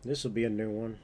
This will be a new one.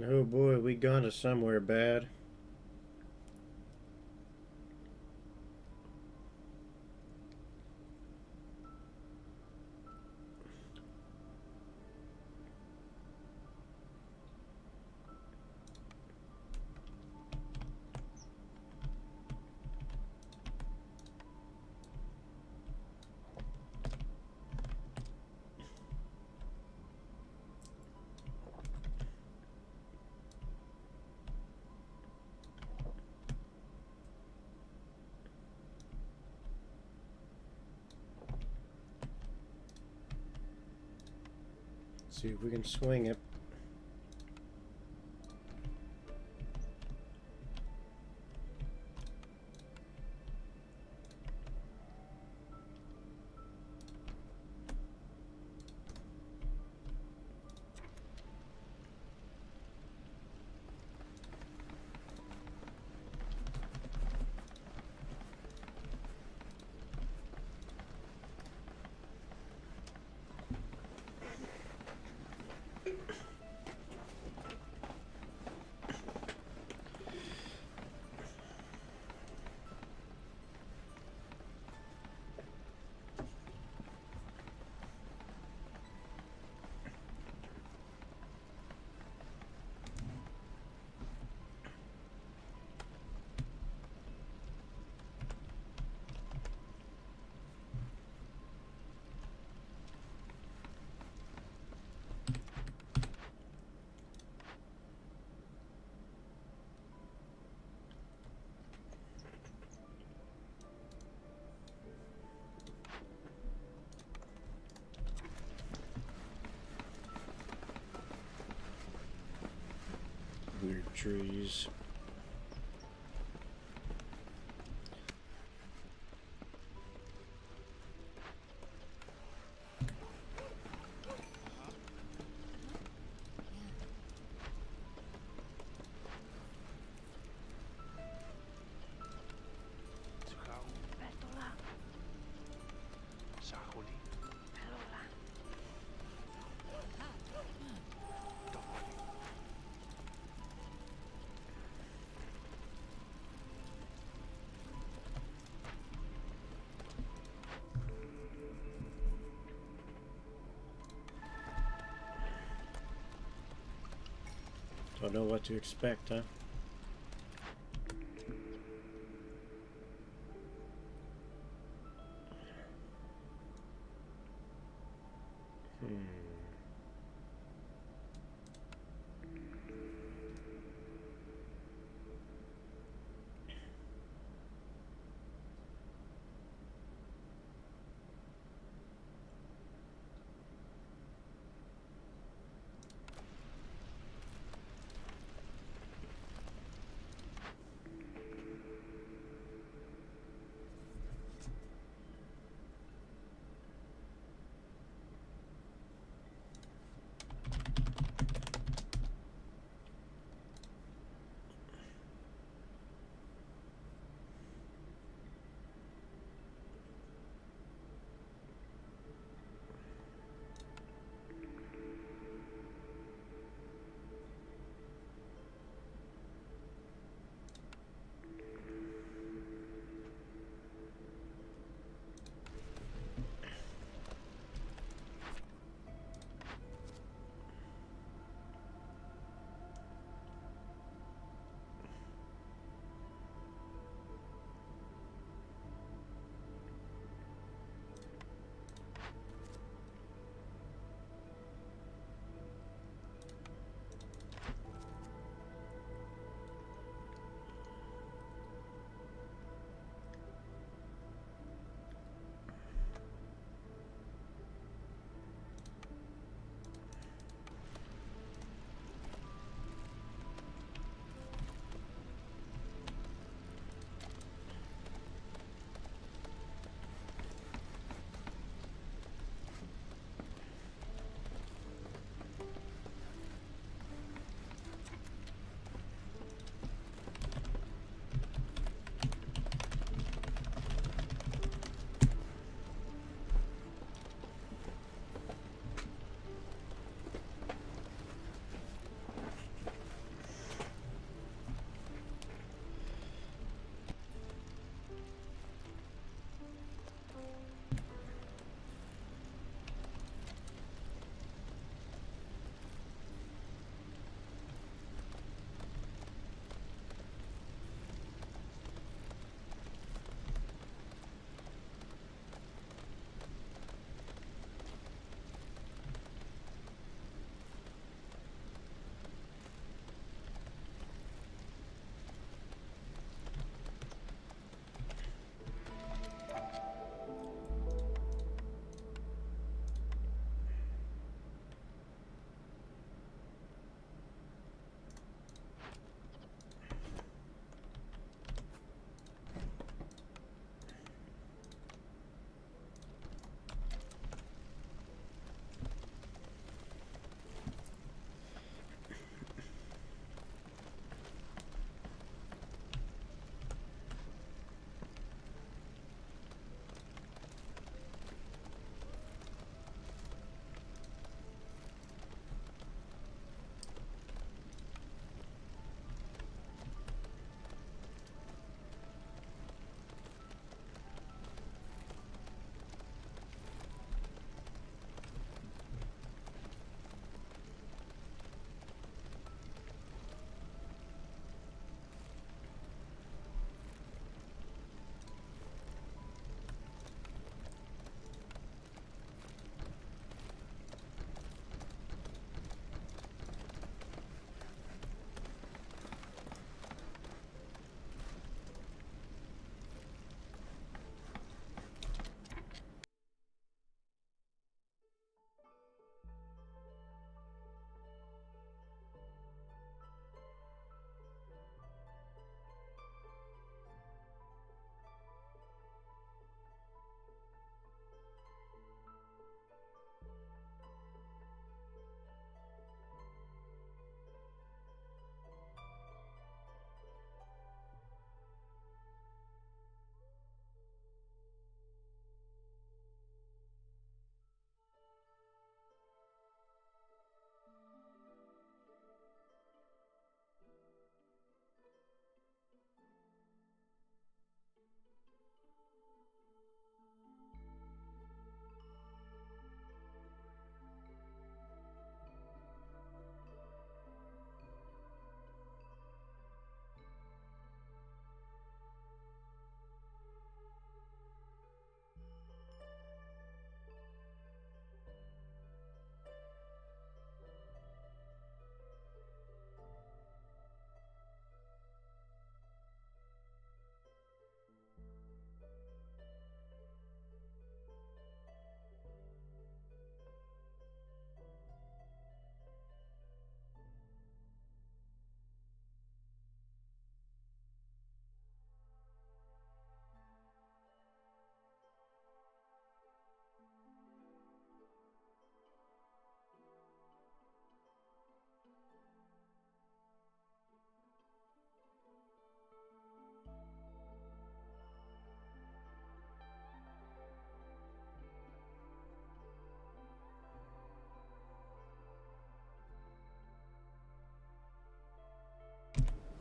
Oh boy, we gone to somewhere bad. Let's see if we can swing it. Weird trees. Don't know what to expect, huh?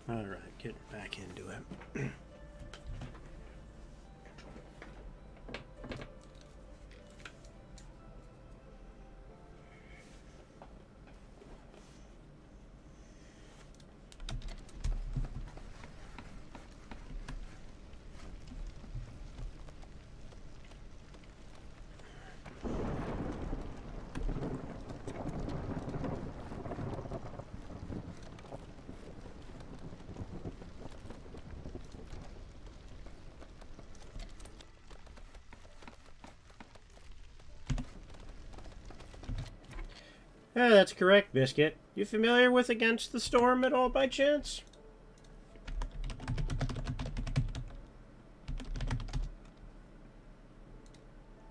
Alright, getting back into it. Yeah, that's correct, Biscuit. You familiar with Against the Storm at all by chance?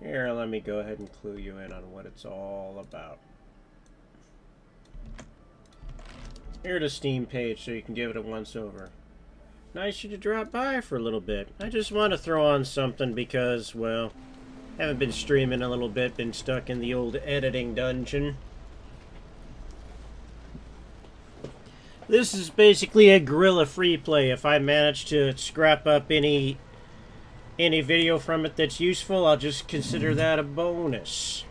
Here, let me go ahead and clue you in on what it's all about. Here's the Steam page so you can give it a once-over. Nice you to drop by for a little bit. I just want to throw on something because, well, haven't been streaming a little bit, been stuck in the old editing dungeon. This is basically a guerrilla free play. If I manage to scrap up any video from it that's useful, I'll just consider that a bonus.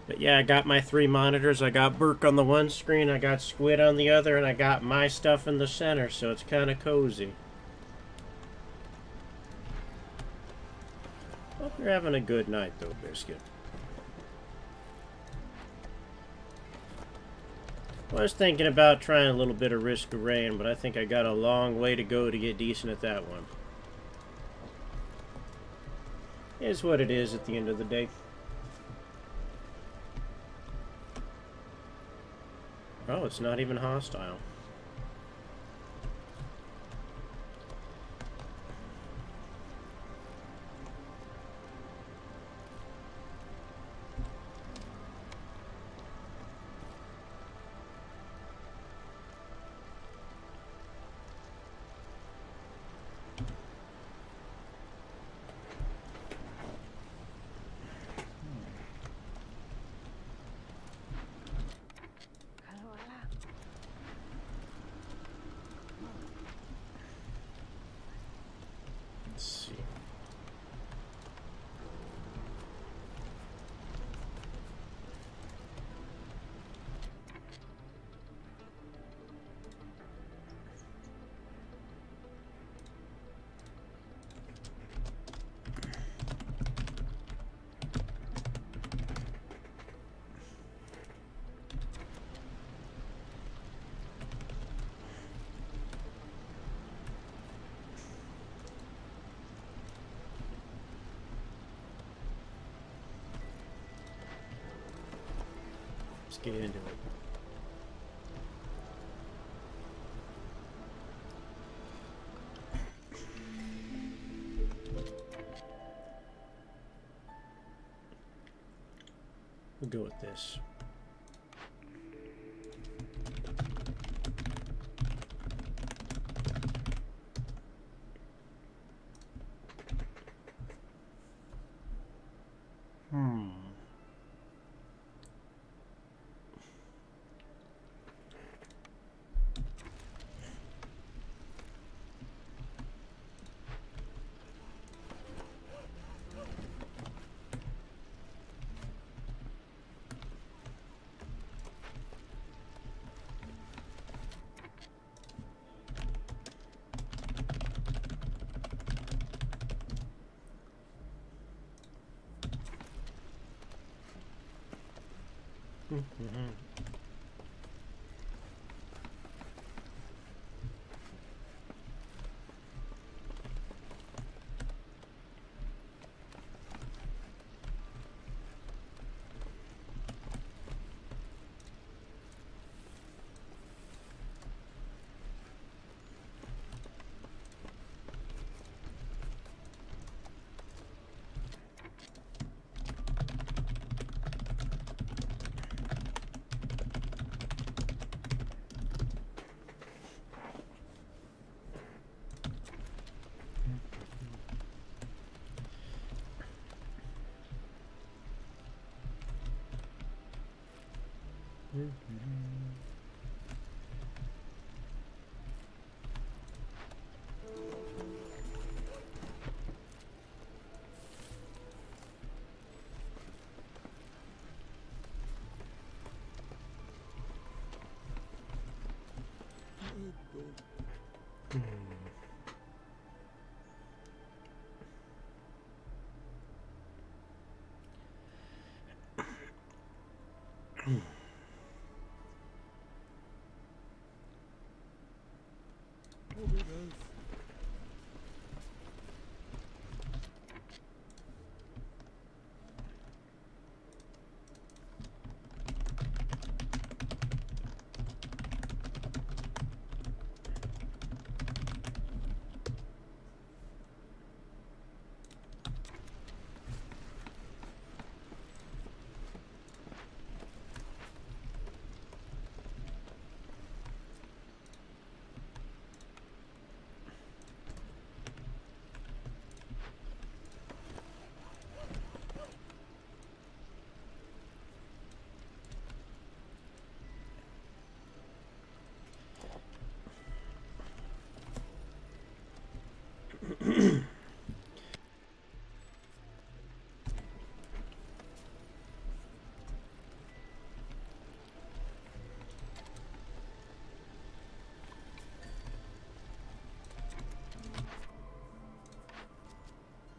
But yeah, I got my 3 monitors. I got Burke on the one screen, I got Squid on the other, and I got my stuff in the center, so it's kind of cozy. Hope you're having a good night, though, Biscuit. I was thinking about trying a little bit of Risk of Rain, but I think I got a long way to go to get decent at that one. It's what it is at the end of the day. Oh, it's not even hostile. Let's get into it. We'll go with this.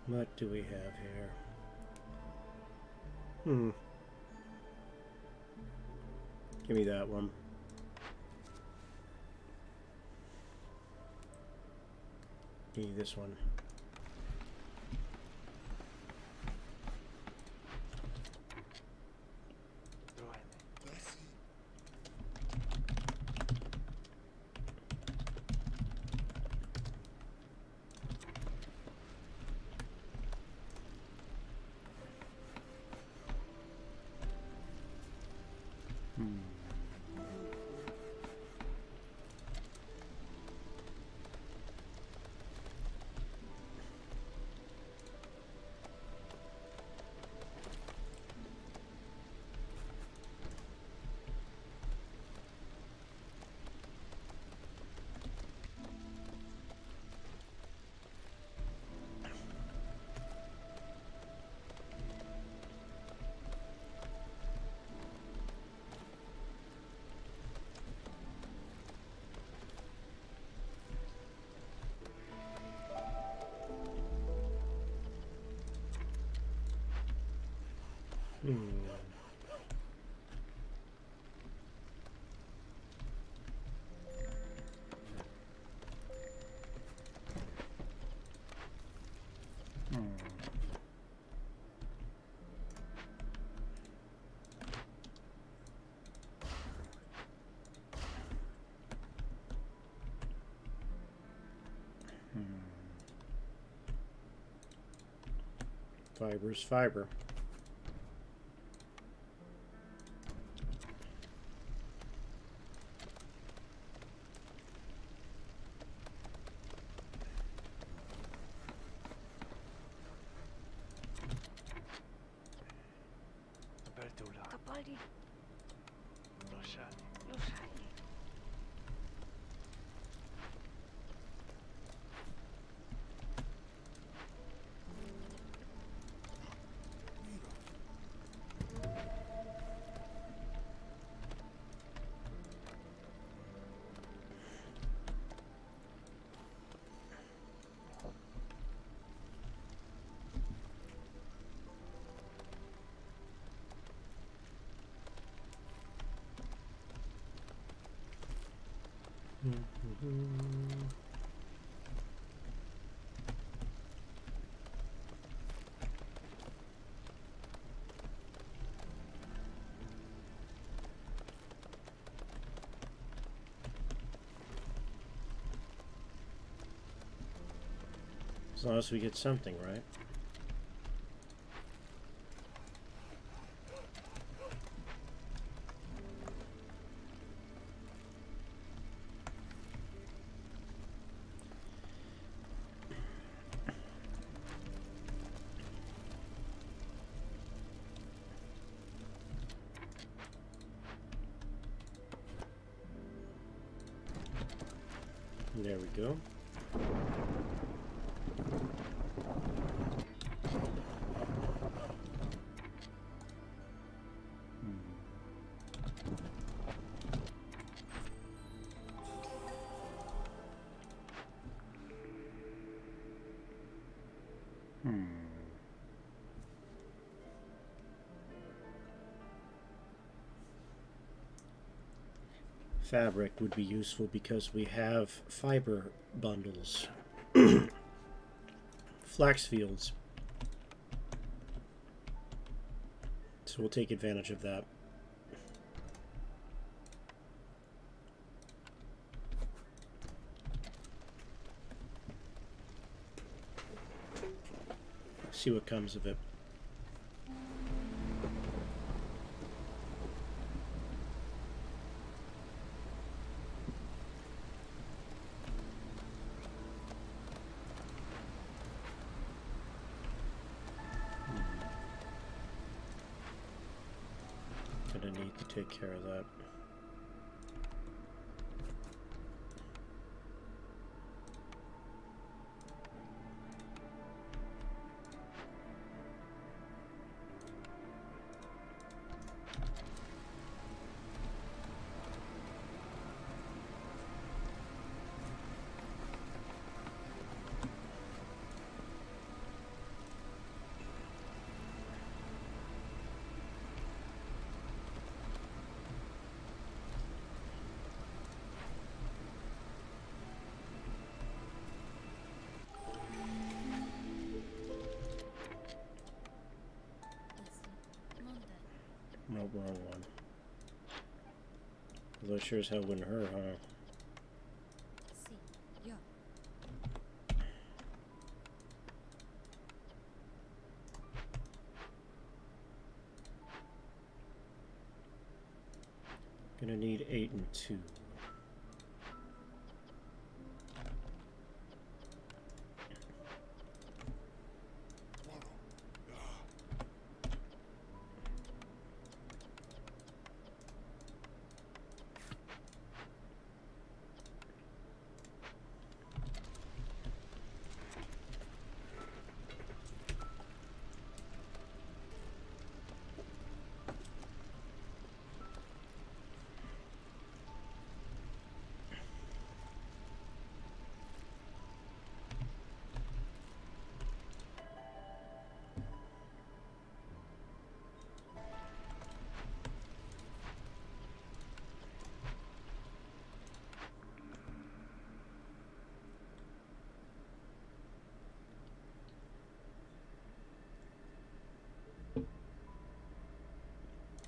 What do we have here? Give me that one. Give me this one. Fiber's fiber. Capaldi. Lasciati. Lasciarli. As long as we get something, right? There we go. fabric would be useful because we have fiber bundles. Flax fields. So we'll take advantage of that. See what comes of it. Gonna need to take care of that. No, wrong one. Although sure as hell wouldn't hurt, huh? Gonna need 8 and 2.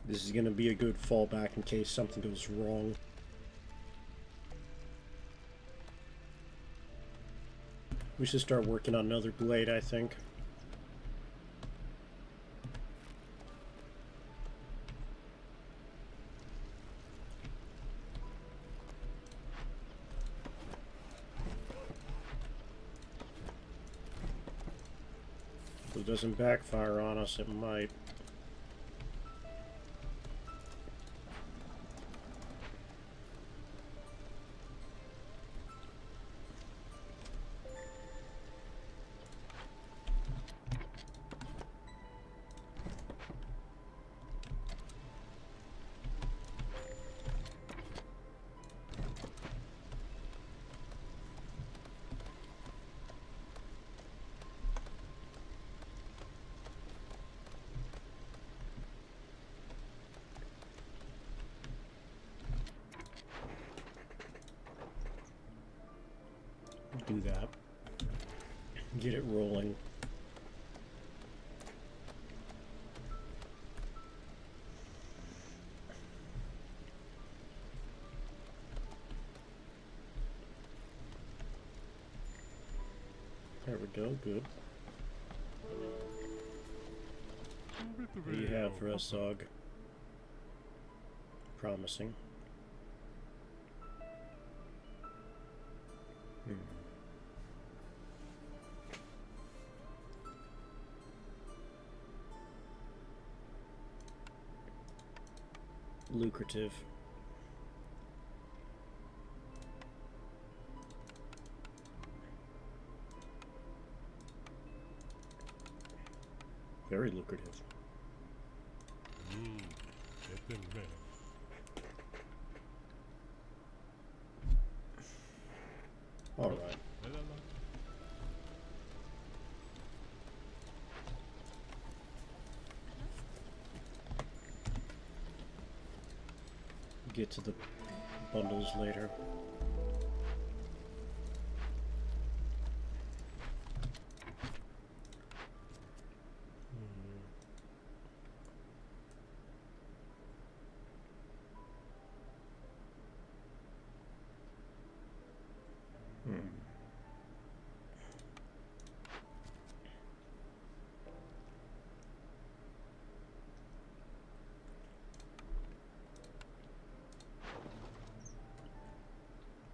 This is going to be a good fallback in case something goes wrong. We should start working on another blade, I think. If it doesn't backfire on us, it might. Do that. Get it rolling. There we go, good. What do you have for us, Zog? Promising. Lucrative. Very lucrative. All right. Get to the bundles later.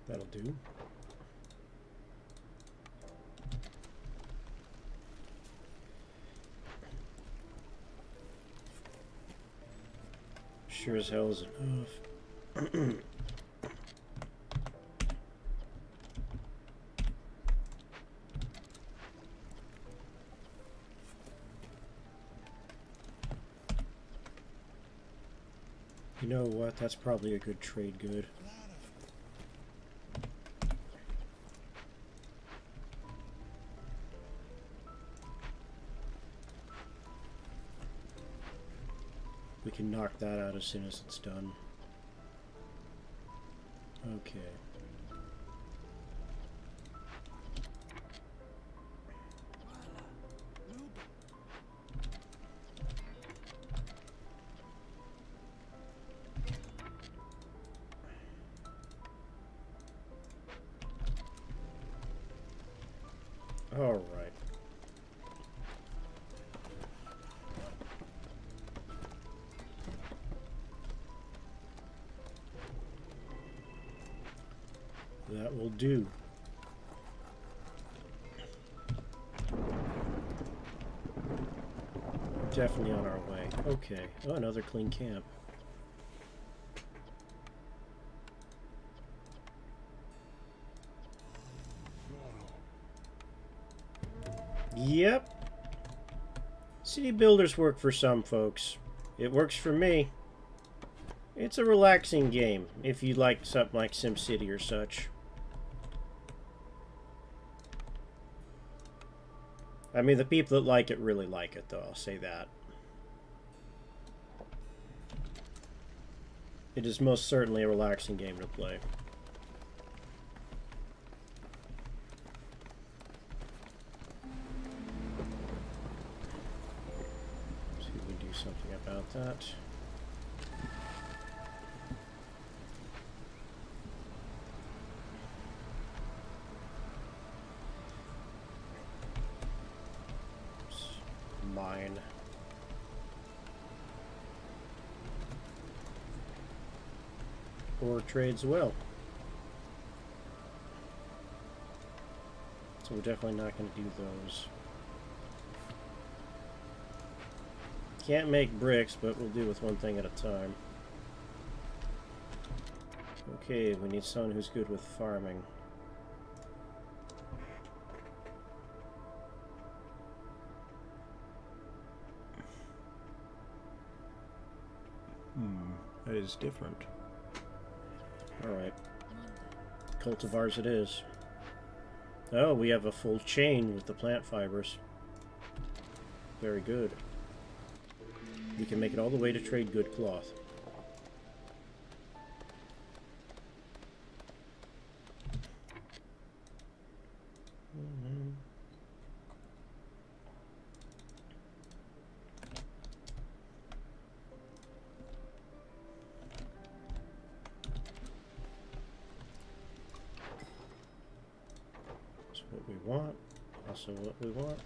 That'll do. Sure as hell is enough. You know what? That's probably a good trade good. We can knock that out as soon as it's done. Okay. All right. That will do. Definitely on our way. Okay. Oh, another clean camp. Yep. City builders work for some folks. It works for me. It's a relaxing game if you like something like SimCity or such. I mean, the people that like it really like it, though, I'll say that. It is most certainly a relaxing game to play. See if we can do something about that. Mine. Or trades well. So we're definitely not going to do those. Can't make bricks, but we'll do with one thing at a time. Okay, we need someone who's good with farming. That is different. Alright. Cultivars it is. Oh, we have a full chain with the plant fibers. Very good. We can make it all the way to trade good cloth. What we want, also what we want.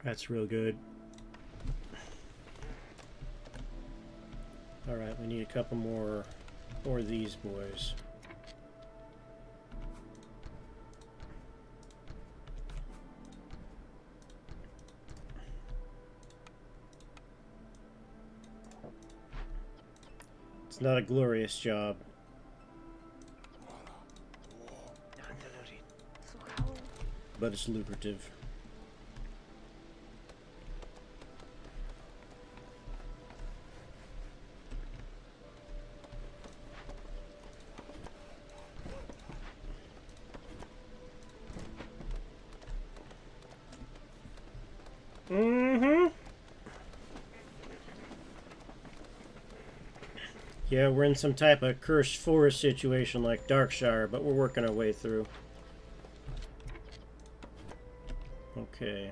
That's real good. Alright, we need a couple more of these boys. It's not a glorious job, but it's lucrative. Yeah, we're in some type of cursed forest situation like Darkshire, but we're working our way through. Okay.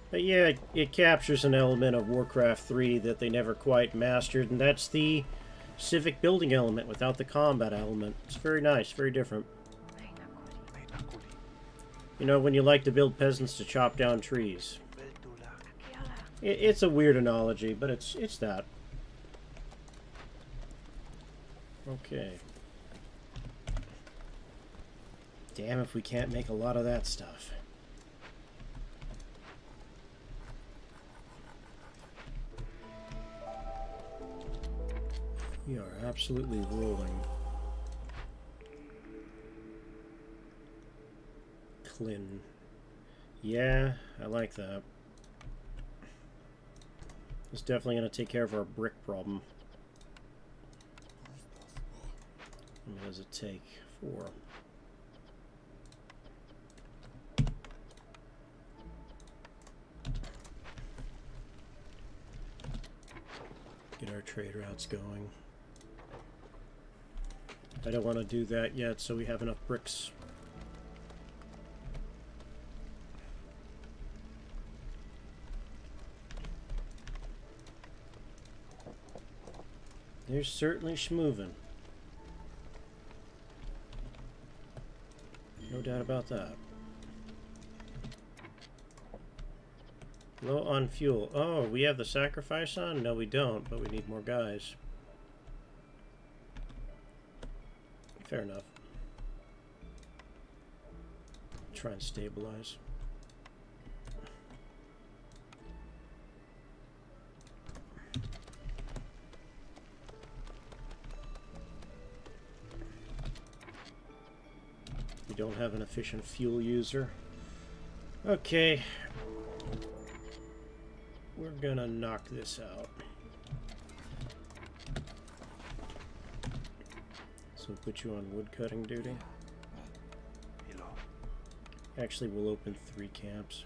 But yeah, it captures an element of Warcraft 3 that they never quite mastered, and that's the civic building element without the combat element. It's very nice, very different. You know, when you like to build peasants to chop down trees. It's a weird analogy, but it's that. Okay. Damn if we can't make a lot of that stuff. We are absolutely rolling. Clin. Yeah, I like that. It's definitely going to take care of our brick problem. What does it take? 4. Get our trade routes going. I don't want to do that yet, so we have enough bricks. They're certainly schmoovin'. No doubt about that. Low on fuel. Oh, we have the sacrifice on? No, we don't, but we need more guys. Fair enough. Try and stabilize. We don't have an efficient fuel user. Okay. We're gonna knock this out. So put you on wood cutting duty. Actually, we'll open 3 camps.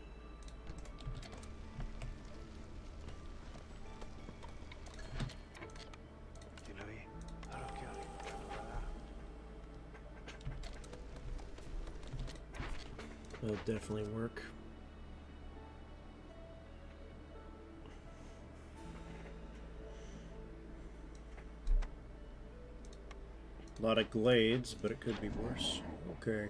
That'll definitely work. A lot of glades, but it could be worse. Okay.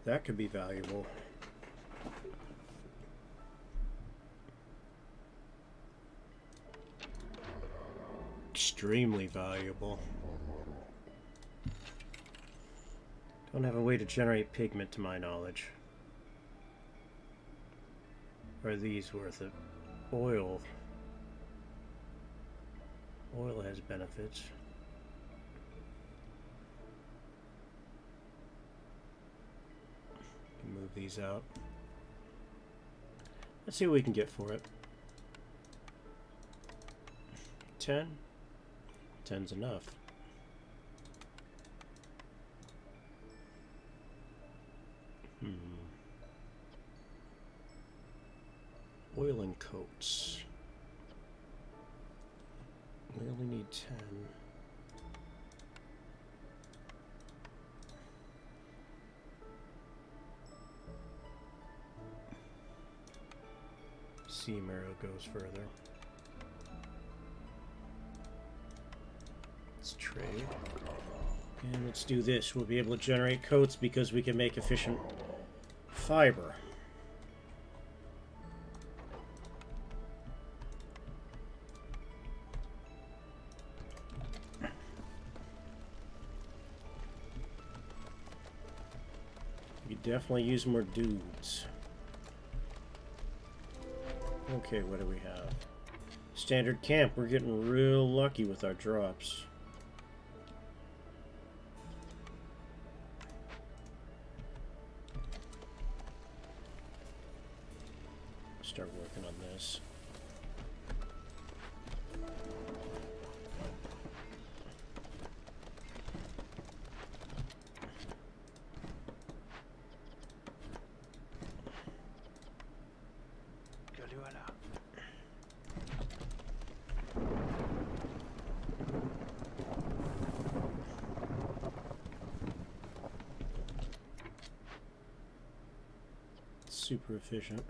That could be valuable. Extremely valuable. Don't have a way to generate pigment to my knowledge. Are these worth it? Oil. Oil has benefits. Move these out. Let's see what we can get for it. 10? 10's enough. Oiling coats. We only need 10. Sea marrow goes further. Let's trade. And let's do this. We'll be able to generate coats because we can make efficient fiber. We could definitely use more dudes. Okay, what do we have? Standard camp. We're getting real lucky with our drops. this. Que le voilà. Super efficient.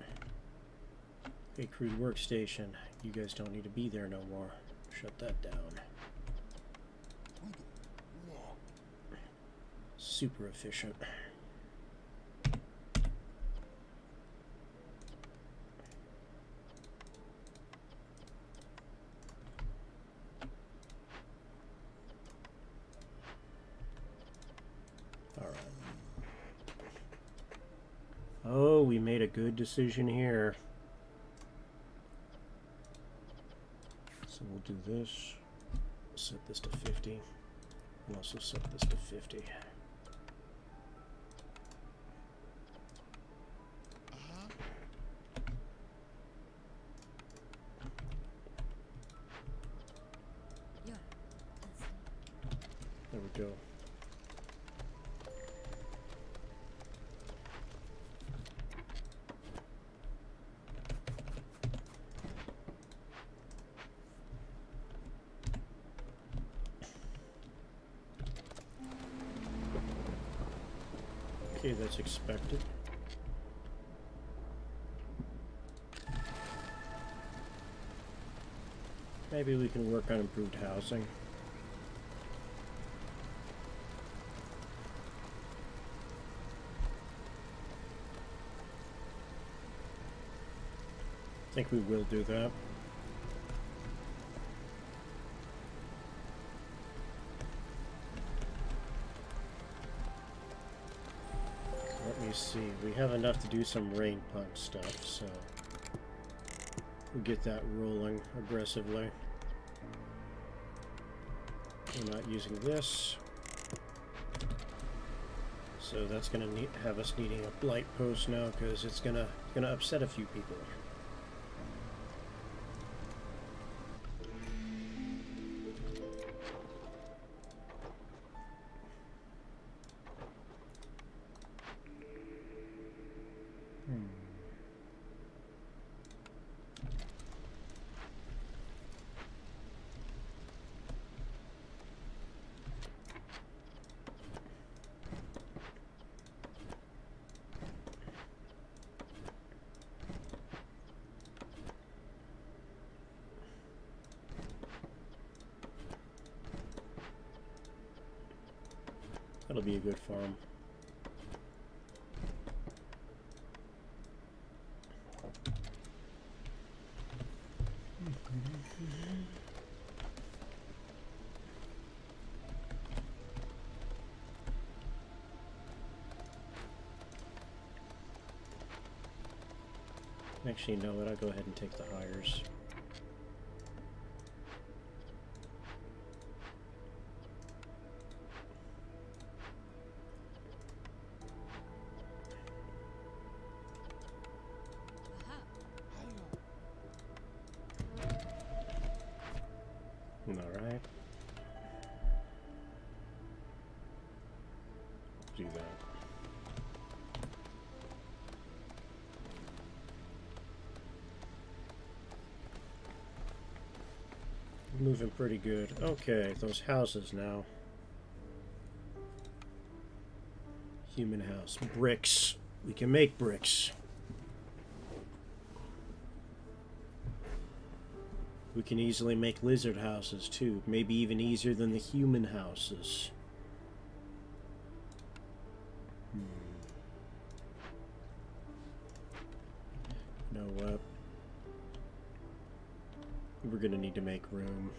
Hey, crude workstation. You guys don't need to be there no more. Shut that down. Super efficient. Alright. Oh, we made a good decision here. So we'll do this. Set this to 50. And also set this to 50. There we go. Okay, that's expected. Maybe we can work on improved housing. I think we will do that. Let me see. We have enough to do some rain punk stuff, so we'll get that rolling aggressively. We're not using this, so that's gonna have us needing a light post now because it's gonna upset a few people. That'll be a good farm. Actually, you know what? I'll go ahead and take the hires. Alright. Do that. Moving pretty good. Okay, those houses now. Human house. Bricks. We can make bricks. We can easily make lizard houses too. Maybe even easier than the human houses. You know what? We're gonna need to make room.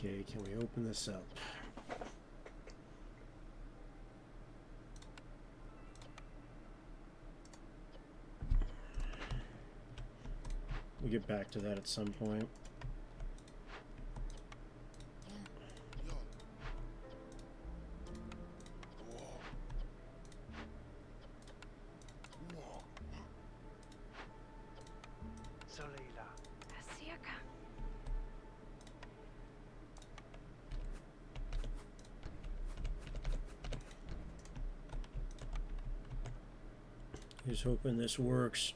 Okay, can we open this up? We'll get back to that at some point. Soleila. Asiaka. Just hoping this works.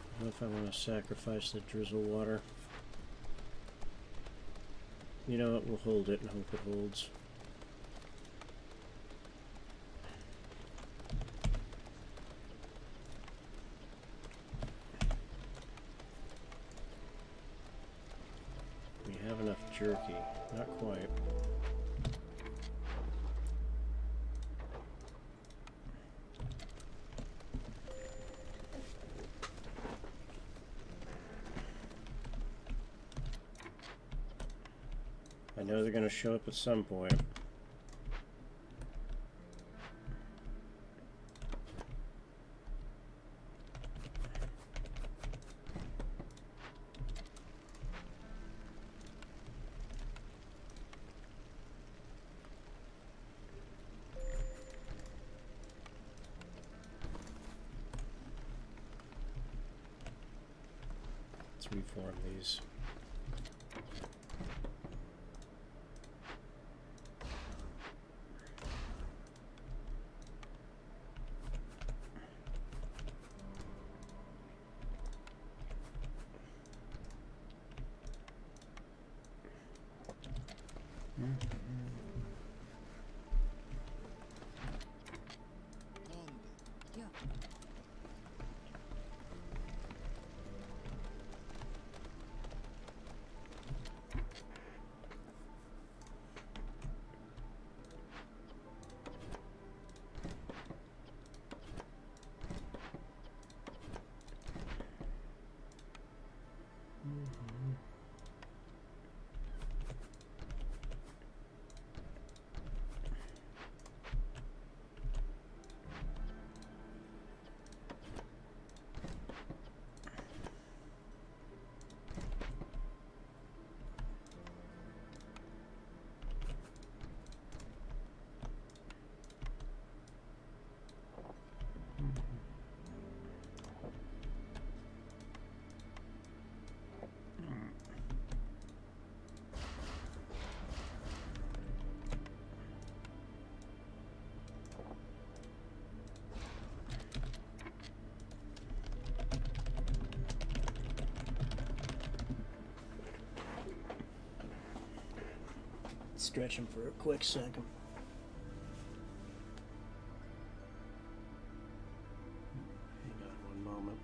I don't know if I want to sacrifice the drizzle water. You know what, we'll hold it and hope it holds. We have enough jerky. Not quite. I know they're going to show up at some point. Let's reform these. Stretch him for a quick second. Hang on one moment.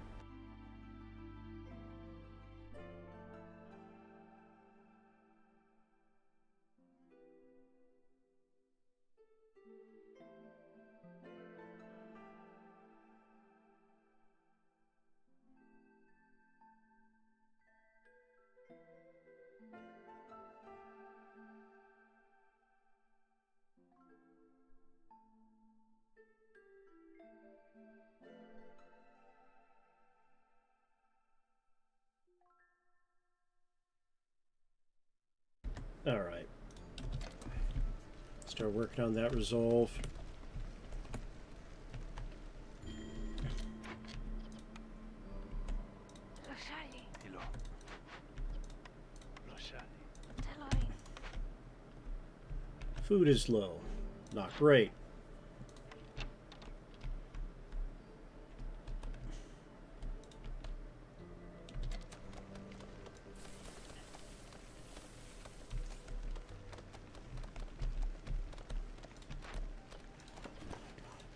Alright. Start working on that resolve. Roshali. Hello. Roshali. Teloi. Food is low. Not great.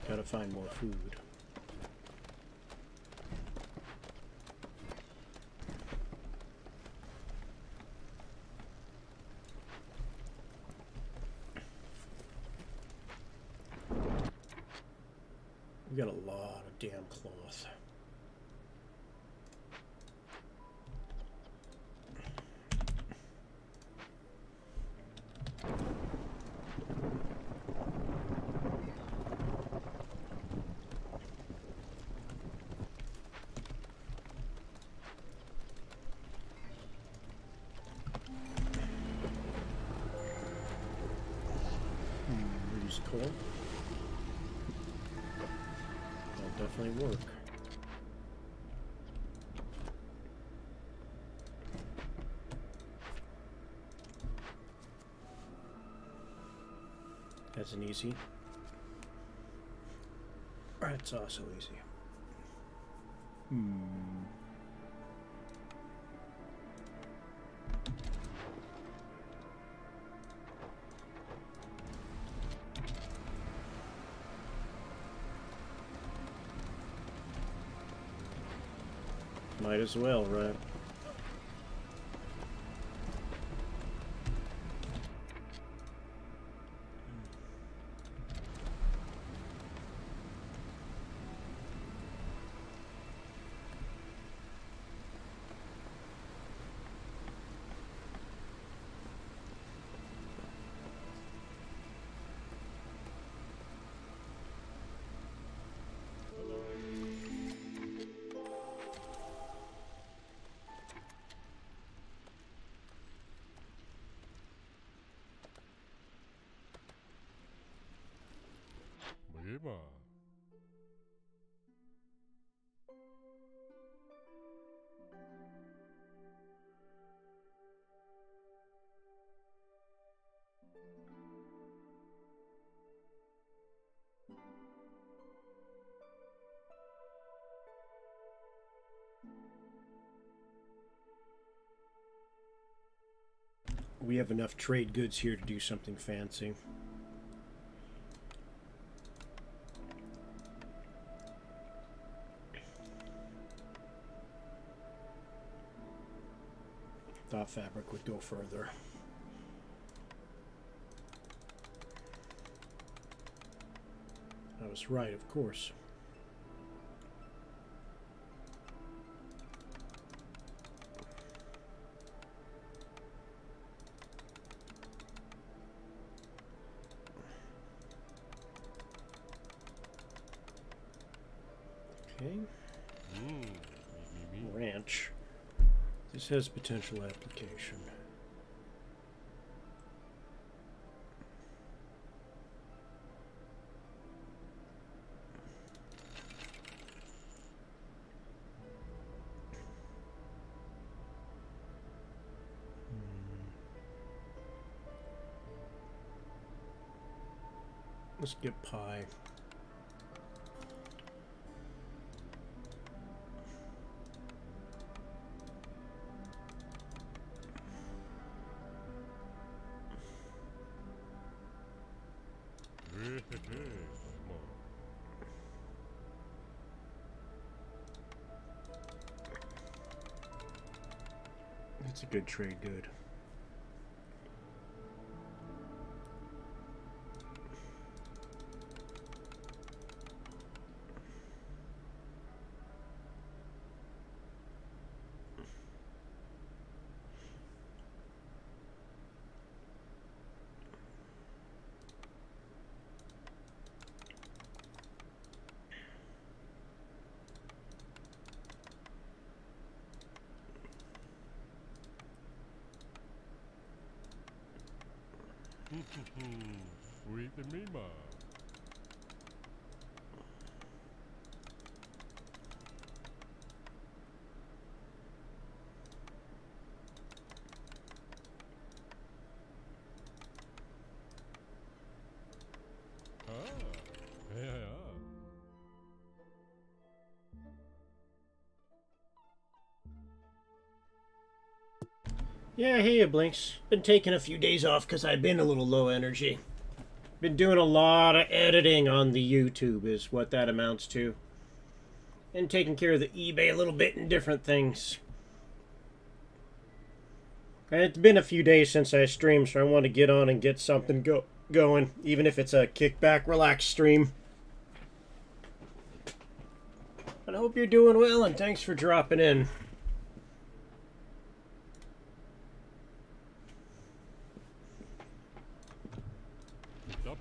Gotta find more food. We got a lot of damn cloth. Reduce coal. That'll definitely work. That's an easy. That's also easy. Might as well, right? Eba. We have enough trade goods here to do something fancy. Thought fabric would go further. I was right, of course. Okay. Ranch. This has potential application. Let's get pie. That's a good trade good. Sweet Mima. Yeah. Yeah, hey, Blinks. Been taking a few days off because I've been a little low energy. Been doing a lot of editing on the YouTube is what that amounts to. And taking care of the eBay a little bit and different things. And it's been a few days since I streamed, so I want to get on and get something going, even if it's a kickback, relax stream. I hope you're doing well, and thanks for dropping in. Double.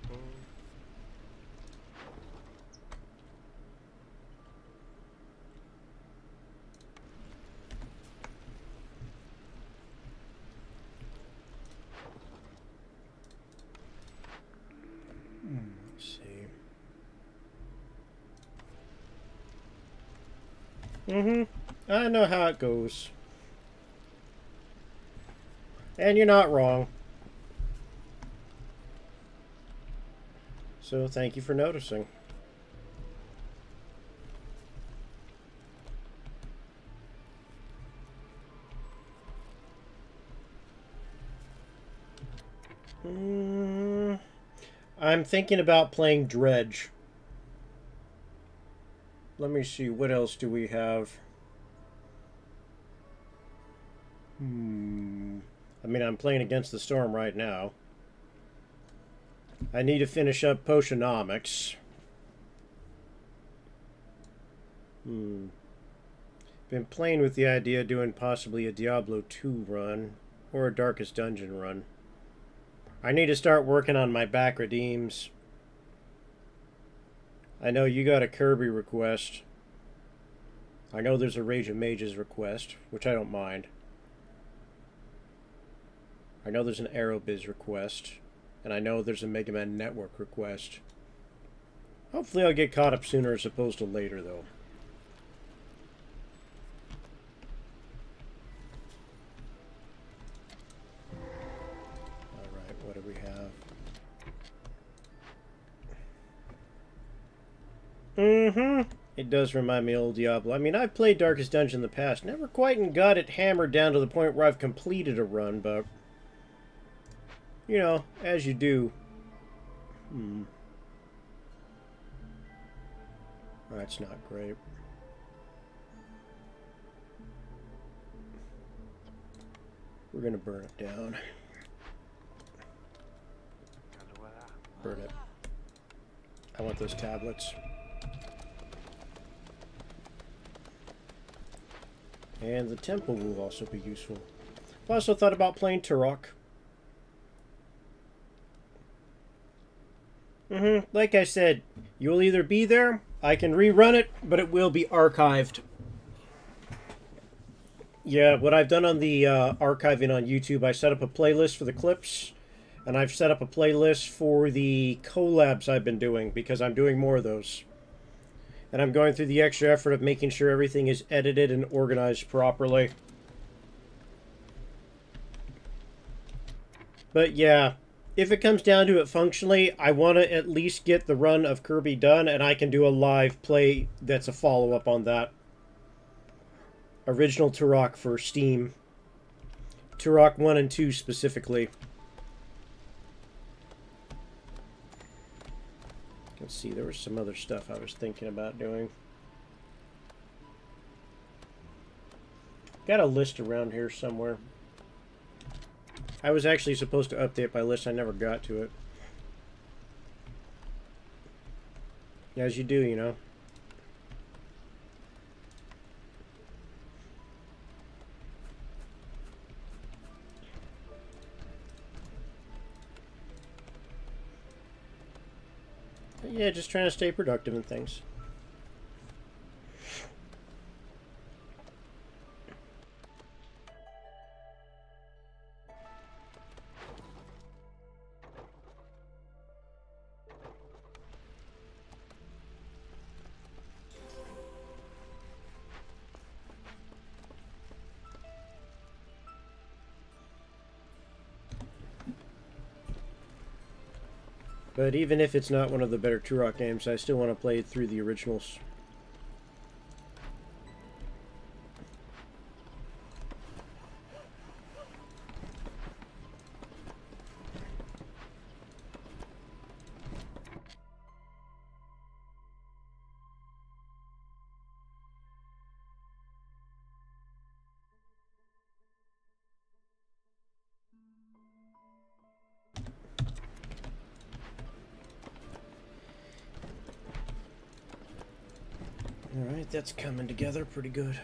Let's see. I know how it goes. And you're not wrong. So thank you for noticing. I'm thinking about playing Dredge. Let me see, what else do we have? I mean, I'm playing Against the Storm right now. I need to finish up Potionomics. Been playing with the idea of doing possibly a Diablo 2 run or a Darkest Dungeon run. I need to start working on my back redeems. I know you got a Kirby request. I know there's a Rage of Mages request, which I don't mind. I know there's an Aerobiz request. And I know there's a Mega Man Network request. Hopefully I'll get caught up sooner as opposed to later, though. Alright, what do we have? It does remind me of old Diablo. I mean, I've played Darkest Dungeon in the past. Never quite got it hammered down to the point where I've completed a run, but... you know, as you do. That's not great. We're gonna burn it down. Allora, Burn it. I want those tablets. And the temple will also be useful. I've also thought about playing Turok. Like I said, you'll either be there, I can rerun it, but it will be archived. Yeah, what I've done on the archiving on YouTube, I set up a playlist for the clips, and I've set up a playlist for the collabs I've been doing, because I'm doing more of those. And I'm going through the extra effort of making sure everything is edited and organized properly. But yeah, if it comes down to it functionally, I want to at least get the run of Kirby done, and I can do a live play that's a follow-up on that. Original Turok for Steam. Turok 1 and 2 specifically. Let's see, there was some other stuff I was thinking about doing. Got a list around here somewhere. I was actually supposed to update my list. I never got to it. As you do, you know. But yeah, just trying to stay productive and things. But even if it's not one of the better Turok games, I still want to play through the originals. Alright, that's coming together pretty good.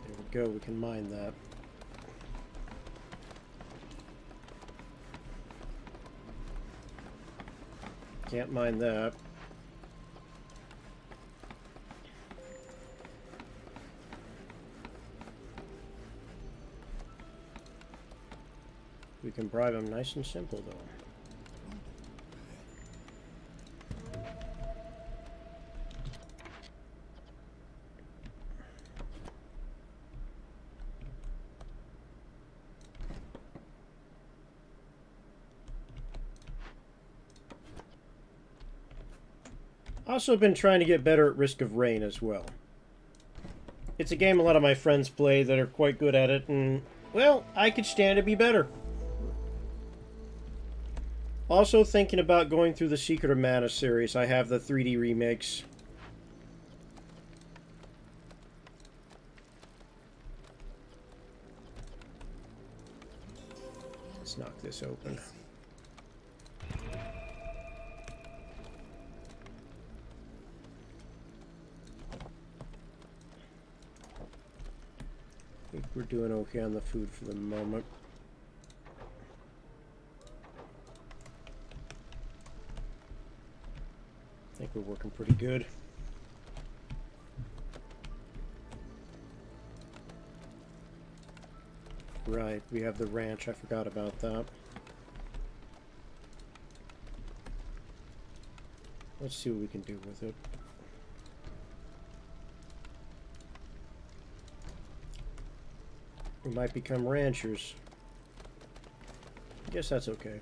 There we go, we can mine that. Can't mine that. We can bribe him nice and simple though. Also been trying to get better at Risk of Rain as well. It's a game a lot of my friends play that are quite good at it, and, well, I could stand to be better. Also thinking about going through the Secret of Mana series. I have the 3D remakes. Let's knock this open. I think we're doing okay on the food for the moment. I think we're working pretty good. Right, we have the ranch. I forgot about that. Let's see what we can do with it. We might become ranchers. I guess that's okay.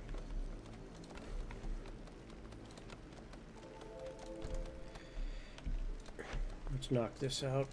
Let's knock this out.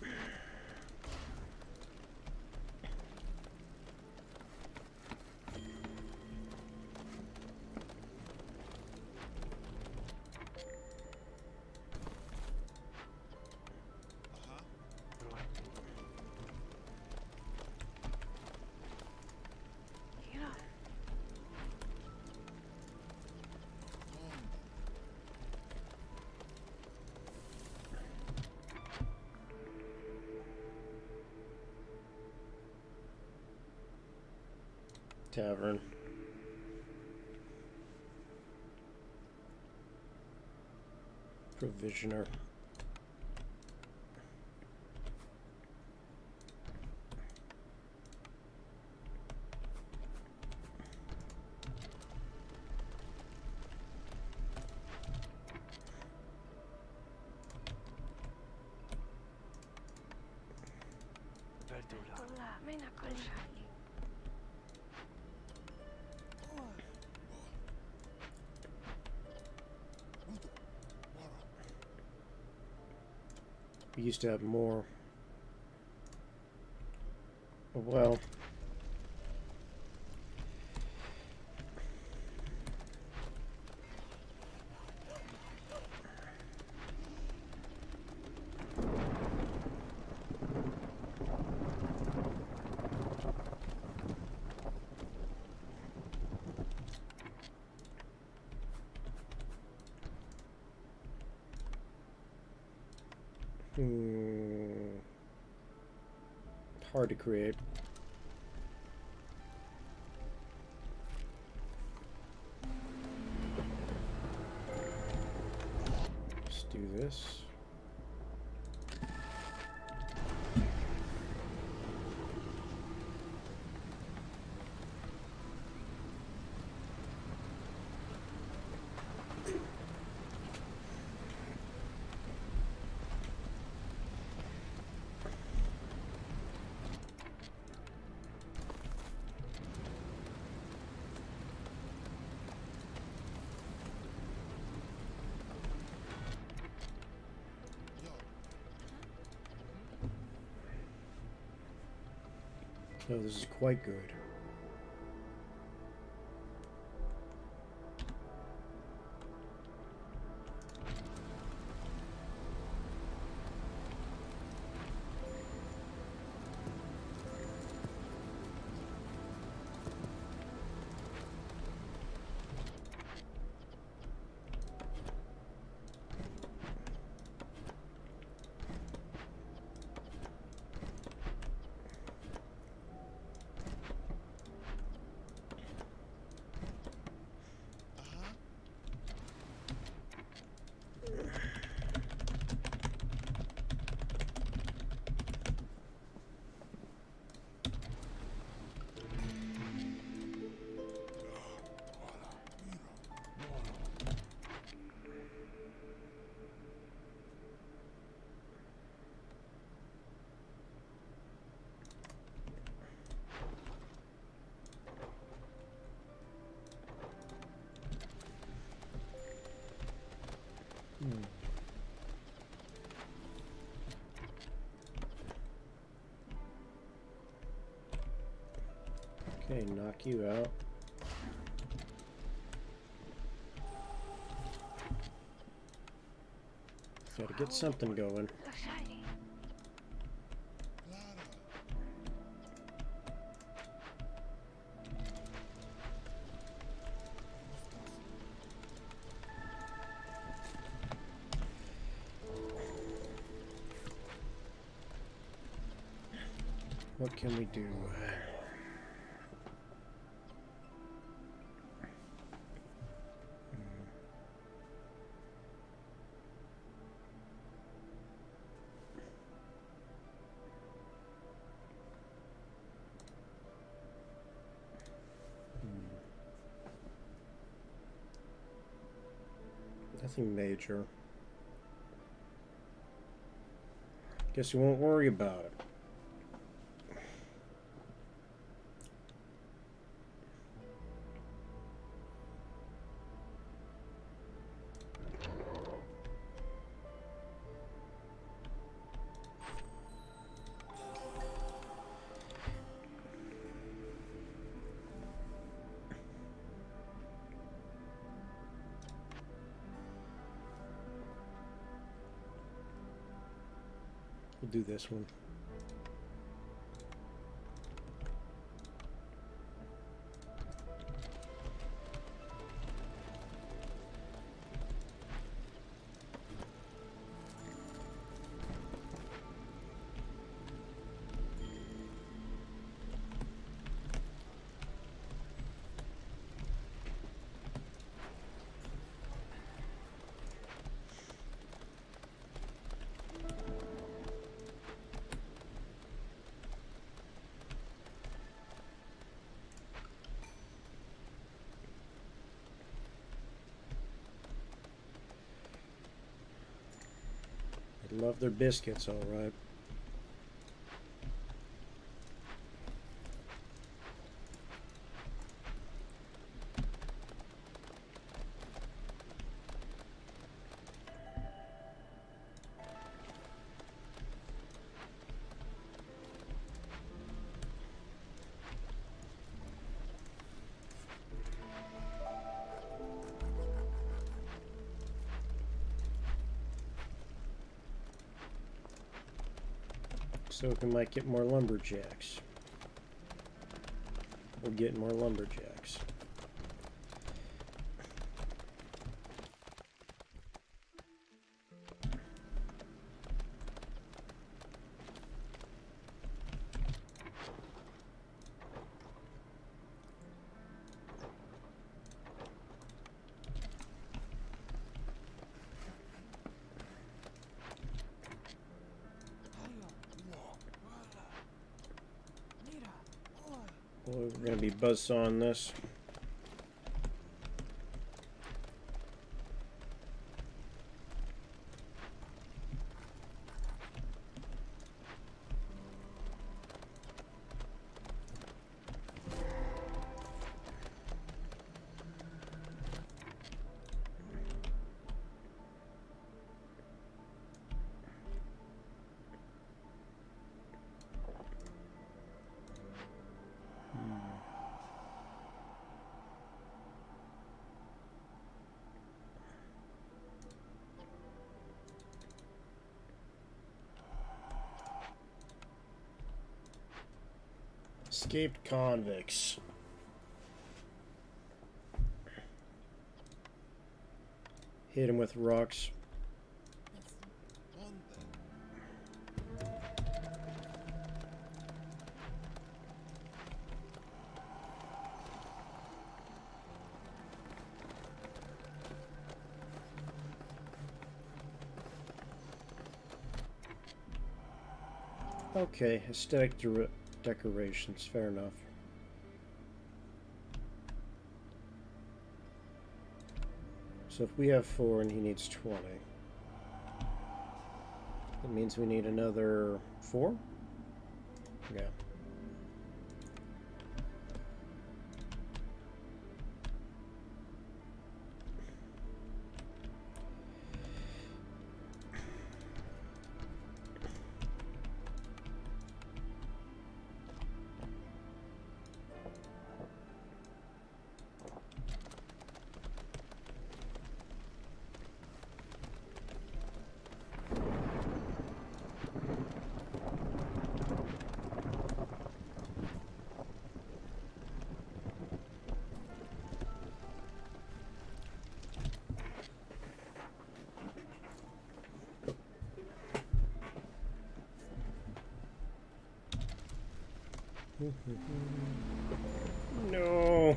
Tavern. Provisioner. Verdura. Kolla, mina kolshali. We used to have more. Well. Hard to create. Let's do this. So this is quite good. Okay, knock you out. Gotta get something going. So shiny. What can we do? Nothing major. Guess we won't worry about it. We'll do this one. They love their biscuits, all right. So we might get more lumberjacks. We'll get more lumberjacks. We're going to be buzzsawing this. Escaped convicts. Hit him with rocks. Okay, aesthetic decorations, fair enough. So if we have 4 and he needs 20, that means we need another 4? Yeah. No.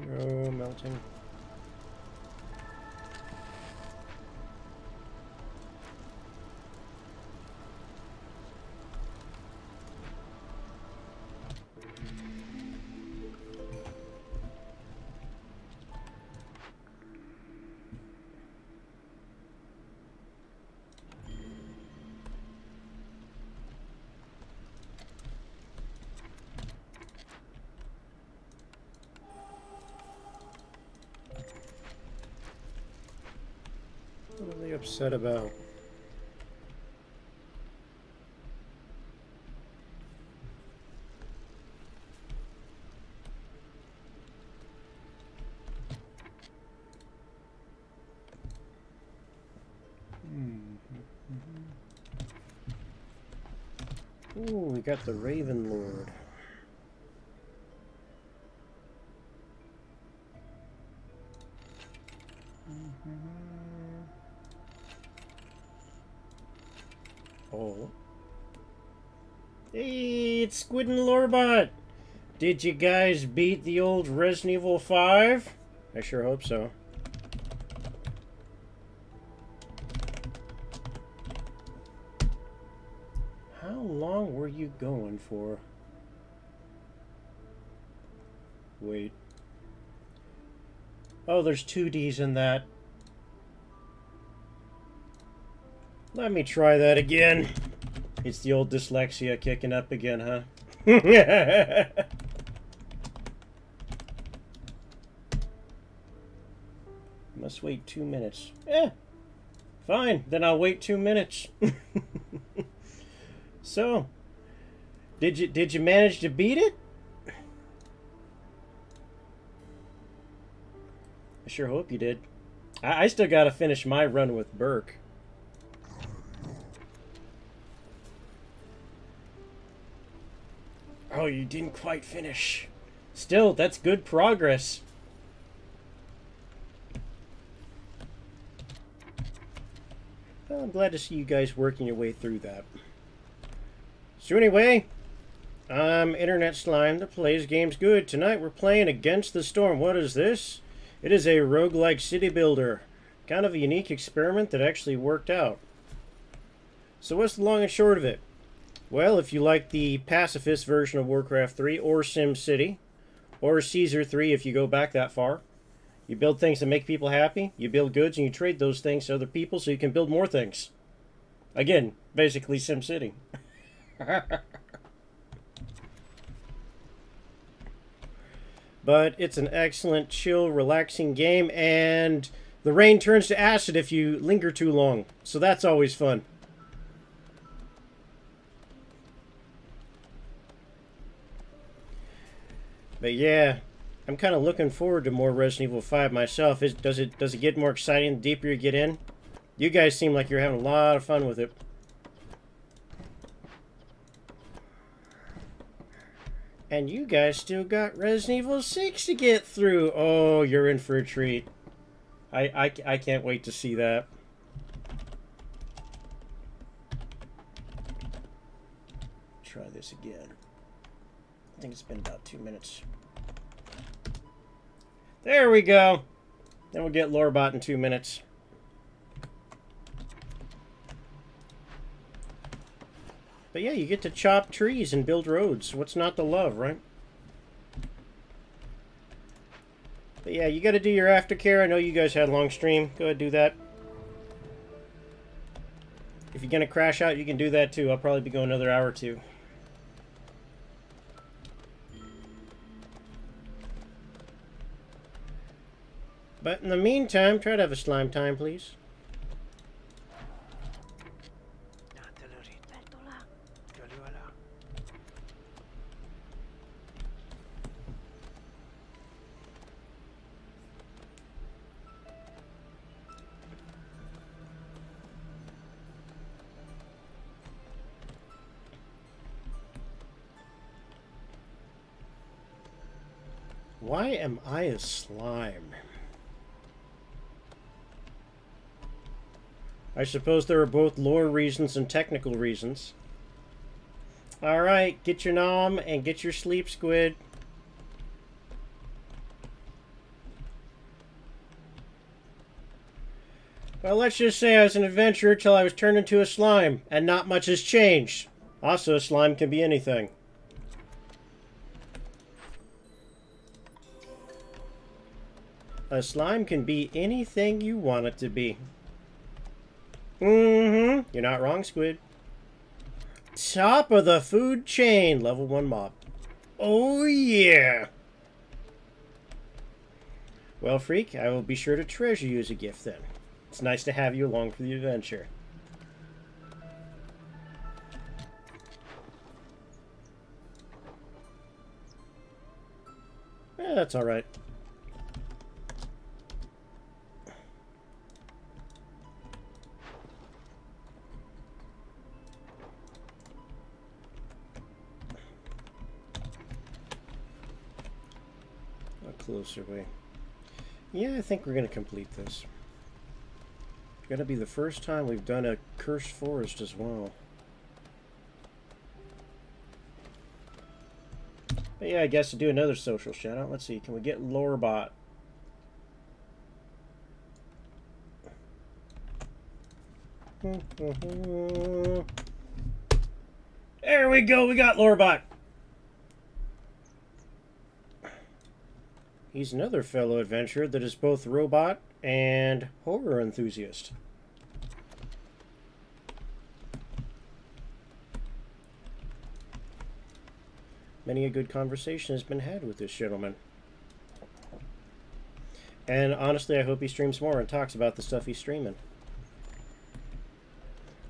No melting. What are they upset about? Ooh, we got the Raven Lord. Oh. Hey, it's Squid and Lorebot! Did you guys beat the old Resident Evil 5? I sure hope so. How long were you going for? Wait. Oh, there's 2 Ds in that. Let me try that again. It's the old dyslexia kicking up again, huh? Must wait 2 minutes. Fine, then I'll wait 2 minutes. So, did you manage to beat it? I sure hope you did. I still gotta finish my run with Burke. Oh, you didn't quite finish. Still, that's good progress. Well, I'm glad to see you guys working your way through that. So anyway, I'm Internet Slime that plays games good. Tonight we're playing Against the Storm. What is this? It is a roguelike city builder. Kind of a unique experiment that actually worked out. So what's the long and short of it? Well, if you like the pacifist version of Warcraft 3 or SimCity, or Caesar 3 if you go back that far, You build things that make people happy. You build goods and you trade those things to other people so you can build more things. Again, basically SimCity. But it's an excellent, chill, relaxing game, and the rain turns to acid if you linger too long. So that's always fun. But yeah, I'm kind of looking forward to more Resident Evil 5 myself. Does it get more exciting the deeper you get in? You guys seem like you're having a lot of fun with it. And you guys still got Resident Evil 6 to get through. Oh, you're in for a treat. I can't wait to see that. Try this again. I think it's been about 2 minutes. There we go. Then we'll get Lorebot in 2 minutes. But yeah, you get to chop trees and build roads. What's not to love, right? But yeah, you got to do your aftercare. I know you guys had a long stream. Go ahead, do that. If you're going to crash out, you can do that too. I'll probably be going another hour or two. But in the meantime, try to have a slime time, please. Belto là. Why am I a slime? I suppose there are both lore reasons and technical reasons. Alright, get your nom and get your sleep, squid. Well, let's just say I was an adventurer till I was turned into a slime, and not much has changed. Also, a slime can be anything. A slime can be anything you want it to be. You're not wrong, squid. Top of the food chain. Level 1 mob. Oh, yeah. Well, Freak, I will be sure to treasure you as a gift then. It's nice to have you along for the adventure. That's alright. Closer way. Yeah, I think we're going to complete this. It's going to be the first time we've done a cursed forest as well. But yeah, I guess to do another social shout out. Let's see, can we get Lorebot? There we go, we got Lorebot. He's another fellow adventurer that is both robot and horror enthusiast. Many a good conversation has been had with this gentleman. And honestly, I hope he streams more and talks about the stuff he's streaming.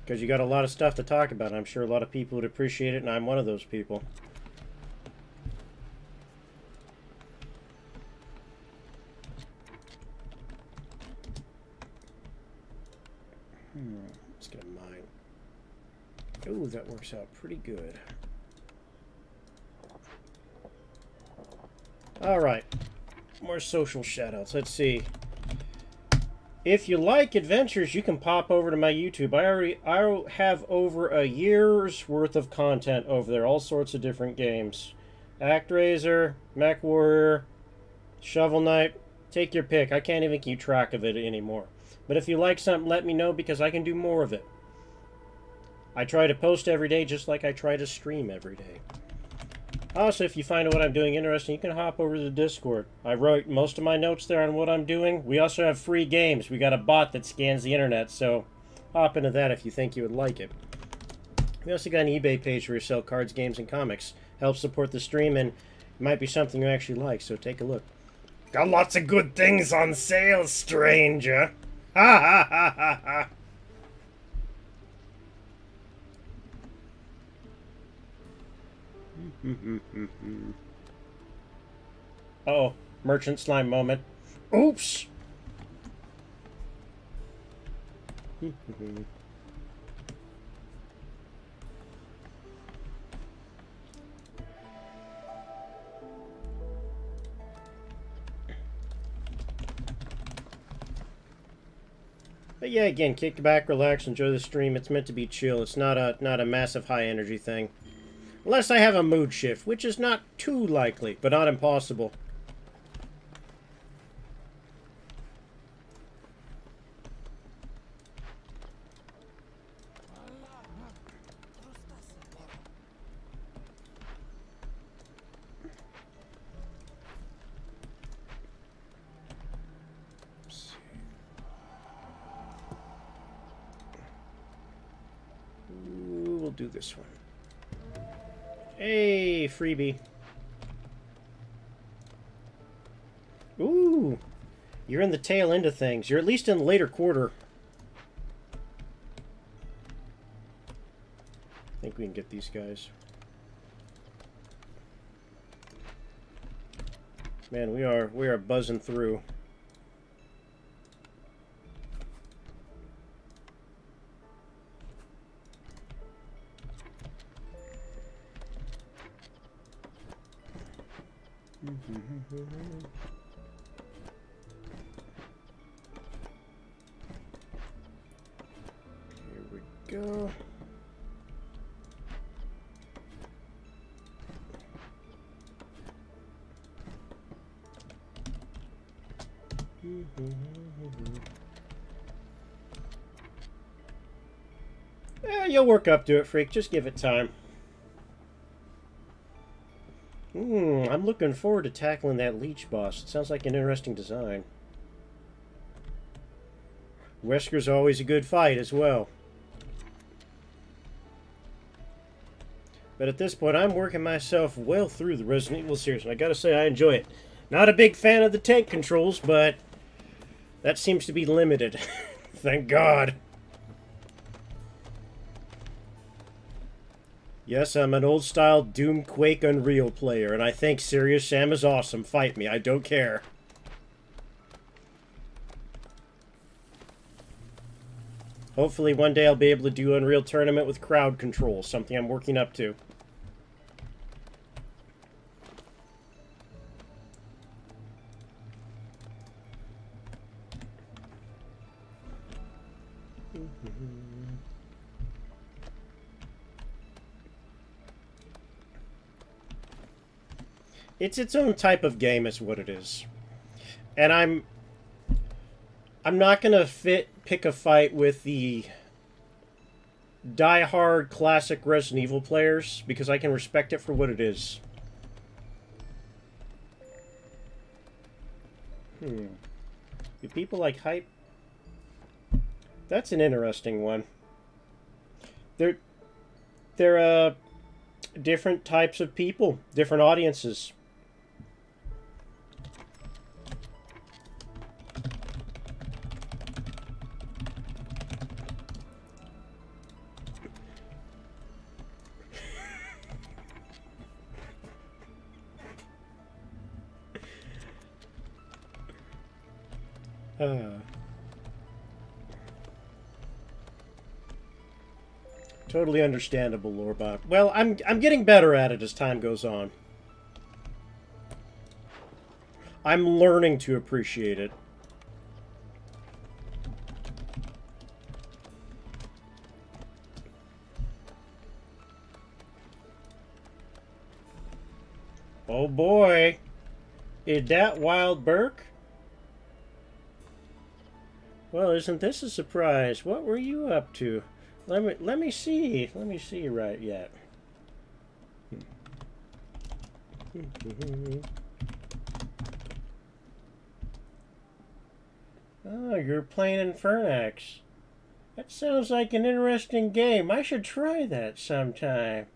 Because you got a lot of stuff to talk about. I'm sure a lot of people would appreciate it, and I'm one of those people. Let's get a mine. Ooh, that works out pretty good. Alright. More social shoutouts. Let's see. If you like adventures, you can pop over to my YouTube. I have over a year's worth of content over there. All sorts of different games. ActRaiser, Mech Warrior, Shovel Knight. Take your pick. I can't even keep track of it anymore. But if you like something, let me know because I can do more of it. I try to post every day just like I try to stream every day. Also, if you find what I'm doing interesting, you can hop over to the Discord. I wrote most of my notes there on what I'm doing. We also have free games. We got a bot that scans the internet, so hop into that if you think you would like it. We also got an eBay page where we sell cards, games, and comics. Help support the stream, and it might be something you actually like, so take a look. Got lots of good things on sale, stranger. Ha ha ha ha ha. Oh, merchant slime moment. Oops. But yeah, again, kick back, relax, enjoy the stream. It's meant to be chill. It's not a massive high energy thing. Unless I have a mood shift, which is not too likely, but not impossible. Ooh, we'll do this one. Hey, freebie. Ooh, you're in the tail end of things. You're at least in the later quarter. I think we can get these guys. Man, we are buzzing through. Here we go. Yeah, you'll work up to it, freak. Just give it time. I'm looking forward to tackling that leech boss. It sounds like an interesting design. Wesker's always a good fight as well. But at this point, I'm working myself well through the Resident Evil series, and I gotta say, I enjoy it. Not a big fan of the tank controls, but that seems to be limited. Thank God. Yes, I'm an old-style Doom, Quake, Unreal player, and I think Serious Sam is awesome. Fight me, I don't care. Hopefully one day I'll be able to do Unreal Tournament with crowd control, something I'm working up to. It's its own type of game is what it is. And I'm not going to pick a fight with the die-hard classic Resident Evil players because I can respect it for what it is. Do people like hype? That's an interesting one. They're different types of people, different audiences. Totally understandable, Lorebot. Well, I'm getting better at it as time goes on. I'm learning to appreciate it. Oh boy. Is that Wild Burke? Well, isn't this a surprise? What were you up to? Let me see. Let me see right yet. Oh, you're playing Infernax. That sounds like an interesting game. I should try that sometime.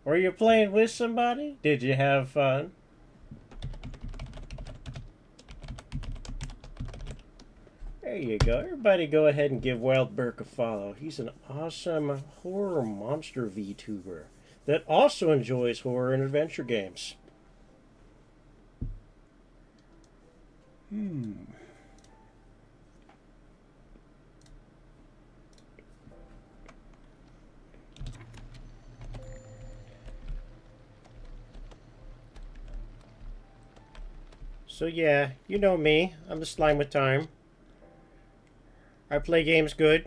Were you playing with somebody? Did you have fun? There you go. Everybody go ahead and give Wild Burke a follow. He's an awesome horror monster VTuber that also enjoys horror and adventure games. So yeah, you know me. I'm the slime with time. I play games good,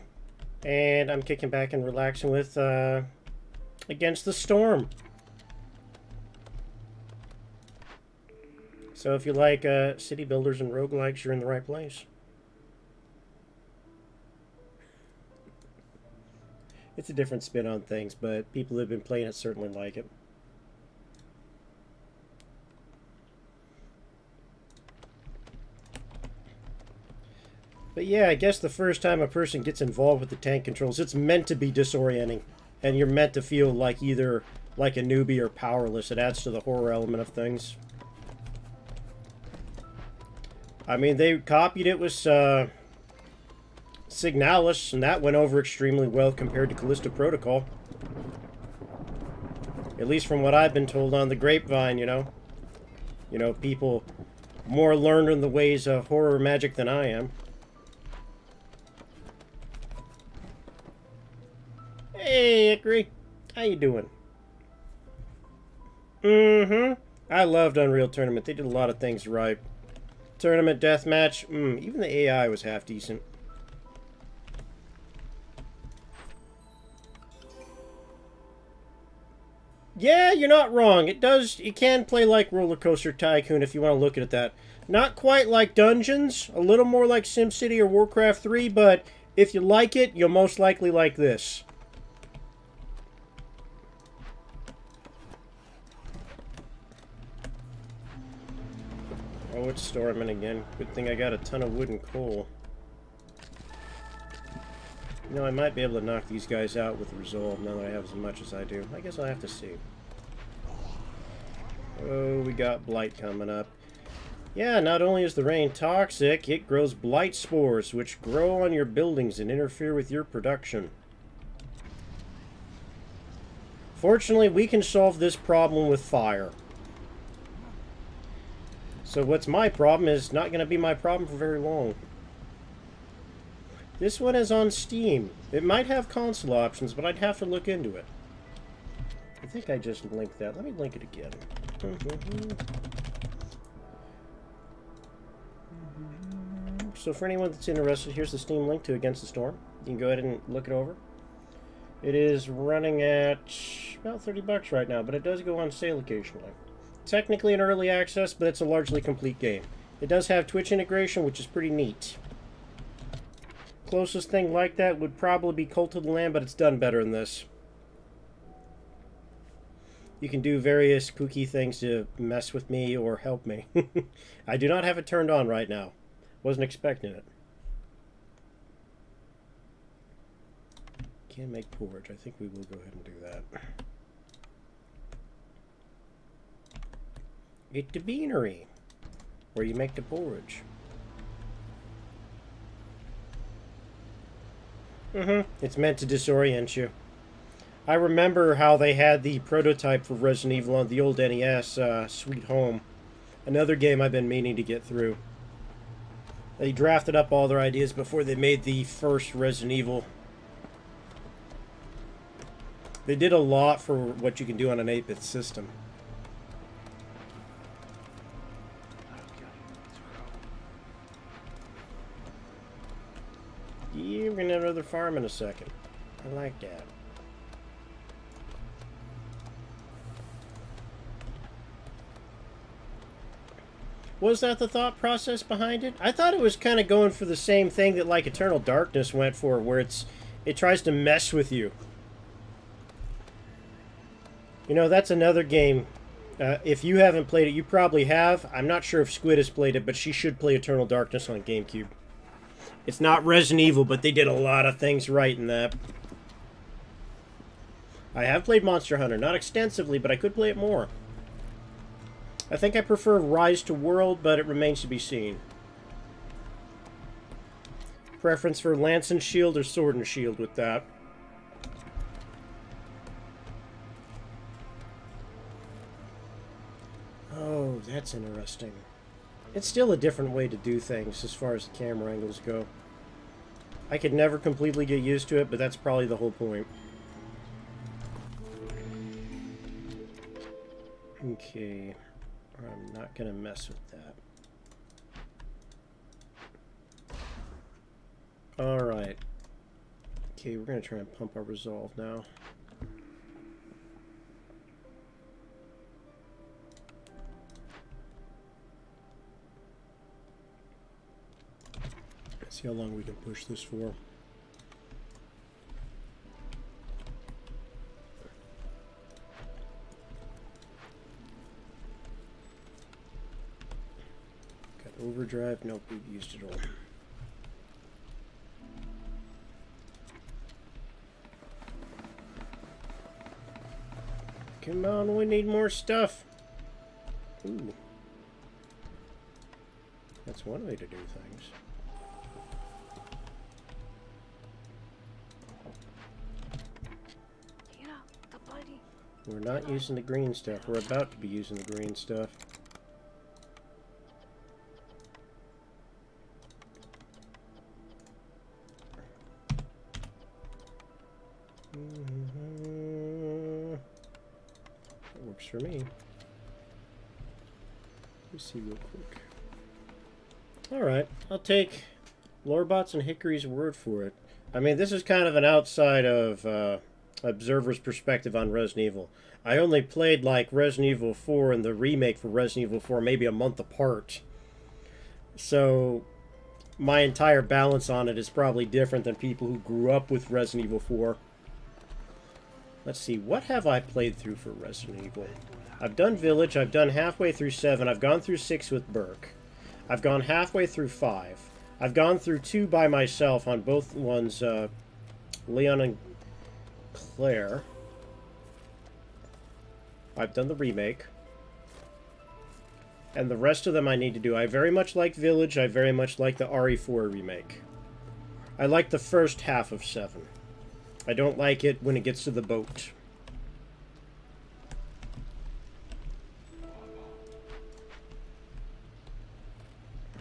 and I'm kicking back and relaxing with Against the Storm. So if you like city builders and roguelikes, you're in the right place. It's a different spin on things, but people who've been playing it certainly like it. But yeah, I guess the first time a person gets involved with the tank controls, it's meant to be disorienting. And you're meant to feel like either like a newbie or powerless. It adds to the horror element of things. I mean, they copied it with Signalis, and that went over extremely well compared to Callisto Protocol. At least from what I've been told on the grapevine, you know. You know, people more learned in the ways of horror magic than I am. Hey, Hickory. How you doing? I loved Unreal Tournament. They did a lot of things right. Tournament deathmatch. Even the AI was half decent. Yeah, you're not wrong. It can play like Roller Coaster Tycoon if you want to look at that. Not quite like Dungeons. A little more like SimCity or Warcraft 3, but if you like it, you'll most likely like this. Oh, it's storming again. Good thing I got a ton of wood and coal. You know, I might be able to knock these guys out with Resolve now that I have as much as I do. I guess I'll have to see. Oh, we got Blight coming up. Yeah, not only is the rain toxic, it grows blight spores, which grow on your buildings and interfere with your production. Fortunately, we can solve this problem with fire. So what's my problem is not going to be my problem for very long. This one is on Steam. It might have console options, but I'd have to look into it. I think I just linked that. Let me link it again. So for anyone that's interested, here's the Steam link to Against the Storm. You can go ahead and look it over. It is running at about $30 right now, but it does go on sale occasionally. Technically an early access, but it's a largely complete game. It does have Twitch integration, which is pretty neat. Closest thing like that would probably be Cult of the Lamb, but it's done better than this. You can do various kooky things to mess with me or help me. I do not have it turned on right now. Wasn't expecting it. Can't make porridge. I think we will go ahead and do that. Get the beanery, where you make the porridge. It's meant to disorient you. I remember how they had the prototype for Resident Evil on the old NES, Sweet Home. Another game I've been meaning to get through. They drafted up all their ideas before they made the first Resident Evil. They did a lot for what you can do on an 8-bit system. Yeah, we're gonna have another farm in a second. I like that. Was that the thought process behind it? I thought it was kind of going for the same thing that like Eternal Darkness went for, where it tries to mess with you. You know, that's another game If you haven't played it, you probably have. I'm not sure if Squid has played it, but she should play Eternal Darkness on GameCube. It's not Resident Evil, but they did a lot of things right in that. I have played Monster Hunter, not extensively, but I could play it more. I think I prefer Rise to World, but it remains to be seen. Preference for Lance and Shield or Sword and Shield with that. Oh, that's interesting. It's still a different way to do things as far as the camera angles go. I could never completely get used to it, but that's probably the whole point. Okay. I'm not going to mess with that. Alright. Okay, we're going to try and pump our resolve now. Let's see how long we can push this for. Got overdrive. Nope, we've used it all. Come on, we need more stuff. Ooh. That's one way to do things. Tira, the body. We're not using the green stuff. We're about to be using the green stuff. That works for me. Let's see real quick. Alright, I'll take Lorebot's and Hickory's word for it. I mean, this is kind of an outside of observer's perspective on Resident Evil. I only played like Resident Evil 4 and the remake for Resident Evil 4 maybe a month apart. So my entire balance on it is probably different than people who grew up with Resident Evil 4. Let's see, what have I played through for Resident Evil? I've done Village, I've done halfway through 7, I've gone through 6 with Burke. I've gone halfway through 5. I've gone through 2 by myself on both ones, Leon and Claire. I've done the remake. And the rest of them I need to do. I very much like Village, I very much like the RE4 remake. I like the first half of 7. I don't like it when it gets to the boat.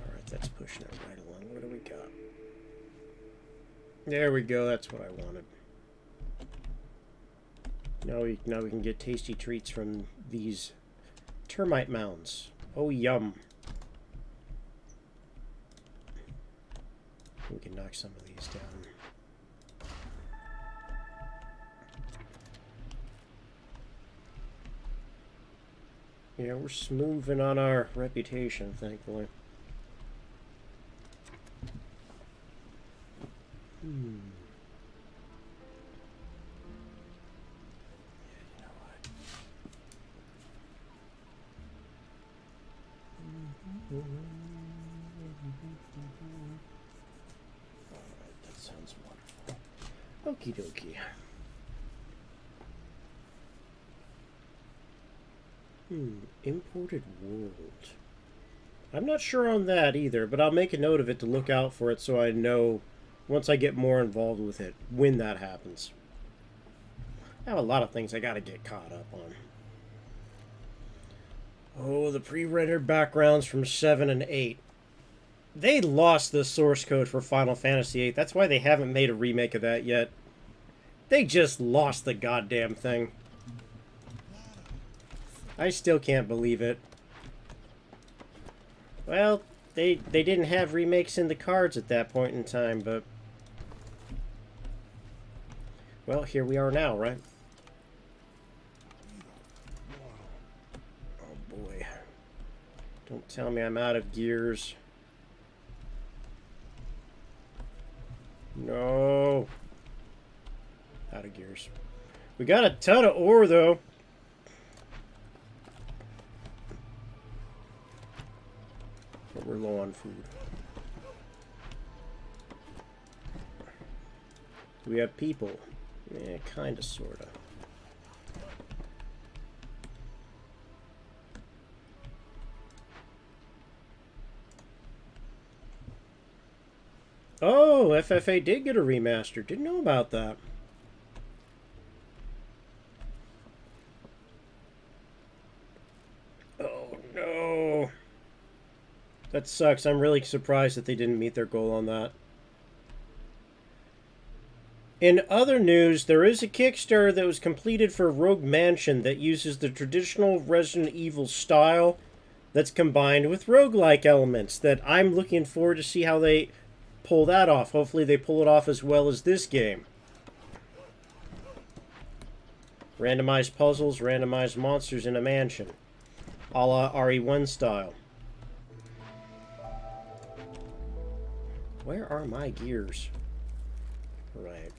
Alright, that's pushing it right along. What do we got? There we go, that's what I wanted. Now we can get tasty treats from these termite mounds. Oh, yum. We can knock some of these down. Yeah, we're smoothing on our reputation, thankfully. Alright, that sounds wonderful. Okie dokie. Imported world. I'm not sure on that either, but I'll make a note of it to look out for it so I know once I get more involved with it when that happens. I have a lot of things I gotta get caught up on. Oh, the pre-rendered backgrounds from 7 and 8. They lost the source code for Final Fantasy VIII. That's why they haven't made a remake of that yet. They just lost the goddamn thing. I still can't believe it. Well, they didn't have remakes in the cards at that point in time, but... well, here we are now, right? Oh boy. Don't tell me I'm out of gears. No. Out of gears. We got a ton of ore, though. But we're low on food. Do we have people? Yeah, kinda, sorta. Oh, FFA did get a remaster. Didn't know about that. Oh, no. That sucks. I'm really surprised that they didn't meet their goal on that. In other news, there is a Kickstarter that was completed for Rogue Mansion that uses the traditional Resident Evil style that's combined with roguelike elements that I'm looking forward to see how they pull that off. Hopefully they pull it off as well as this game. Randomized puzzles, randomized monsters in a mansion. A la RE1 style. Where are my gears? Right.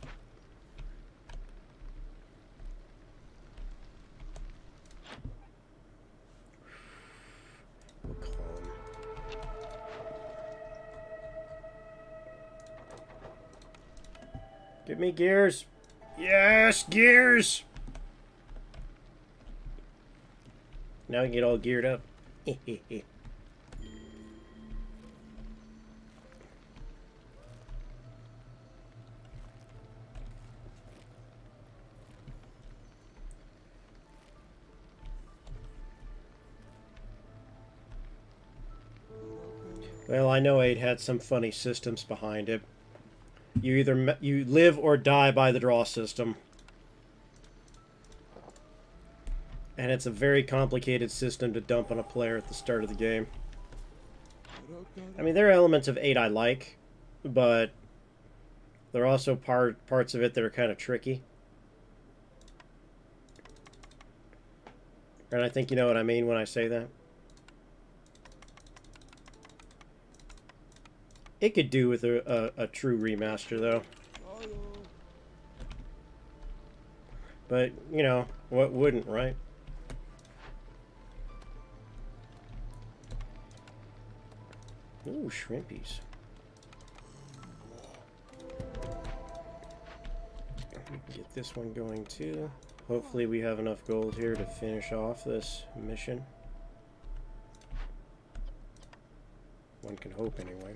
We'll call him. Give me gears. Yes, gears! Now we can get all geared up. Well, I know 8 had some funny systems behind it. You either you live or die by the draw system. And it's a very complicated system to dump on a player at the start of the game. I mean, there are elements of 8 I like, but there are also parts of it that are kind of tricky. And I think you know what I mean when I say that. It could do with a true remaster, though. But, you know, what wouldn't, right? Ooh, shrimpies. Get this one going, too. Hopefully we have enough gold here to finish off this mission. One can hope, anyway.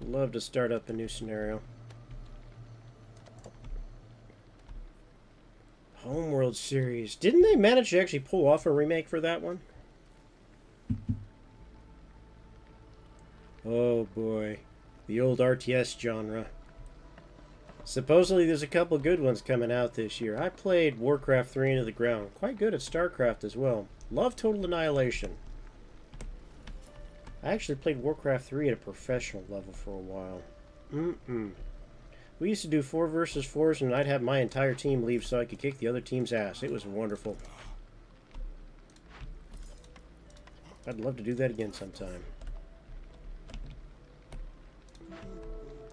Love to start up a new scenario. Homeworld series. Didn't they manage to actually pull off a remake for that one? Oh boy. The old RTS genre. Supposedly there's a couple good ones coming out this year. I played Warcraft 3 Into the Ground. Quite good at StarCraft as well. Love Total Annihilation. I actually played Warcraft 3 at a professional level for a while. We used to do 4 versus 4s, and I'd have my entire team leave so I could kick the other team's ass. It was wonderful. I'd love to do that again sometime.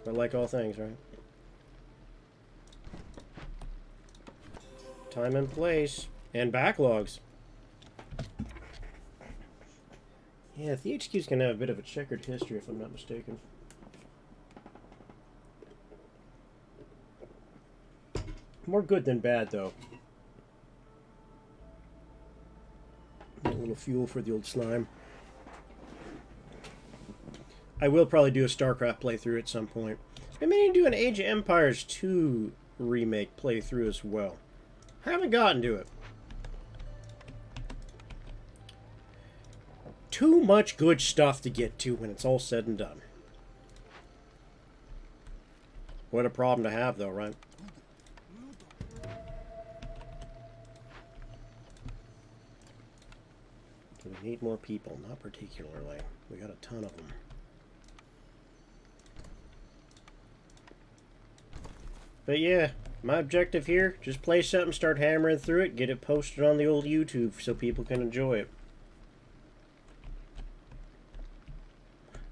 But like all things, right? Time and place. And backlogs. Yeah, the HQ's gonna have a bit of a checkered history, if I'm not mistaken. More good than bad, though. A little fuel for the old slime. I will probably do a StarCraft playthrough at some point. I'm meaning to do an Age of Empires 2 remake playthrough as well. Haven't gotten to it. Too much good stuff to get to when it's all said and done. What a problem to have, though, right? We need more people, not particularly. We got a ton of them. But yeah, my objective here, just play something, start hammering through it, get it posted on the old YouTube so people can enjoy it.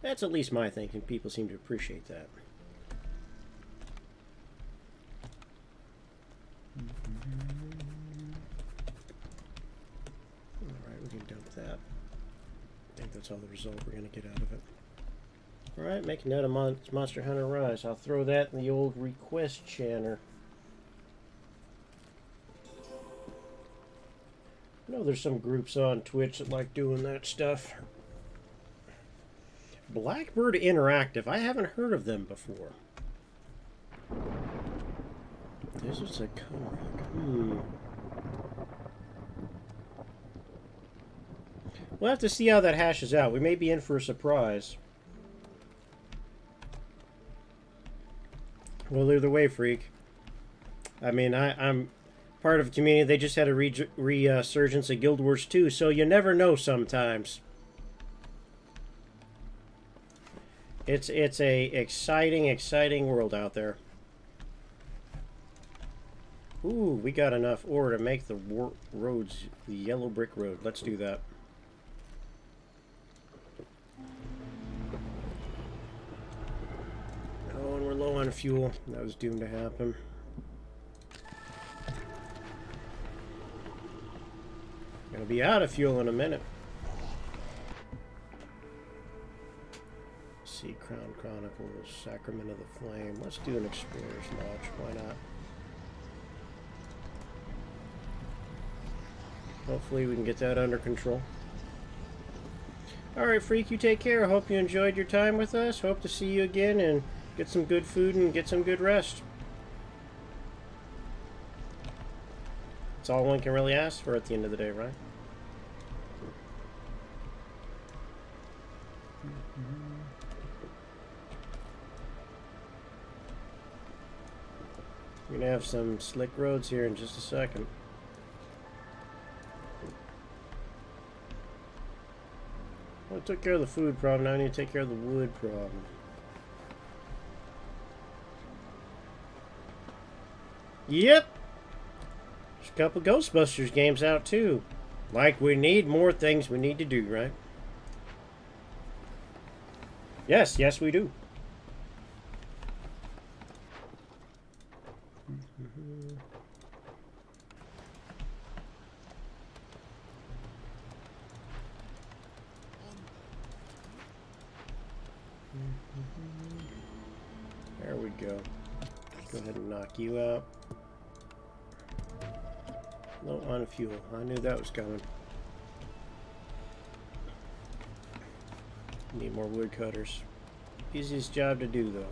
That's at least my thinking. People seem to appreciate that. Alright, We can dump that. I think that's all the result we're going to get out of it. Alright, make a note of Monster Hunter Rise. I'll throw that in the old request chanter. I know there's some groups on Twitch that like doing that stuff. Blackbird Interactive. I haven't heard of them before. This is a Conrad. We'll have to see how that hashes out. We may be in for a surprise. Well, either way, freak. I mean, I'm part of a community. They just had a resurgence of Guild Wars 2, so you never know sometimes. It's a exciting world out there. Ooh, we got enough ore to make the roads the yellow brick road. Let's do that. Oh, and we're low on fuel. That was doomed to happen. Gonna be out of fuel in a minute. Let's see, Crown Chronicles, Sacrament of the Flame. Let's do an Explorer's Lodge. Why not? Hopefully we can get that under control. Alright, Freak, you take care. Hope you enjoyed your time with us. Hope to see you again and get some good food and get some good rest. That's all one can really ask for at the end of the day, right? We're going to have some slick roads here in just a second. Well, I took care of the food problem. Now I need to take care of the wood problem. Yep! There's a couple Ghostbusters games out too. Like, we need more things we need to do, right? Yes, yes we do. There we go. Go ahead and knock you out. Low on fuel. I knew that was coming. Need more woodcutters. Easiest job to do, though.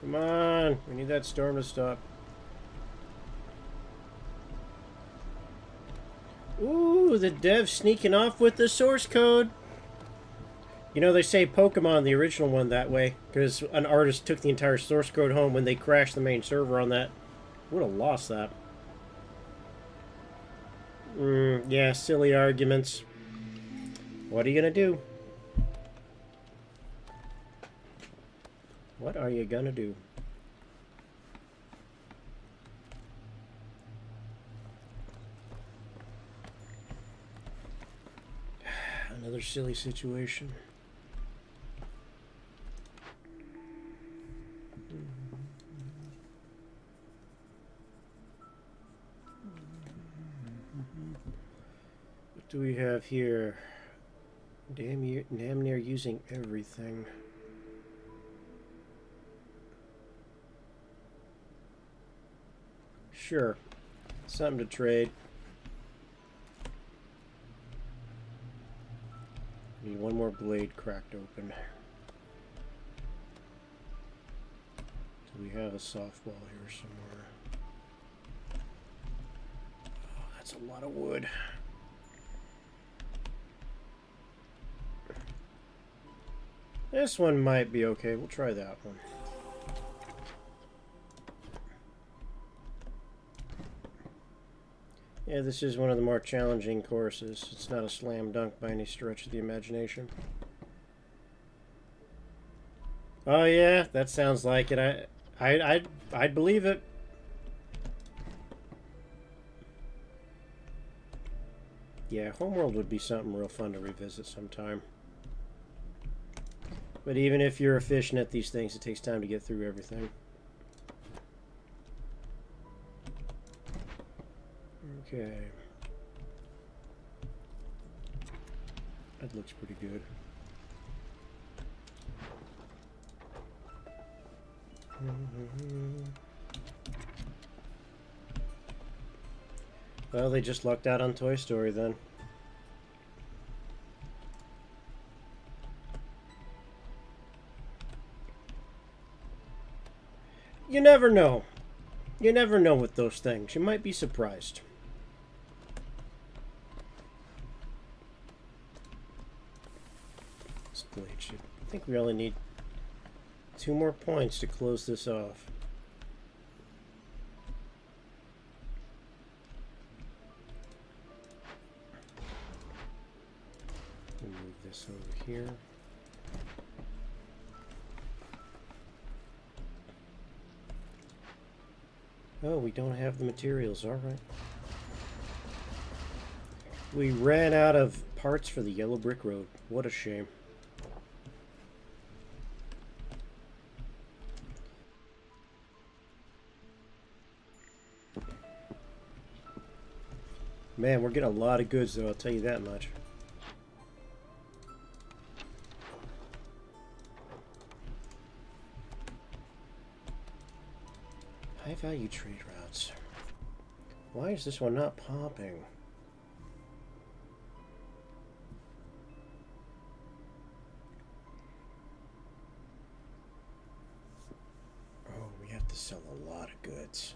Come on! We need that storm to stop. Ooh, the dev's sneaking off with the source code. You know, they say Pokemon, the original one, that way, because an artist took the entire source code home when they crashed the main server on that. Would have lost that. Yeah, silly arguments. What are you gonna do? What are you gonna do? Another silly situation. What do we have here? Damn near using everything. Sure. Something to trade. Need one more blade cracked open. So we have a softball here somewhere. Oh, that's a lot of wood. This one might be okay. We'll try that one. Yeah, this is one of the more challenging courses. It's not a slam dunk by any stretch of the imagination. Oh yeah, that sounds like it. I'd believe it. Yeah, Homeworld would be something real fun to revisit sometime. But even if you're efficient at these things, it takes time to get through everything. Okay. That looks pretty good. Well, they just lucked out on Toy Story then. You never know. You never know with those things. You might be surprised. I think we only need 2 more points to close this off. We'll move this over here. Oh, we don't have the materials. All right. We ran out of parts for the yellow brick road. What a shame. Man, we're getting a lot of goods, though, I'll tell you that much. High-value trade routes. Why is this one not popping? Oh, we have to sell a lot of goods.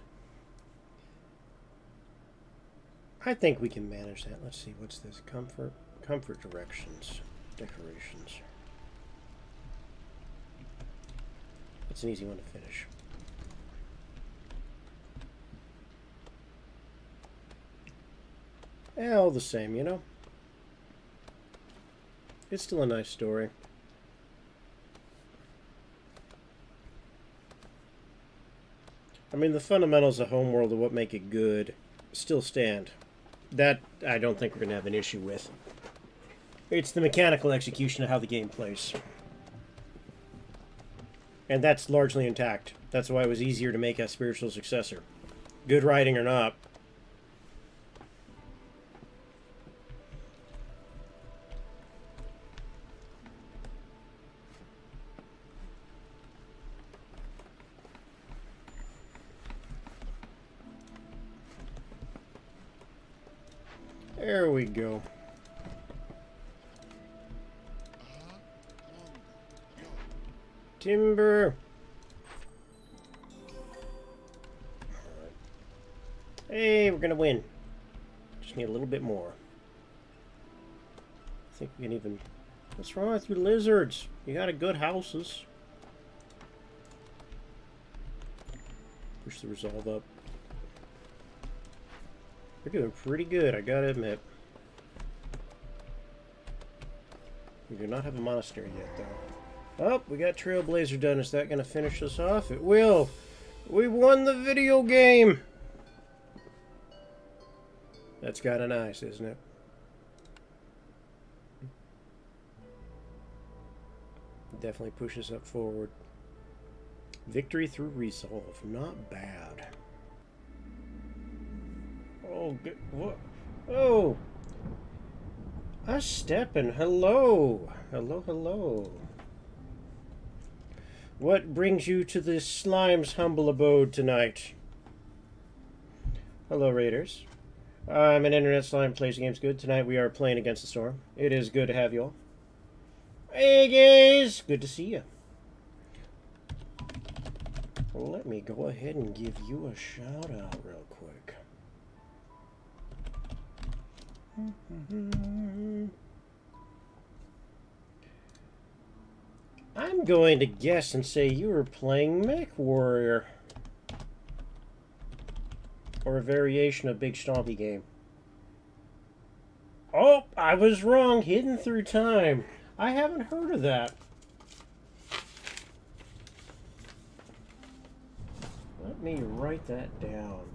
I think we can manage that. Let's see, what's this? Comfort directions, decorations. That's an easy one to finish. Yeah, all the same, you know? It's still a nice story. I mean, the fundamentals of Homeworld of what make it good still stand. That, I don't think we're going to have an issue with. It's the mechanical execution of how the game plays. And that's largely intact. That's why it was easier to make a spiritual successor. Good writing or not. There we go. Timber. Hey, we're gonna win. Just need a little bit more. I think we can even... What's wrong with you lizards? You got a good houses. Push the resolve up. We're doing pretty good, I gotta admit. We do not have a monastery yet, though. Oh, we got Trailblazer done. Is that gonna finish us off? It will! We won the video game! That's kinda nice, isn't it? Definitely pushes up forward. Victory through resolve. Not bad. Oh, good. What? Oh! A steppin'. Hello. Hello, hello. What brings you to this slime's humble abode tonight? Hello, Raiders. I'm an internet slime, plays games good. Tonight we are playing Against the Storm. It is good to have you all. Hey, guys! Good to see you. Well, let me go ahead and give you a shout out real quick. I'm going to guess and say you were playing Mech Warrior. Or a variation of Big Stompy Game. Oh, I was wrong. Hidden Through Time. I haven't heard of that. Let me write that down.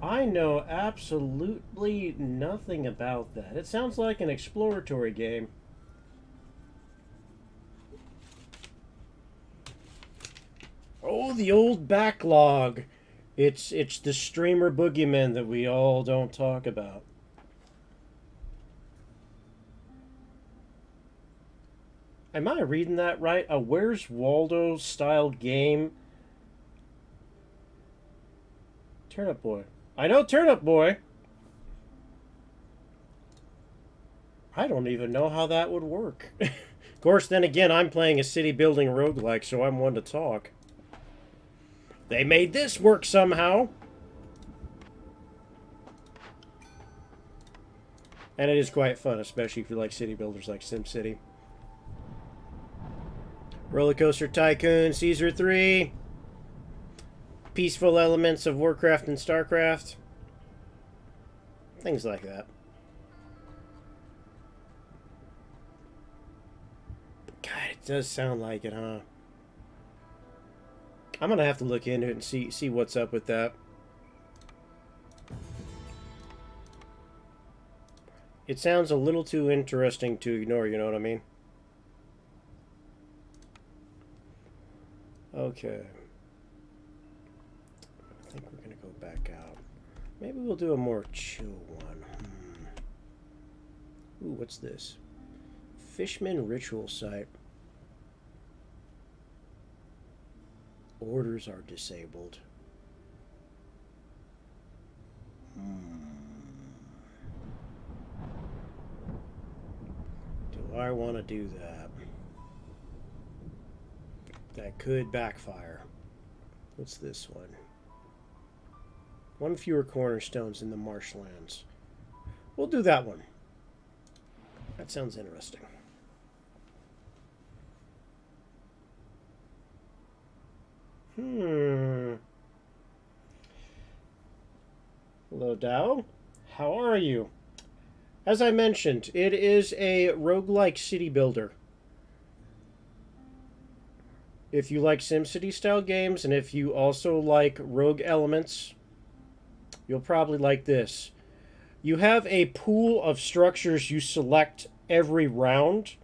I know absolutely nothing about that. It sounds like an exploratory game. Oh, the old backlog. It's the streamer boogeyman that we all don't talk about. Am I reading that right? A Where's Waldo style game? Turnip Boy. I know Turnip Boy. I don't even know how that would work. Of course, then again, I'm playing a city building roguelike, so I'm one to talk. They made this work somehow. And it is quite fun, especially if you like city builders like SimCity. Roller Coaster Tycoon, Caesar 3. Peaceful elements of Warcraft and StarCraft. Things like that. God, it does sound like it, huh? I'm gonna have to look into it and see what's up with that. It sounds a little too interesting to ignore, you know what I mean? Okay. I think we're gonna go back out. Maybe we'll do a more chill one. Ooh, what's this? Fishman Ritual Site. Orders are disabled. Do I want to do that? That could backfire. What's this one? One fewer cornerstones in the marshlands. We'll do that one. That sounds interesting. Hello, Dow. How are you? As I mentioned, it is a roguelike city builder. If you like SimCity style games, and if you also like rogue elements, you'll probably like this. You have a pool of structures you select every round,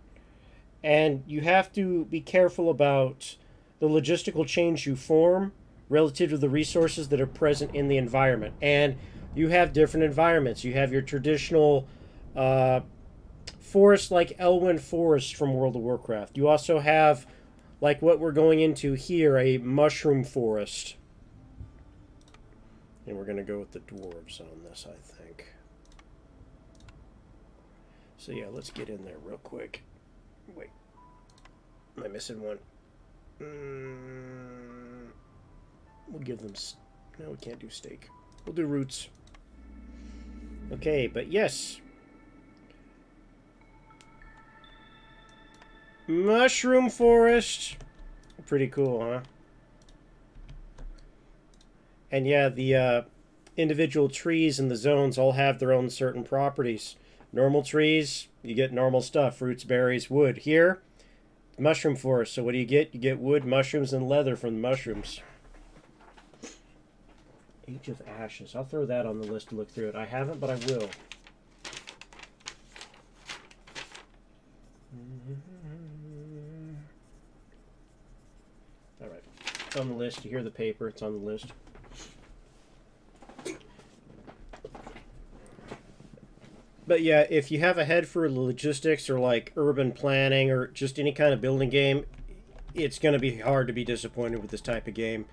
and you have to be careful about the logistical chains you form relative to the resources that are present in the environment. And you have different environments. You have your traditional forest like Elwyn Forest from World of Warcraft. You also have, like what we're going into here, a mushroom forest. And we're going to go with the dwarves on this, I think. So yeah, let's get in there real quick. Wait. Am I missing one? We'll give them... No, we can't do steak. We'll do roots. Okay, but yes. Mushroom forest. Pretty cool, huh? And yeah, the individual trees in the zones all have their own certain properties. Normal trees, you get normal stuff. Fruits, berries, wood. Here, mushroom forest. So what do you get? You get wood, mushrooms, and leather from the mushrooms. Age of Ashes. I'll throw that on the list to look through it. I haven't, but I will. All right. It's on the list. You hear the paper. It's on the list. But yeah, if you have a head for logistics or like urban planning or just any kind of building game, it's going to be hard to be disappointed with this type of game.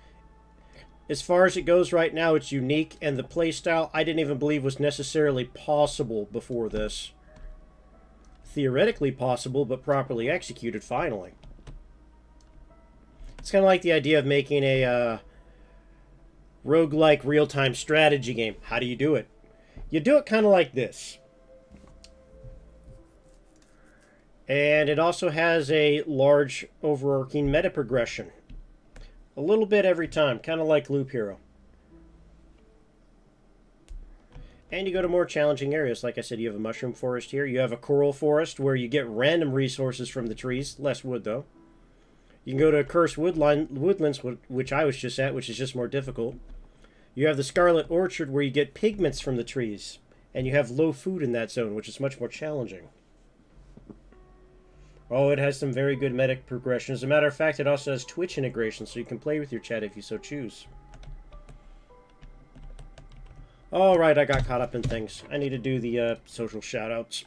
As far as it goes right now, it's unique, and the playstyle I didn't even believe was necessarily possible before this. Theoretically possible, but properly executed finally. It's kind of like the idea of making a roguelike real-time strategy game. How do you do it? You do it kind of like this. And it also has a large overarching meta progression. A little bit every time, kind of like Loop Hero. And you go to more challenging areas. Like I said, you have a mushroom forest here. You have a coral forest where you get random resources from the trees. Less wood, though. You can go to cursed woodlands, which I was just at, which is just more difficult. You have the Scarlet Orchard where you get pigments from the trees. And you have low food in that zone, which is much more challenging. Oh, it has some very good medic progression. As a matter of fact, it also has Twitch integration, so you can play with your chat if you so choose. Alright, I got caught up in things. I need to do the social shoutouts.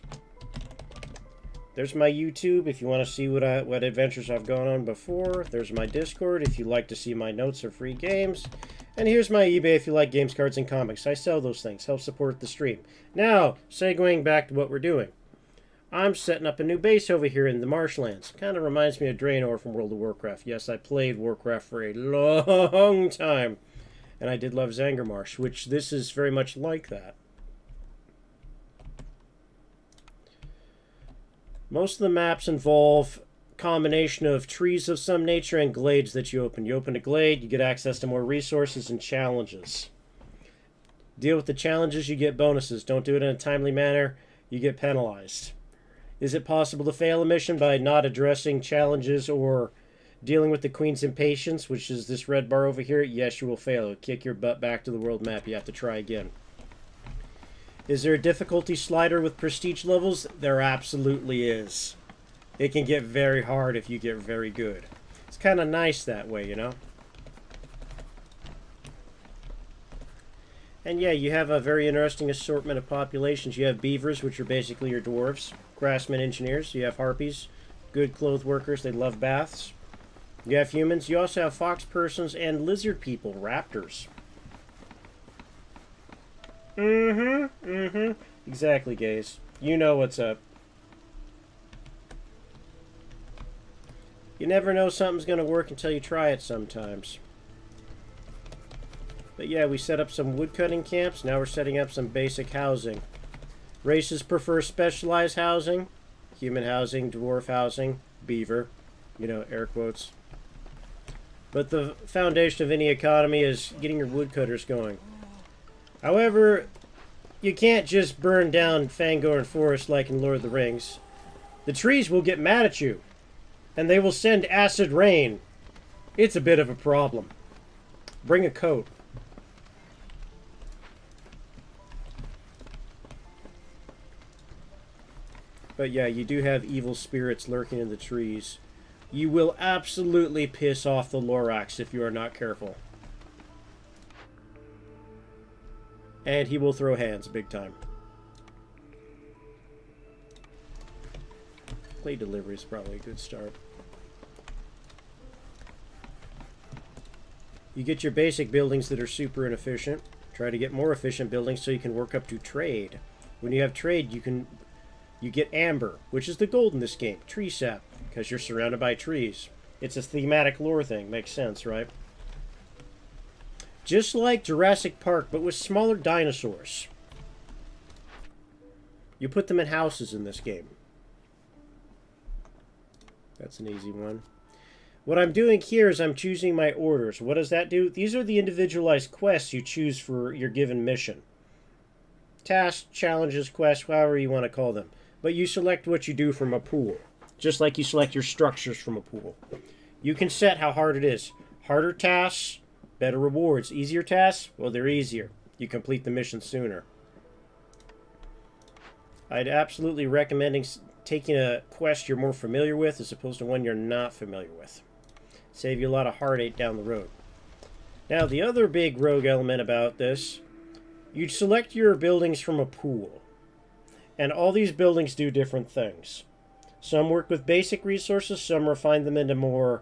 There's my YouTube if you want to see what adventures I've gone on before. There's my Discord if you like to see my notes or free games. And here's my eBay if you like games, cards, and comics. I sell those things. Help support the stream. Now, segueing back to what we're doing. I'm setting up a new base over here in the marshlands. Kind of reminds me of Draenor from World of Warcraft. Yes, I played Warcraft for a long time. And I did love Zangarmarsh, which this is very much like that. Most of the maps involve combination of trees of some nature and glades that you open. You open a glade, you get access to more resources and challenges. Deal with the challenges, you get bonuses. Don't do it in a timely manner, you get penalized. Is it possible to fail a mission by not addressing challenges or dealing with the Queen's impatience, which is this red bar over here? Yes, you will fail. It'll kick your butt back to the world map. You have to try again. Is there a difficulty slider with prestige levels? There absolutely is. It can get very hard if you get very good. It's kind of nice that way, you know? And yeah, you have a very interesting assortment of populations. You have beavers, which are basically your dwarves. Craftsmen, engineers. You have harpies, good clothes workers. They love baths. You have humans. You also have fox persons and lizard people, raptors. Exactly, gays. You know what's up. You never know something's going to work until you try it sometimes. But yeah, we set up some woodcutting camps. Now we're setting up some basic housing. Races prefer specialized housing. Human housing, dwarf housing, beaver. You know, air quotes. But the foundation of any economy is getting your woodcutters going. However, you can't just burn down Fangorn Forest like in Lord of the Rings. The trees will get mad at you. And they will send acid rain. It's a bit of a problem. Bring a coat. But yeah, you do have evil spirits lurking in the trees. You will absolutely piss off the Lorax if you are not careful. And he will throw hands big time. Clay delivery is probably a good start. You get your basic buildings that are super inefficient. Try to get more efficient buildings so you can work up to trade. When you have trade, you get amber, which is the gold in this game. Tree sap, because you're surrounded by trees. It's a thematic lore thing. Makes sense, right? Just like Jurassic Park, but with smaller dinosaurs. You put them in houses in this game. That's an easy one. What I'm doing here is I'm choosing my orders. What does that do? These are the individualized quests you choose for your given mission. Tasks, challenges, quests, however you want to call them. But you select what you do from a pool. Just like you select your structures from a pool. You can set how hard it is. Harder tasks, better rewards. Easier tasks, well, they're easier. You complete the mission sooner. I'd absolutely recommend taking a quest you're more familiar with as opposed to one you're not familiar with. Save you a lot of heartache down the road. Now, the other big rogue element about this, you select your buildings from a pool. And all these buildings do different things. Some work with basic resources, some refine them into more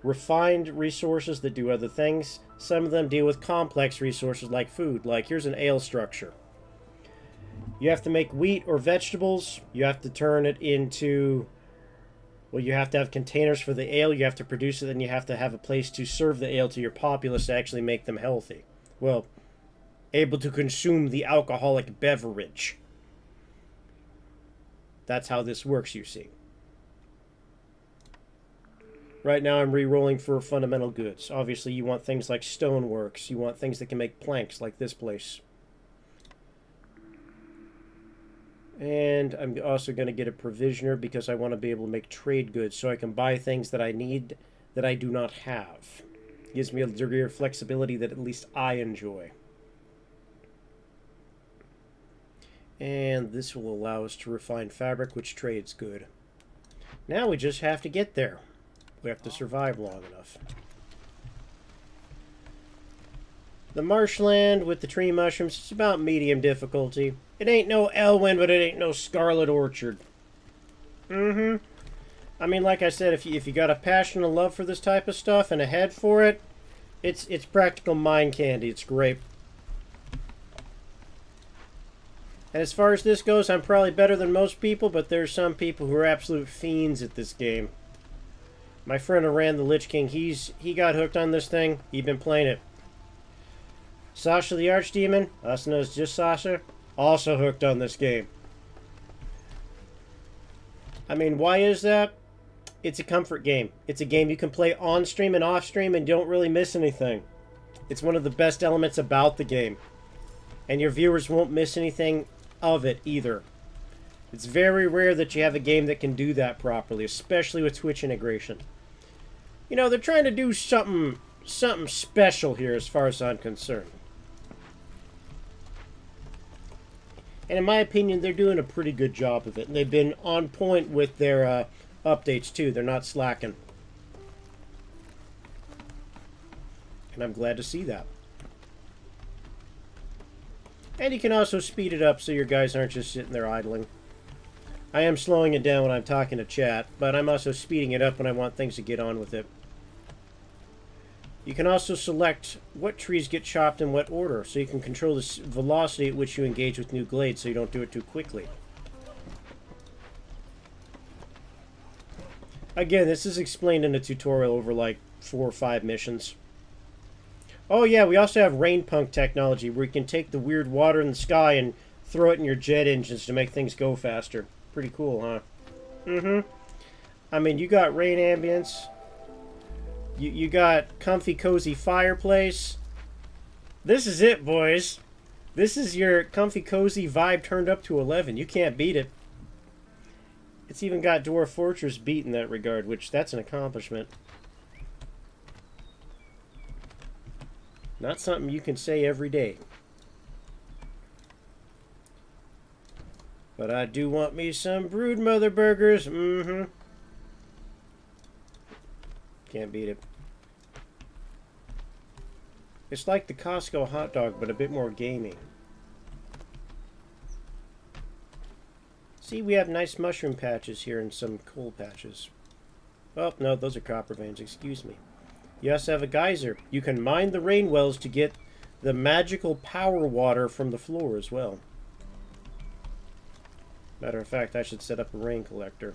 refined resources that do other things. Some of them deal with complex resources like food. Like, here's an ale structure. You have to make wheat or vegetables. You have to turn it into... Well, you have to have containers for the ale. You have to produce it. Then you have to have a place to serve the ale to your populace to actually make them healthy. Well, able to consume the alcoholic beverage. That's how this works, you see. Right now I'm re-rolling for fundamental goods. Obviously, you want things like stoneworks. You want things that can make planks, like this place. And I'm also going to get a provisioner because I want to be able to make trade goods so I can buy things that I need that I do not have. Gives me a degree of flexibility that at least I enjoy. And this will allow us to refine fabric, which trades good. Now we just have to get there. We have to survive long enough. The marshland with the tree mushrooms, it's about medium difficulty. It ain't no Elwyn, but it ain't no Scarlet Orchard. I mean, like I said, if you got a passion and love for this type of stuff and a head for it, it's practical mind candy. It's great. And as far as this goes, I'm probably better than most people, but there's some people who are absolute fiends at this game. My friend who ran the Lich King, he got hooked on this thing. He'd been playing it. Sasha the Archdemon, also known as just Sasha, also hooked on this game. I mean, why is that? It's a comfort game. It's a game you can play on stream and off stream and don't really miss anything. It's one of the best elements about the game. And your viewers won't miss anything of it either. It's very rare that you have a game that can do that properly, especially with Twitch integration. You know, they're trying to do something special here as far as I'm concerned. And in my opinion, they're doing a pretty good job of it. And they've been on point with their updates too. They're not slacking. And I'm glad to see that. And you can also speed it up so your guys aren't just sitting there idling. I am slowing it down when I'm talking to chat, but I'm also speeding it up when I want things to get on with it. You can also select what trees get chopped in what order, so you can control the velocity at which you engage with new glades so you don't do it too quickly. Again, this is explained in a tutorial over like 4 or 5 missions. Oh yeah, we also have rain punk technology where you can take the weird water in the sky and throw it in your jet engines to make things go faster. Pretty cool, huh? I mean, you got rain ambience. You got comfy, cozy fireplace. This is it, boys. This is your comfy, cozy vibe turned up to 11. You can't beat it. It's even got Dwarf Fortress beat in that regard, which that's an accomplishment. Not something you can say every day. But I do want me some Broodmother burgers. Can't beat it. It's like the Costco hot dog, but a bit more gamey. See, we have nice mushroom patches here and some coal patches. Oh, no, those are copper veins, excuse me. You also have a geyser. You can mine the rain wells to get the magical power water from the floor as well. Matter of fact, I should set up a rain collector.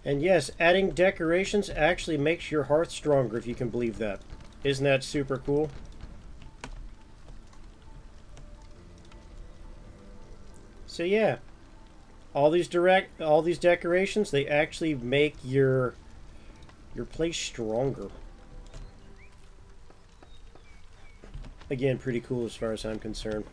And yes, adding decorations actually makes your hearth stronger, if you can believe that. Isn't that super cool? So yeah, all these decorations, they actually make your place stronger. Again, pretty cool as far as I'm concerned.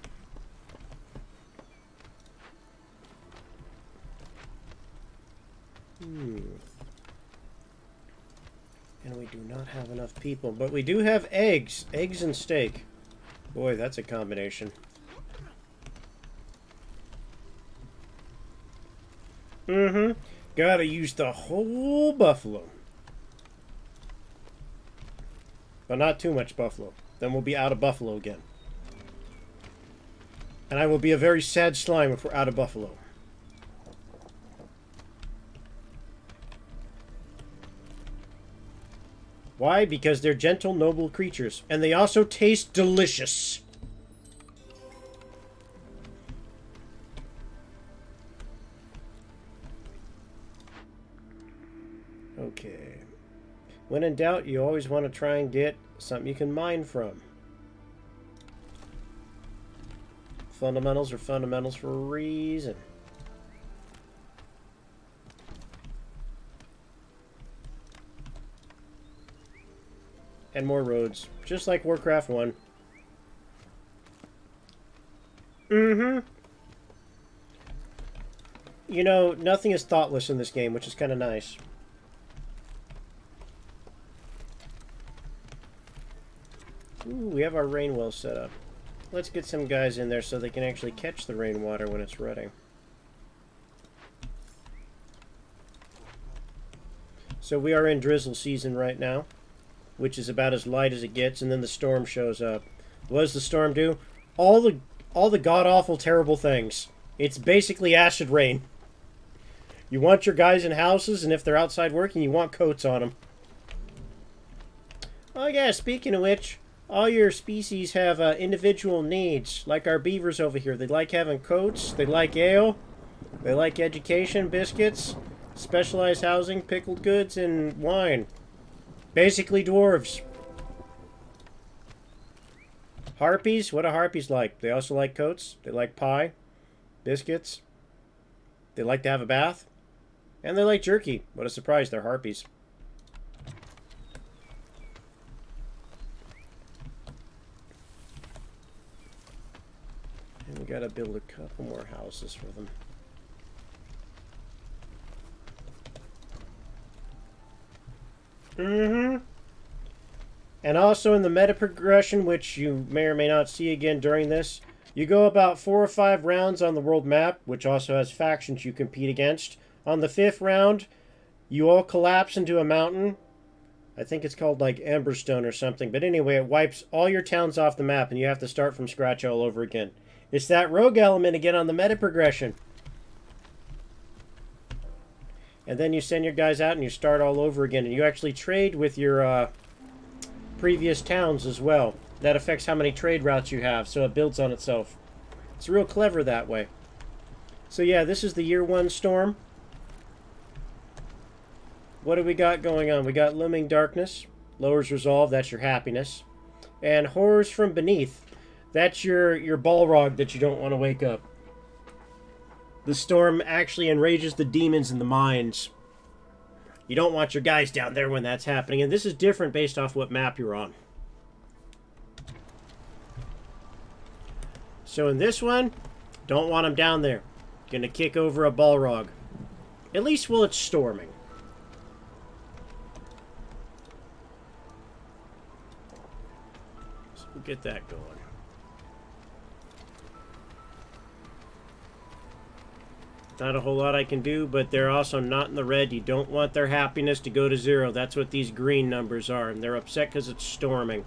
And we do not have enough people, but we do have eggs. Eggs and steak. Boy, that's a combination. Gotta use the whole buffalo. But not too much buffalo. Then we'll be out of buffalo again. And I will be a very sad slime if we're out of buffalo. Why? Because they're gentle, noble creatures. And they also taste delicious. Okay. When in doubt, you always want to try and get something you can mine from. Fundamentals are fundamentals for a reason. And more roads, just like Warcraft 1. You know, nothing is thoughtless in this game, which is kind of nice. Ooh, we have our rain well set up. Let's get some guys in there so they can actually catch the rainwater when it's ready. So we are in drizzle season right now, which is about as light as it gets, and then the storm shows up. What does the storm do? All the god-awful terrible things. It's basically acid rain. You want your guys in houses, and if they're outside working, you want coats on them. Oh yeah, speaking of which, all your species have individual needs, like our beavers over here. They like having coats, they like ale, they like education, biscuits, specialized housing, pickled goods, and wine. Basically dwarves. Harpies, what do harpies like? They also like coats, they like pie, biscuits, they like to have a bath, and they like jerky. What a surprise, they're harpies. And we gotta build a couple more houses for them. And also in the meta progression, which you may or may not see again during this, you go about 4 or 5 rounds on the world map, which also has factions you compete against. On the 5th round, you all collapse into a mountain. I think it's called like Emberstone or something. But anyway, it wipes all your towns off the map and you have to start from scratch all over again. It's that rogue element again on the meta progression. And then you send your guys out and you start all over again. And you actually trade with your previous towns as well. That affects how many trade routes you have, so it builds on itself. It's real clever that way. So yeah, this is the year 1 storm. What do we got going on? We got Looming Darkness. Lowers resolve, that's your happiness. And Horrors from Beneath. That's your Balrog that you don't want to wake up. The storm actually enrages the demons in the mines. You don't want your guys down there when that's happening. And this is different based off what map you're on. So in this one, don't want them down there. Gonna kick over a Balrog. At least while it's storming. So we'll get that going. Not a whole lot I can do, but they're also not in the red. You don't want their happiness to go to 0. That's what these green numbers are, and they're upset because it's storming.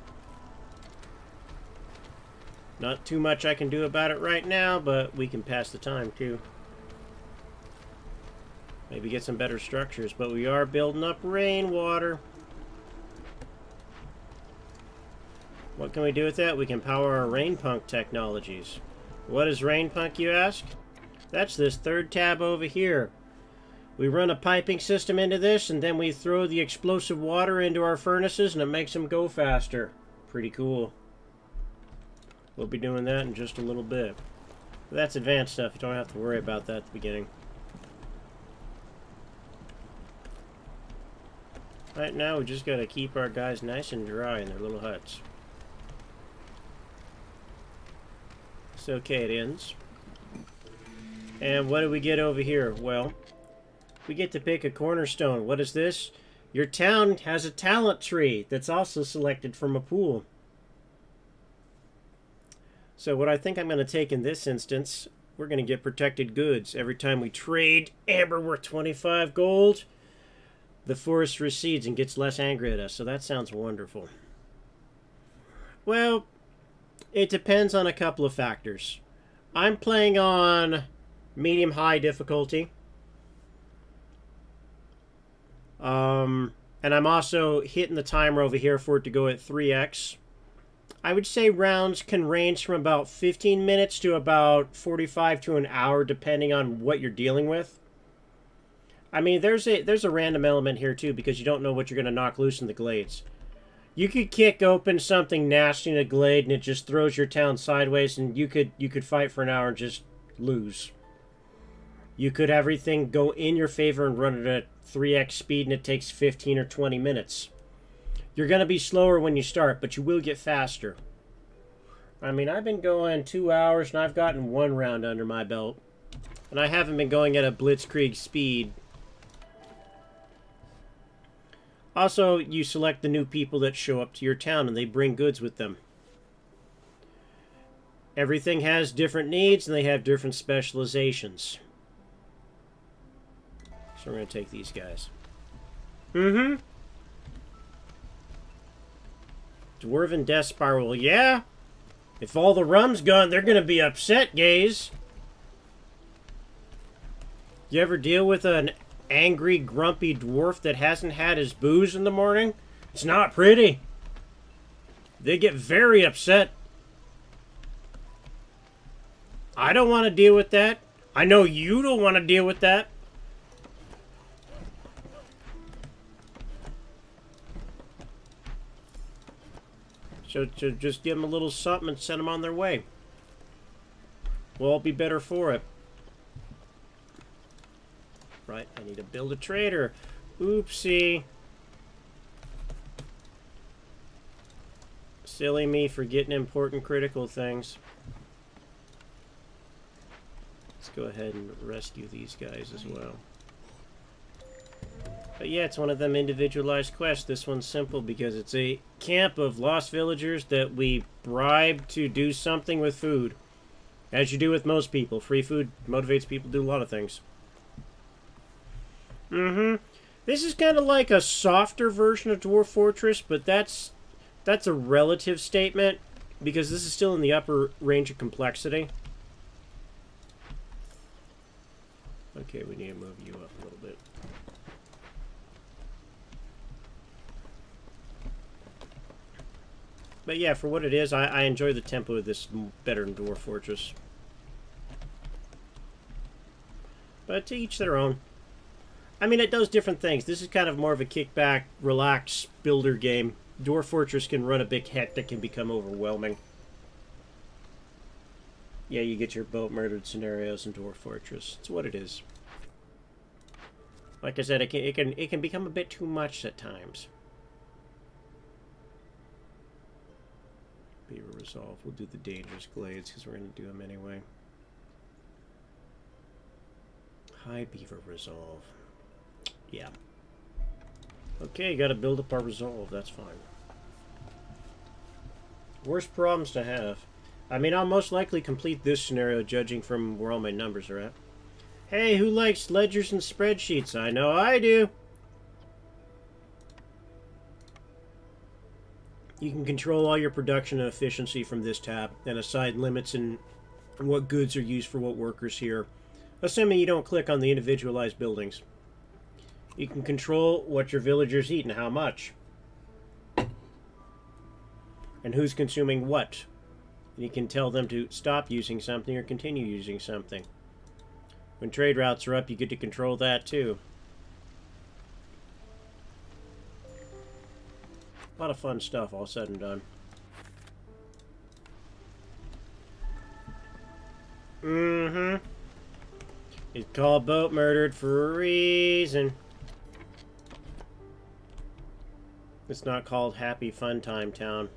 Not too much I can do about it right now, but we can pass the time too. Maybe get some better structures, but we are building up rainwater. What can we do with that? We can power our rain punk technologies. What is rain punk, you ask? That's this 3rd tab over here. We run a piping system into this, and then we throw the explosive water into our furnaces, and it makes them go faster. Pretty cool. We'll be doing that in just a little bit. But that's advanced stuff. You don't have to worry about that at the beginning. Right now, we just got to keep our guys nice and dry in their little huts. It's okay, it ends. And what do we get over here? Well, we get to pick a cornerstone. What is this? Your town has a talent tree that's also selected from a pool. So what I think I'm going to take in this instance, we're going to get protected goods. Every time we trade amber worth 25 gold, the forest recedes and gets less angry at us. So that sounds wonderful. Well, it depends on a couple of factors. I'm playing on medium-high difficulty. And I'm also hitting the timer over here for it to go at 3x. I would say rounds can range from about 15 minutes to about 45 to an hour, depending on what you're dealing with. I mean, there's a random element here, too, because you don't know what you're going to knock loose in the glades. You could kick open something nasty in a glade, and it just throws your town sideways, and you could fight for an hour and just lose. You could have everything go in your favor and run it at 3x speed, and it takes 15 or 20 minutes. You're going to be slower when you start, but you will get faster. I mean, I've been going 2 hours, and I've gotten 1 round under my belt. And I haven't been going at a blitzkrieg speed. Also, you select the new people that show up to your town, and they bring goods with them. Everything has different needs, and they have different specializations. So we're going to take these guys. Mm-hmm. Dwarven Death Spiral. Yeah. If all the rum's gone, they're gonna be upset, gays. You ever deal with an angry, grumpy dwarf that hasn't had his booze in the morning? It's not pretty. They get very upset. I don't want to deal with that. I know you don't want to deal with that. So just give them a little something and send them on their way. We'll all be better for it. Right, I need to build a trader. Oopsie. Silly me for getting important critical things. Let's go ahead and rescue these guys as well. But yeah, it's one of them individualized quests. This one's simple because it's a camp of lost villagers that we bribe to do something with food. As you do with most people. Free food motivates people to do a lot of things. This is kind of like a softer version of Dwarf Fortress, but that's a relative statement because this is still in the upper range of complexity. Okay, we need to move you up a little bit. But yeah, for what it is, I enjoy the tempo of this better than Dwarf Fortress. But to each their own. I mean, it does different things. This is kind of more of a kickback, relaxed builder game. Dwarf Fortress can run a bit hectic and become overwhelming. Yeah, you get your boat murdered scenarios in Dwarf Fortress. It's what it is. Like I said, it can become a bit too much at times. Beaver Resolve. We'll do the Dangerous Glades because we're going to do them anyway. High Beaver Resolve. Yeah. Okay, got to build up our resolve. That's fine. Worst problems to have. I mean, I'll most likely complete this scenario judging from where all my numbers are at. Hey, who likes ledgers and spreadsheets? I know I do. You can control all your production and efficiency from this tab and assign limits in what goods are used for what workers here, assuming you don't click on the individualized buildings. You can control what your villagers eat and how much. And who's consuming what. And you can tell them to stop using something or continue using something. When trade routes are up, you get to control that too. A lot of fun stuff, all said and done. It's called Boat Murdered for a reason. It's not called Happy Fun Time Town.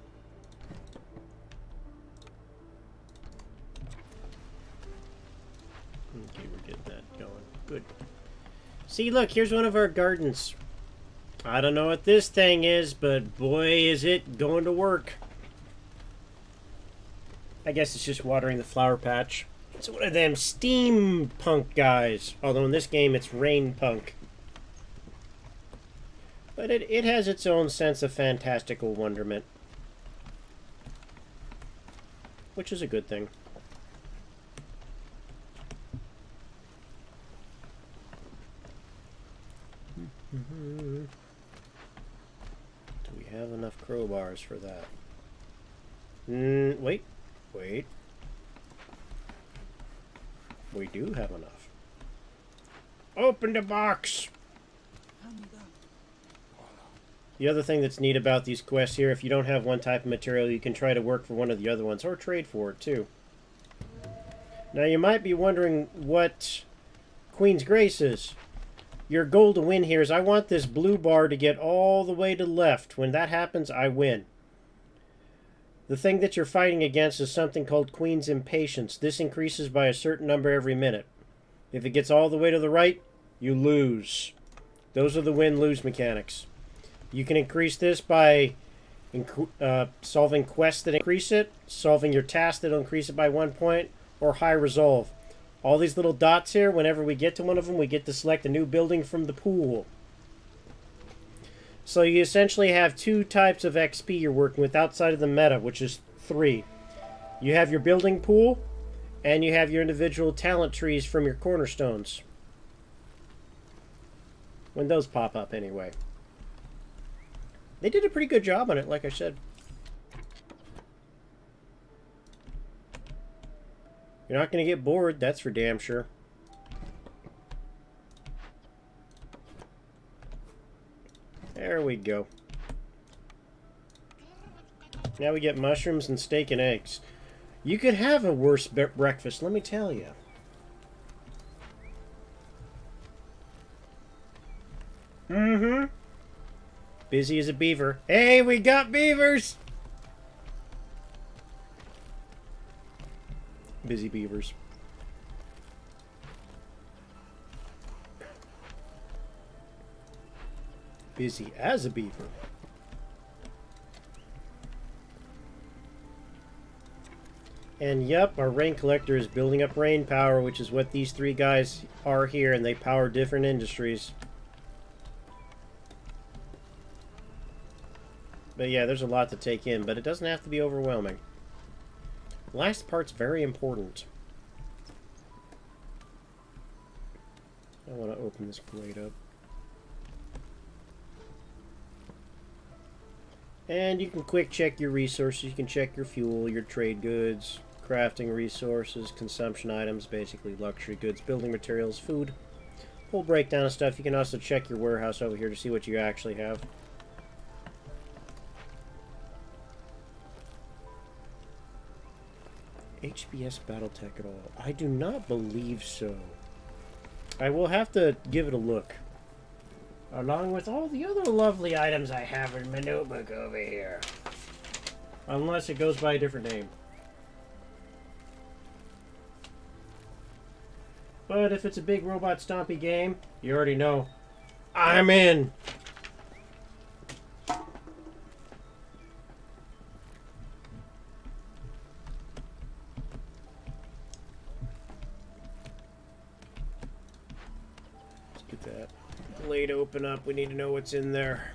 Okay, we're getting that going. Good. See, look, here's one of our gardens. I don't know what this thing is, but boy, is it going to work. I guess it's just watering the flower patch. It's one of them steampunk guys. Although in this game, it's rain punk. But it has its own sense of fantastical wonderment. Which is a good thing. Do we have enough crowbars for that? Wait. We do have enough. Open the box! The other thing that's neat about these quests here, if you don't have one type of material, you can try to work for one of the other ones, or trade for it, too. Now, you might be wondering what Queen's Grace is. Your goal to win here is I want this blue bar to get all the way to the left. When that happens, I win. The thing that you're fighting against is something called Queen's Impatience. This increases by a certain number every minute. If it gets all the way to the right, you lose. Those are the win-lose mechanics. You can increase this by solving quests that increase it, solving your tasks that will increase it by 1 point, or high resolve. All these little dots here, whenever we get to one of them, we get to select a new building from the pool. So you essentially have two types of XP you're working with outside of the meta, which is 3. You have your building pool, and you have your individual talent trees from your cornerstones. When those pop up, anyway. They did a pretty good job on it, like I said. You're not going to get bored, that's for damn sure. There we go. Now we get mushrooms and steak and eggs. You could have a worse breakfast, let me tell you. Mm-hmm. Busy as a beaver. Hey, we got beavers! Busy beavers. Busy as a beaver. And yep, our rain collector is building up rain power, which is what these 3 guys are here, and they power different industries. But yeah, there's a lot to take in, but it doesn't have to be overwhelming. The last part's very important. I want to open this plate up. And you can quick check your resources. You can check your fuel, your trade goods, crafting resources, consumption items, basically luxury goods, building materials, food. Full breakdown of stuff. You can also check your warehouse over here to see what you actually have. HBS Battletech at all? I do not believe so. I will have to give it a look. Along with all the other lovely items I have in my notebook over here. Unless it goes by a different name. But if it's a big robot stompy game, you already know. I'm in! Let's get that blade open up. We need to know what's in there.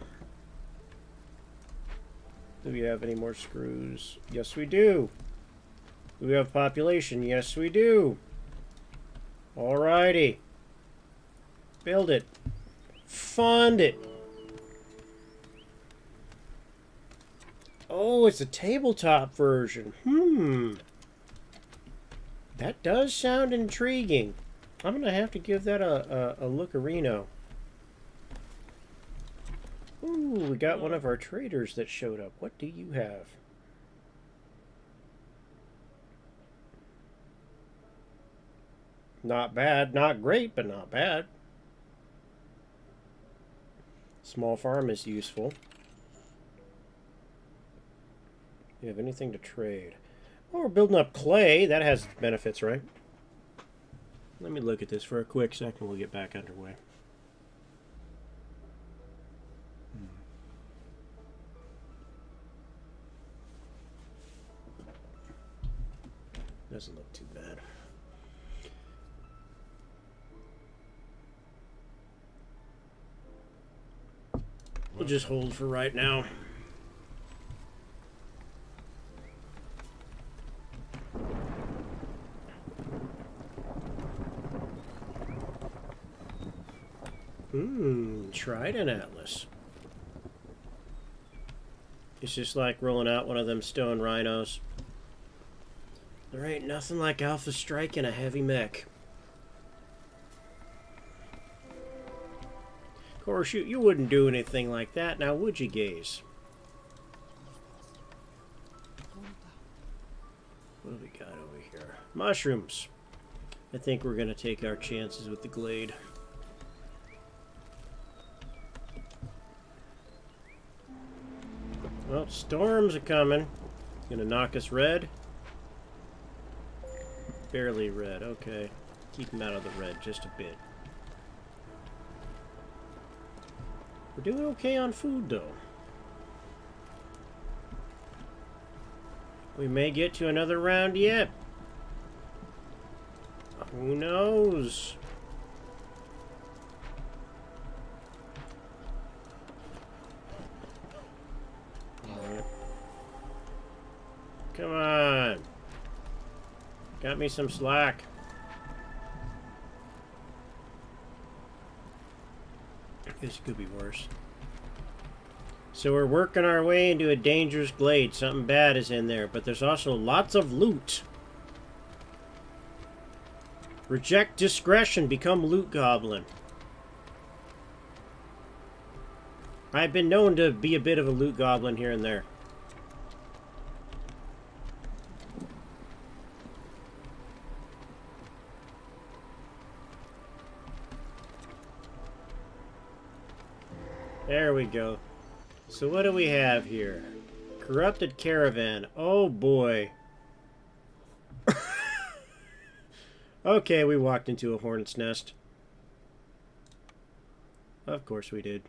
Do we have any more screws? Yes, we do. Do we have population? Yes, we do. Alrighty. Build it. Fund it. Oh, it's a tabletop version. That does sound intriguing. I'm going to have to give that a look-a-reno. Ooh, we got one of our traders that showed up. What do you have? Not bad. Not great, but not bad. Small farm is useful. You have anything to trade? Oh, we're building up clay. That has benefits, right? Let me look at this for a quick second. We'll get back underway. Doesn't look too bad. We'll just hold for right now. Trident Atlas. It's just like rolling out one of them stone rhinos. There ain't nothing like Alpha Strike in a heavy mech. Of course, you wouldn't do anything like that, now would you, Gaze? What do we got over here? Mushrooms. I think we're going to take our chances with the glade. Well, storms are coming. Gonna knock us red. Barely red, okay. Keep them out of the red just a bit. We're doing okay on food, though. We may get to another round yet. Who knows? Come on. Got me some slack. This could be worse. So we're working our way into a dangerous glade. Something bad is in there, but there's also lots of loot. Reject discretion. Become loot goblin. I've been known to be a bit of a loot goblin here and there. There we go. So what do we have here? Corrupted caravan. Oh boy. Okay, we walked into a hornet's nest. Of course we did.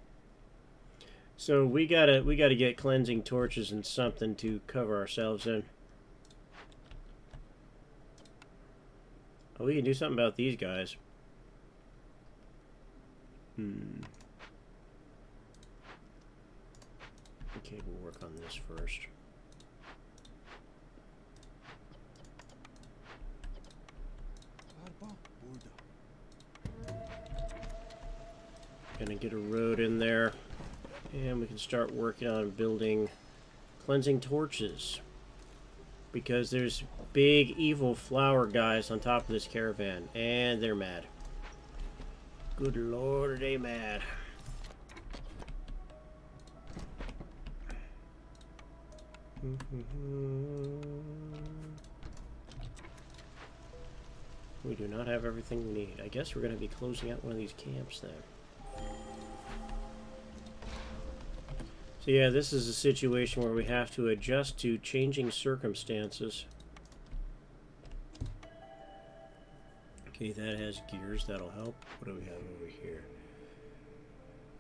So we gotta get cleansing torches and something to cover ourselves in. Oh, we can do something about these guys. Okay, we'll work on this first. Gonna get a road in there, and we can start working on building cleansing torches, because there's big evil flower guys on top of this caravan, and they're mad. Good lord, are they mad. We do not have everything we need. I guess we're going to be closing out one of these camps then. So yeah, this is a situation where we have to adjust to changing circumstances. Okay, that has gears. That'll help. What do we have over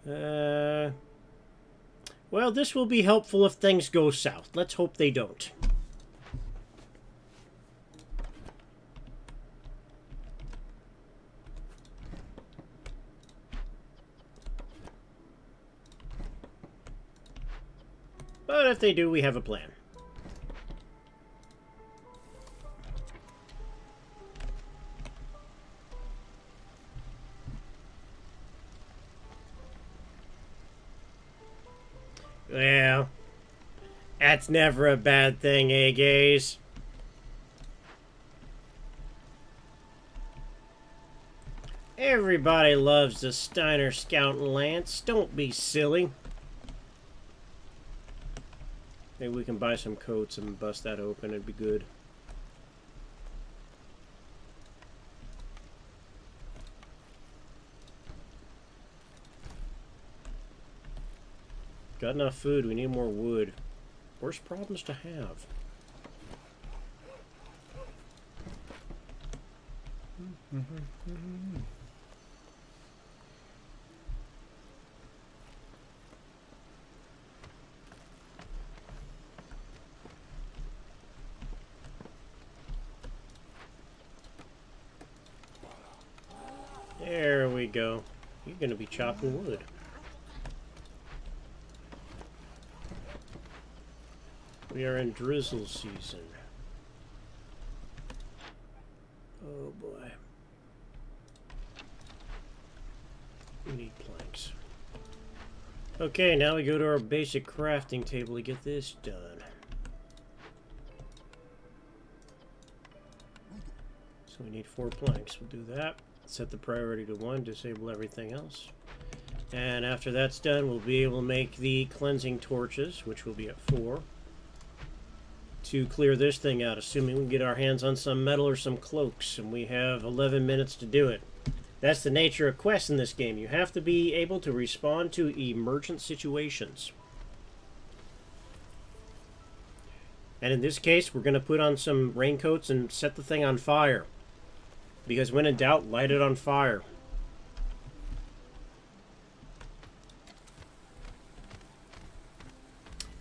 here? Well, this will be helpful if things go south. Let's hope they don't. But if they do, we have a plan. Well, that's never a bad thing, eh, gays? Everybody loves the Steiner Scout and Lance. Don't be silly. Maybe we can buy some coats and bust that open. It'd be good. Got enough food. We need more wood. Worst problems to have. There we go. You're gonna be chopping wood. We are in drizzle season. Oh boy. We need planks. Okay, now we go to our basic crafting table to get this done. So we need 4 planks. We'll do that. Set the priority to 1, disable everything else. And after that's done, we'll be able to make the cleansing torches, which will be at 4. To clear this thing out, assuming we can get our hands on some metal or some cloaks, and we have 11 minutes to do it. That's the nature of quests in this game. You have to be able to respond to emergent situations. And in this case, we're going to put on some raincoats and set the thing on fire. Because when in doubt, light it on fire.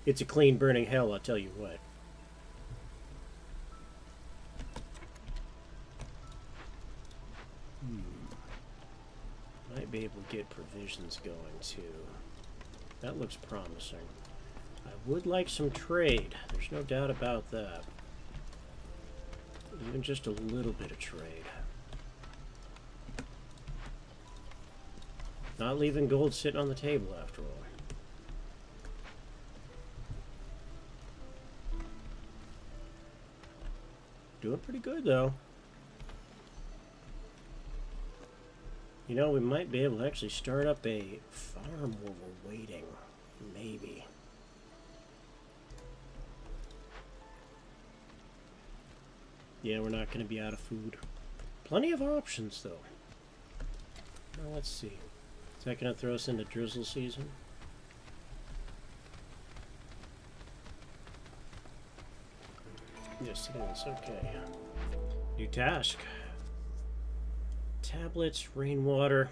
It's a clean burning hell, I'll tell you what. Might be able to get provisions going too. That looks promising. I would like some trade. There's no doubt about that. Even just a little bit of trade. Not leaving gold sitting on the table after all. Doing pretty good though. You know, we might be able to actually start up a farm while we're waiting. Maybe. Yeah, we're not going to be out of food. Plenty of options, though. Now, let's see. Is that going to throw us into drizzle season? Yes, it is. Okay. New task. Tablets, rainwater.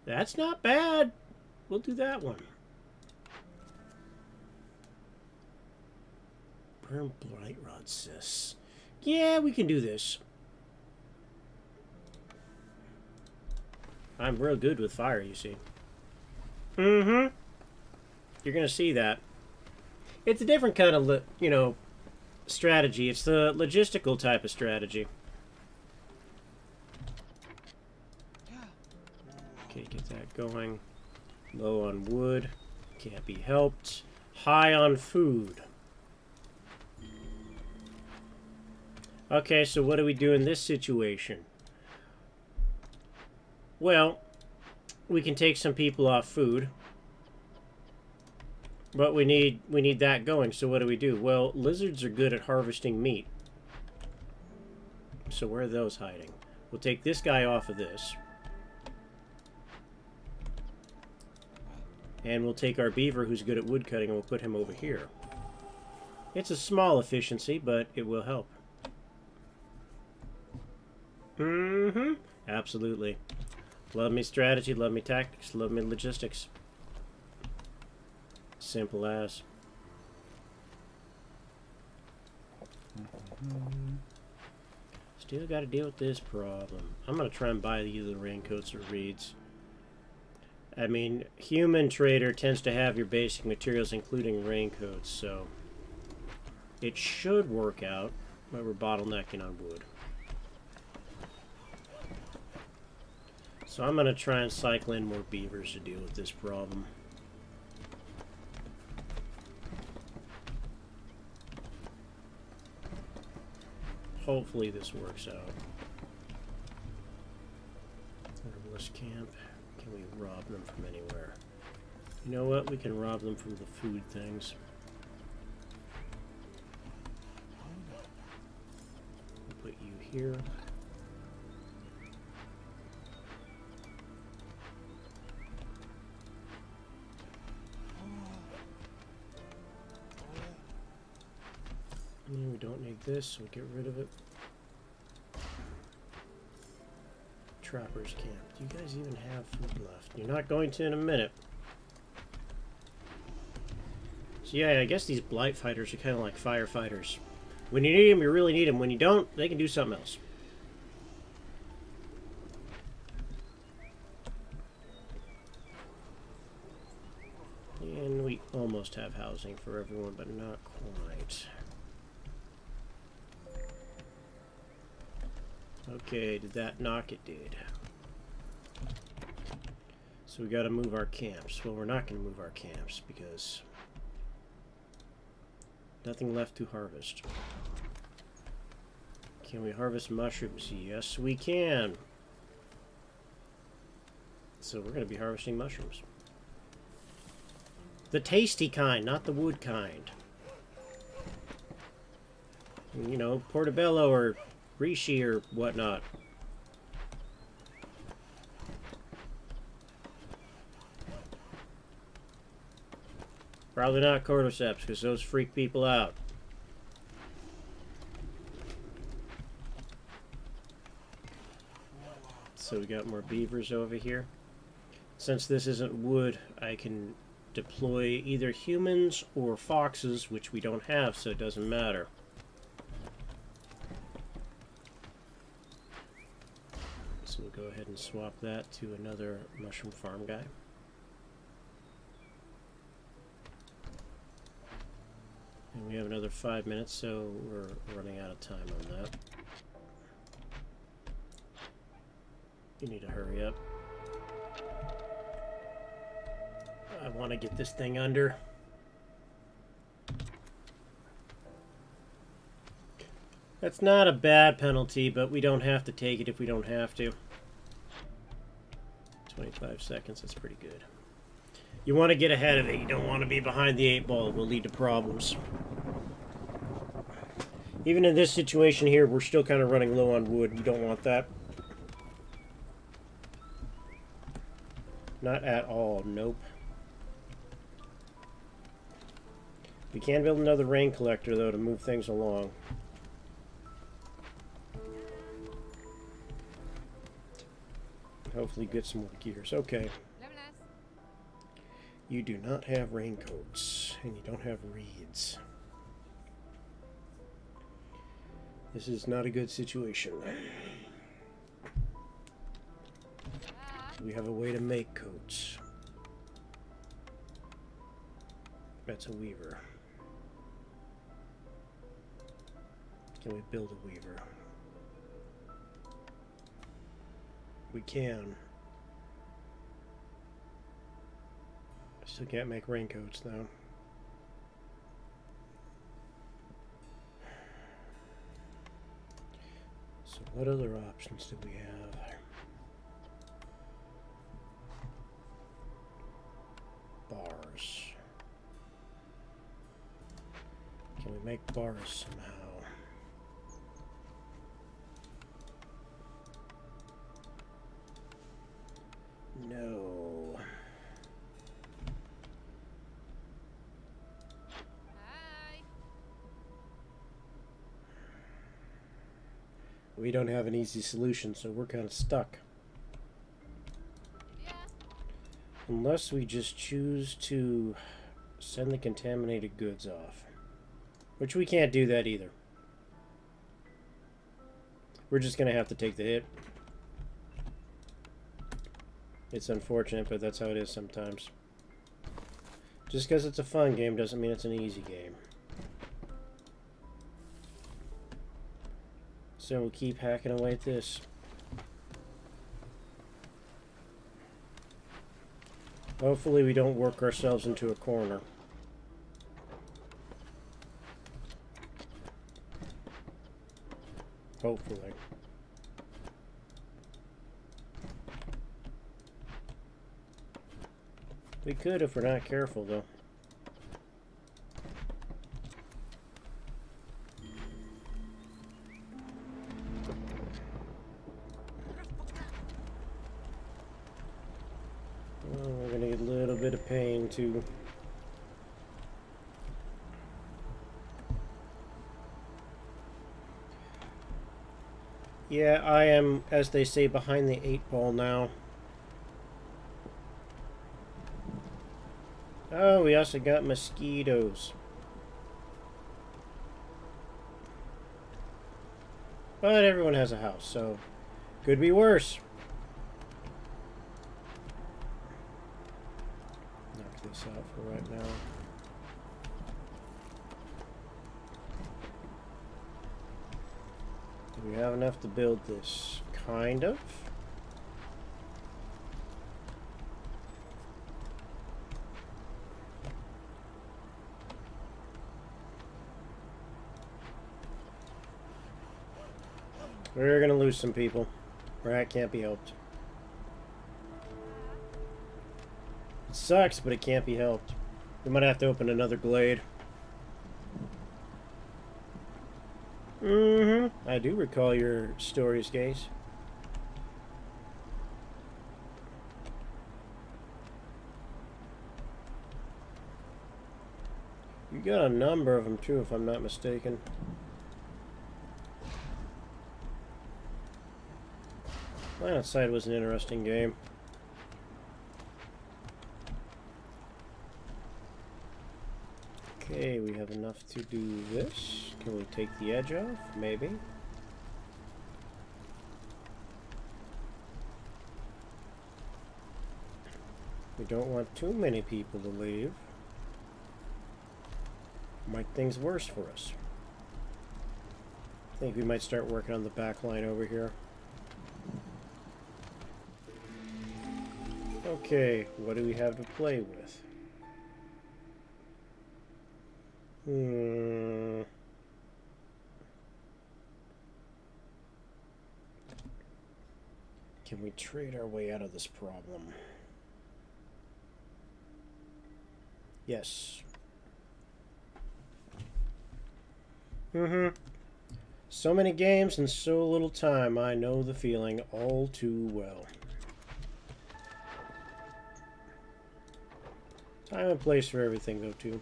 That's not bad. We'll do that one. Burn blight rod cysts. Yeah, we can do this. I'm real good with fire, you see. Mm-hmm. You're gonna see that. It's a different kind of, strategy. It's the logistical type of strategy. Okay, get that going. Low on wood. Can't be helped. High on food. Okay, so what do we do in this situation? Well, we can take some people off food. But we need that going, so what do we do? Well, lizards are good at harvesting meat. So where are those hiding? We'll take this guy off of this. And we'll take our beaver who's good at wood cutting and we'll put him over here. It's a small efficiency, but it will help. Mm-hmm. Absolutely. Love me strategy, love me tactics, love me logistics. Simple as. Still got to deal with this problem. I'm going to try and buy either raincoats or reeds. I mean, human trader tends to have your basic materials, including raincoats, so it should work out, but we're bottlenecking on wood. So I'm going to try and cycle in more beavers to deal with this problem. Hopefully this works out. Herbalist camp. Can we rob them from anywhere? You know what? We can rob them from the food things. We'll put you here. We don't need this, so we'll get rid of it. Trappers camp. Do you guys even have food left? You're not going to in a minute. So yeah, I guess these blight fighters are kind of like firefighters. When you need them, you really need them. When you don't, they can do something else. And we almost have housing for everyone, but not quite. Okay, did that knock? It did. So we got to move our camps. Well, we're not going to move our camps because nothing left to harvest. Can we harvest mushrooms? Yes, we can. So we're going to be harvesting mushrooms. The tasty kind, not the wood kind. You know, portobello or reishi or whatnot. Probably not cordyceps, because those freak people out. So we got more beavers over here. Since this isn't wood, I can deploy either humans or foxes, which we don't have, so it doesn't matter. So we'll go ahead and swap that to another mushroom farm guy. And we have another 5 minutes, so we're running out of time on that. You need to hurry up. I want to get this thing under. That's not a bad penalty, but we don't have to take it if we don't have to. 25 seconds, that's pretty good. You want to get ahead of it. You don't want to be behind the 8 ball. It will lead to problems. Even in this situation here, we're still kind of running low on wood. You don't want that. Not at all. Nope. We can build another rain collector, though, to move things along. Hopefully get some more gears. Okay. You do not have raincoats, and you don't have reeds. This is not a good situation. We have a way to make coats. That's a weaver. Can we build a weaver? We can. Still can't make raincoats though. So what other options do we have? Bars. Can we make bars somehow? No. We don't have an easy solution, so we're kind of stuck. Unless we just choose to send the contaminated goods off. Which we can't do that either. We're just going to have to take the hit. It's unfortunate, but that's how it is sometimes. Just because it's a fun game doesn't mean it's an easy game. So we'll keep hacking away at this. Hopefully we don't work ourselves into a corner. Hopefully. We could if we're not careful, though. Well, we're going to get a little bit of pain, too. Yeah, I am, as they say, behind the 8 ball now. Oh, we also got mosquitoes. But everyone has a house, so could be worse. Knock this out for right now. Do we have enough to build this? Kind of. We're gonna lose some people. That can't be helped. It sucks, but it can't be helped. We might have to open another glade. I do recall your stories, Gaze. You got a number of them too, if I'm not mistaken. Planet Side was an interesting game. Okay, we have enough to do this. Can we take the edge off? Maybe. We don't want too many people to leave. Make things worse for us. I think we might start working on the back line over here. Okay, what do we have to play with? Can we trade our way out of this problem? Yes. So many games and so little time. I know the feeling all too well. Time and place for everything, though, too.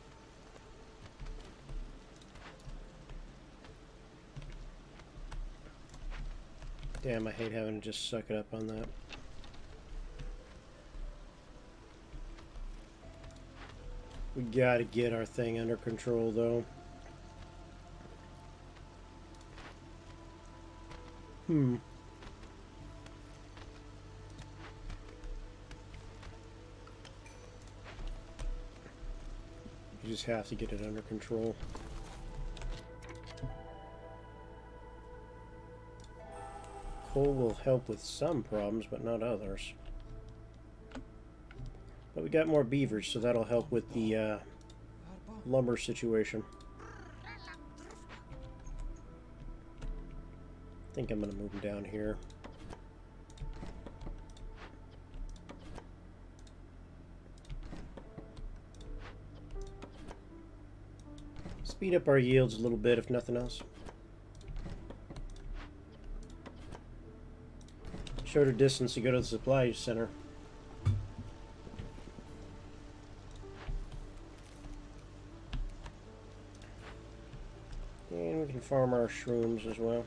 Damn, I hate having to just suck it up on that. We gotta get our thing under control, though. You just have to get it under control. Coal will help with some problems, but not others. But we got more beavers, so that'll help with the lumber situation. I think I'm going to move them down here. Speed up our yields a little bit, if nothing else. Shorter distance to go to the supply center. And we can farm our shrooms as well.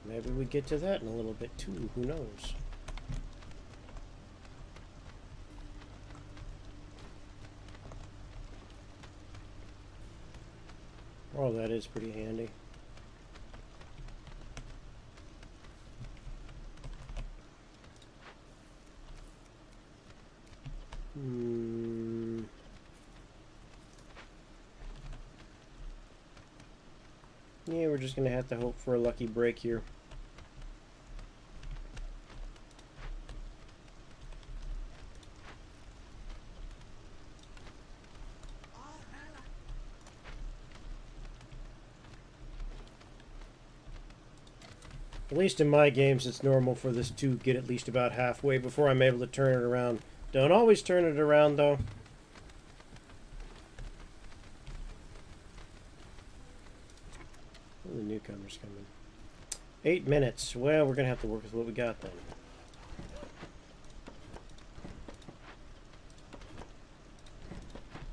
Maybe we get to that in a little bit too, who knows? Oh, that is pretty handy. Yeah, we're just gonna have to hope for a lucky break here. At least in my games, it's normal for this to get at least about halfway before I'm able to turn it around. Don't always turn it around, though. Oh, the newcomers coming. 8 minutes. Well, we're going to have to work with what we got then.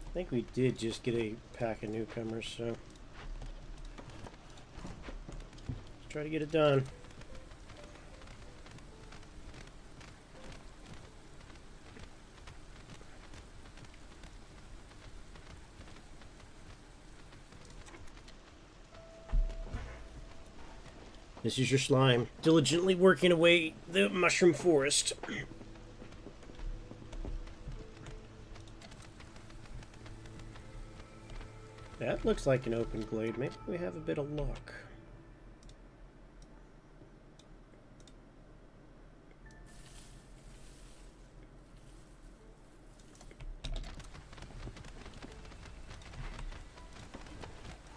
I think we did just get a pack of newcomers, so let's try to get it done. This is your slime, diligently working away the mushroom forest. That looks like an open glade. Maybe we have a bit of luck.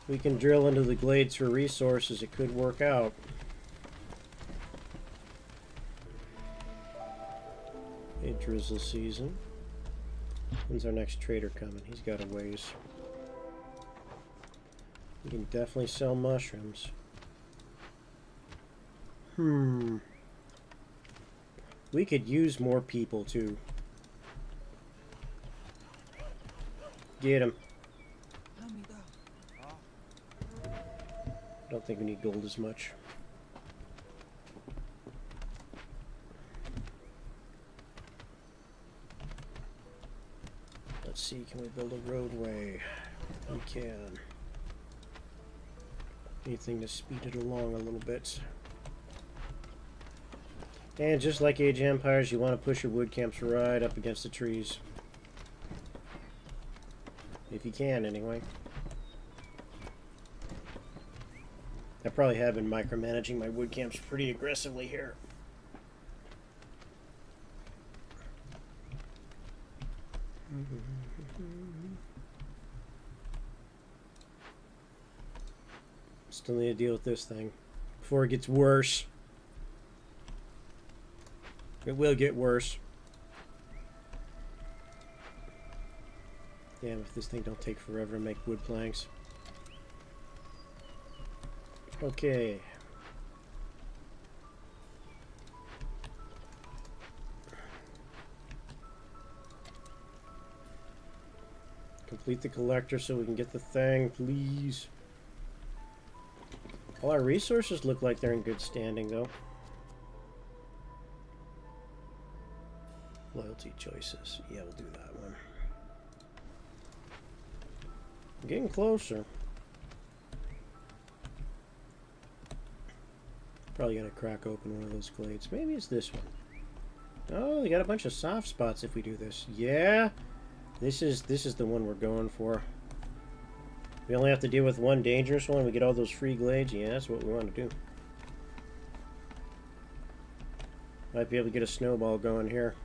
We can drill into the glades for resources. It could work out. A drizzle season. When's our next trader coming? He's got a ways. We can definitely sell mushrooms. We could use more people too. Get him. I don't think we need gold as much. Let's see, can we build a roadway? We can. Anything to speed it along a little bit. And just like Age of Empires, you want to push your wood camps right up against the trees. If you can, anyway. I probably have been micromanaging my wood camps pretty aggressively here. Still need to deal with this thing before it gets worse. It will get worse. Damn, if this thing don't take forever to make wood planks. Okay. Complete the collector so we can get the thing, please. All our resources look like they're in good standing, though. Loyalty choices. Yeah, we'll do that one. Getting closer. Probably gonna crack open one of those glades. Maybe it's this one. Oh, they got a bunch of soft spots if we do this. Yeah, this is the one we're going for. We only have to deal with one dangerous one. We get all those free glades. Yeah, that's what we want to do. Might be able to get a snowball going here.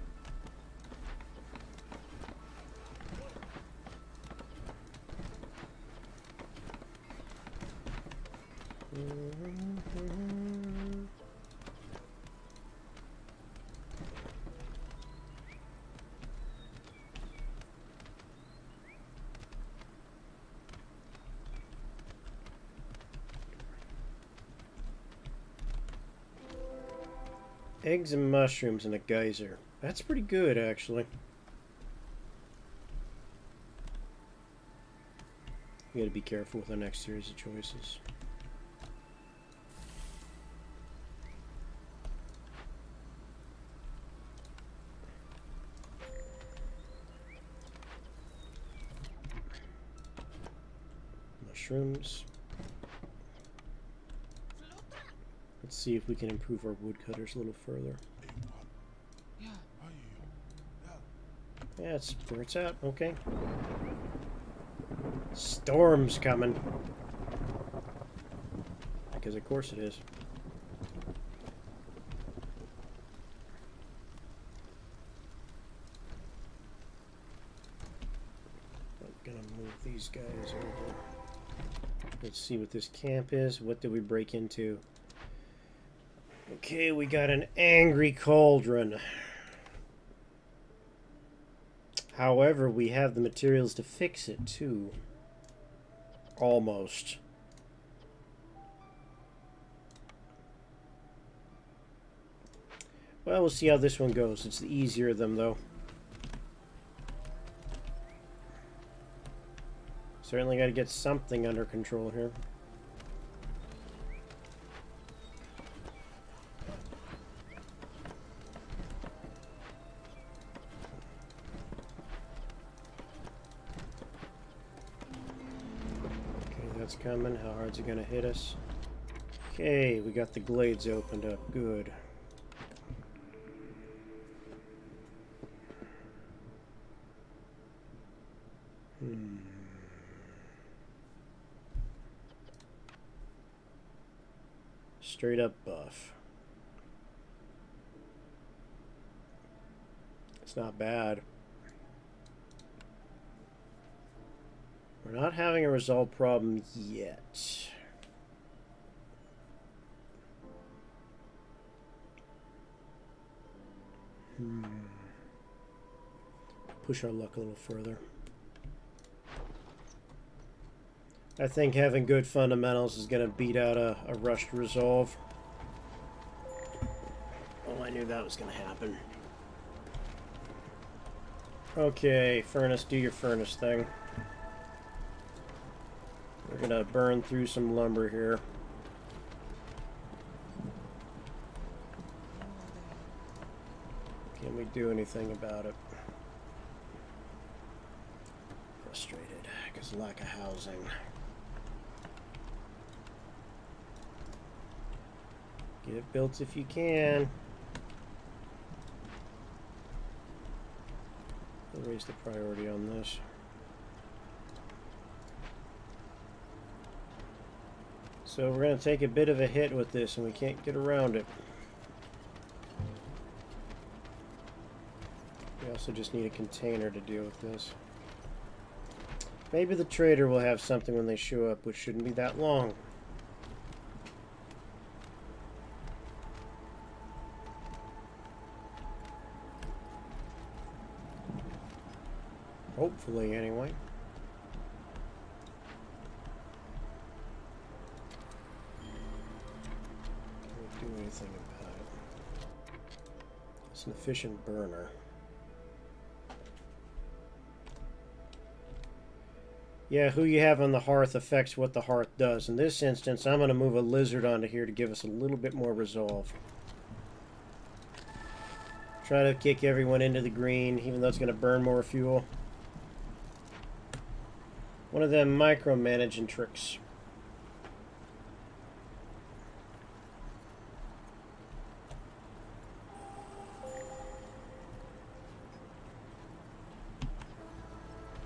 Eggs and mushrooms and a geyser. That's pretty good, actually. We gotta be careful with our next series of choices. Mushrooms. Let's see if we can improve our woodcutters a little further. Yeah, it's where it's at. Okay. Storm's coming. Because of course it is. I'm gonna move these guys over. Let's see what this camp is. What did we break into? Okay, we got an angry cauldron. However, we have the materials to fix it, too. Almost. Well, we'll see how this one goes. It's the easier of them, though. Certainly got to get something under control here. Coming. How hard's it gonna hit us? Okay, we got the glades opened up. Good. Straight up buff. It's not bad. We're not having a resolve problem yet. Push our luck a little further. I think having good fundamentals is going to beat out a rushed resolve. Oh, I knew that was going to happen. Okay, furnace, do your furnace thing. We're gonna burn through some lumber here. Can we do anything about it? Frustrated because of lack of housing. Get it built if you can. We'll raise the priority on this. So we're going to take a bit of a hit with this, and we can't get around it. We also just need a container to deal with this. Maybe the trader will have something when they show up, which shouldn't be that long. Hopefully, anyway. Can't do anything about it. It's an efficient burner. Yeah, who you have on the hearth affects what the hearth does. In this instance, I'm going to move a lizard onto here to give us a little bit more resolve. Try to kick everyone into the green, even though it's going to burn more fuel. One of them micromanaging tricks.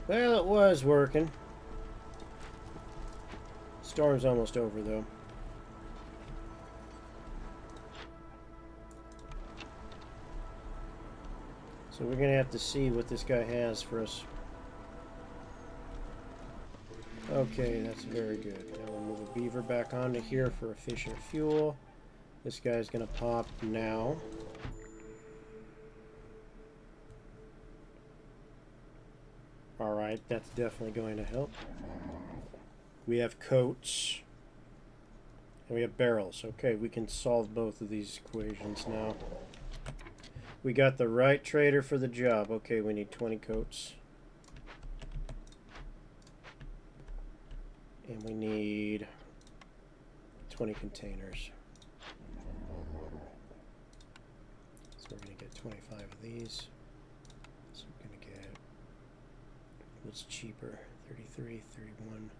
Well, it was working. Storm's almost over, though. So we're going to have to see what this guy has for us. Okay, that's very good. Now we'll move a beaver back onto here for efficient fuel. This guy's going to pop now. Alright, that's definitely going to help. We have coats. And we have barrels. Okay, we can solve both of these equations now. We got the right trader for the job. Okay, we need 20 coats. And we need 20 containers. So we're going to get 25 of these. So we're going to get what's cheaper? 33, 31.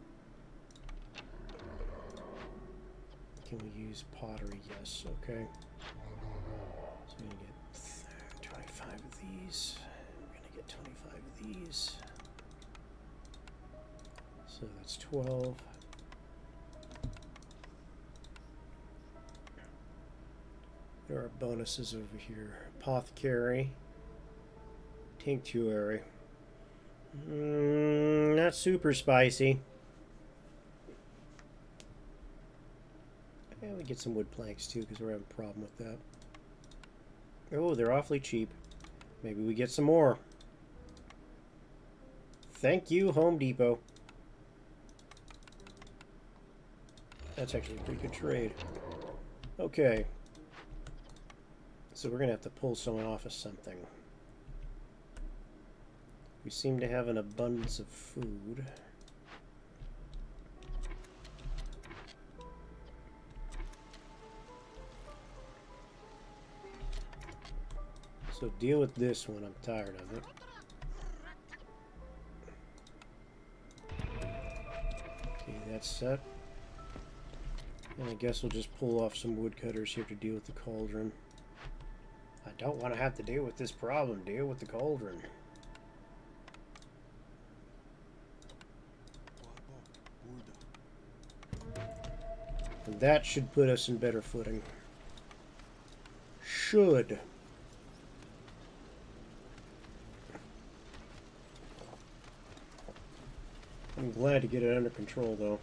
Can we use pottery? Yes, okay. So we're going to get 25 of these. We're going to get 25 of these. So that's 12. There are bonuses over here. Apothecary. Tinctuary. Not super spicy. And we get some wood planks too, because we're having a problem with that. Oh, they're awfully cheap. Maybe we get some more. Thank you, Home Depot. That's actually a pretty good trade. Okay. So we're going to have to pull someone off of something. We seem to have an abundance of food. So deal with this one. I'm tired of it. Okay, that's set. And I guess we'll just pull off some woodcutters here to deal with the cauldron. I don't want to have to deal with this problem. Deal with the cauldron. And that should put us in better footing. Should. I'm glad to get it under control, though.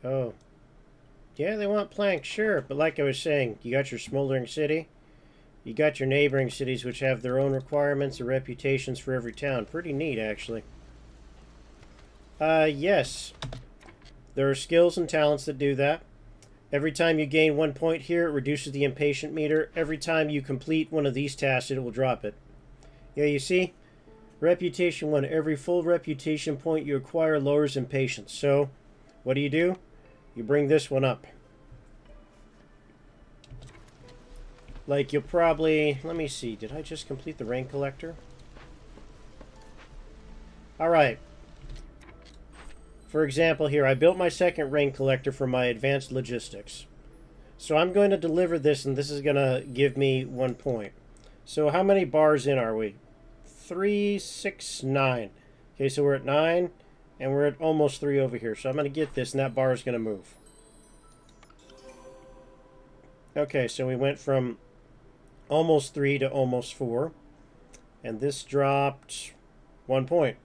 Oh. Yeah, they want planks, sure. But like I was saying, you got your smoldering city. You got your neighboring cities, which have their own requirements and reputations for every town. Pretty neat, actually. Yes. There are skills and talents that do that. Every time you gain 1 point here, it reduces the impatient meter. Every time you complete one of these tasks, it will drop it. Yeah, you see? Reputation 1. Every full reputation point you acquire lowers impatience. So, what do? You bring this one up. Like, you'll probably... Let me see. Did I just complete the rain collector? Alright. For example, here, I built my second rain collector for my advanced logistics. So I'm going to deliver this, and this is going to give me 1 point. So how many bars in are we? 3, 6, 9. Okay, so we're at 9, and we're at almost 3 over here. So I'm going to get this, and that bar is going to move. Okay, so we went from almost 3 to almost 4. And this dropped 1 point.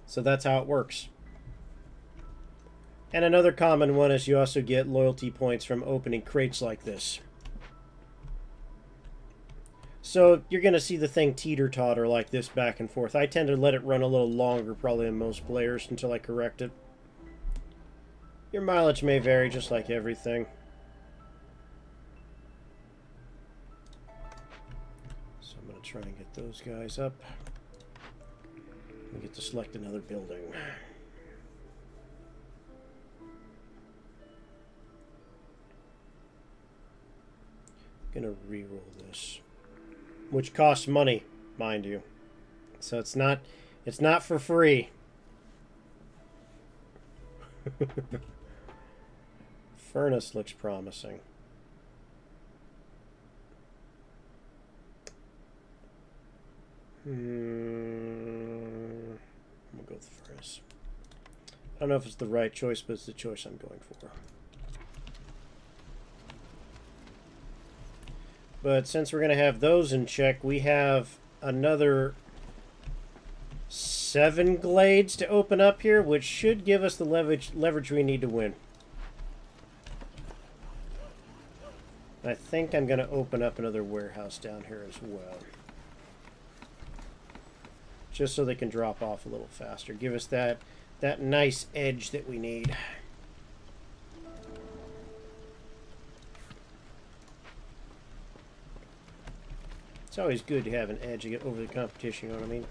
So that's how it works. And another common one is you also get loyalty points from opening crates like this. So you're going to see the thing teeter-totter like this back and forth. I tend to let it run a little longer probably than most players until I correct it. Your mileage may vary just like everything. So I'm going to try and get those guys up. We get to select another building. Gonna re-roll this, which costs money, mind you. So it's not for free. Furnace looks promising. I'm gonna go with the furnace. I don't know if it's the right choice, but it's the choice I'm going for. But since we're going to have those in check, we have another 7 glades to open up here, which should give us the leverage we need to win. I think I'm going to open up another warehouse down here as well. Just so they can drop off a little faster. Give us that nice edge that we need. It's always good to have an edge to get over the competition, you know what I mean?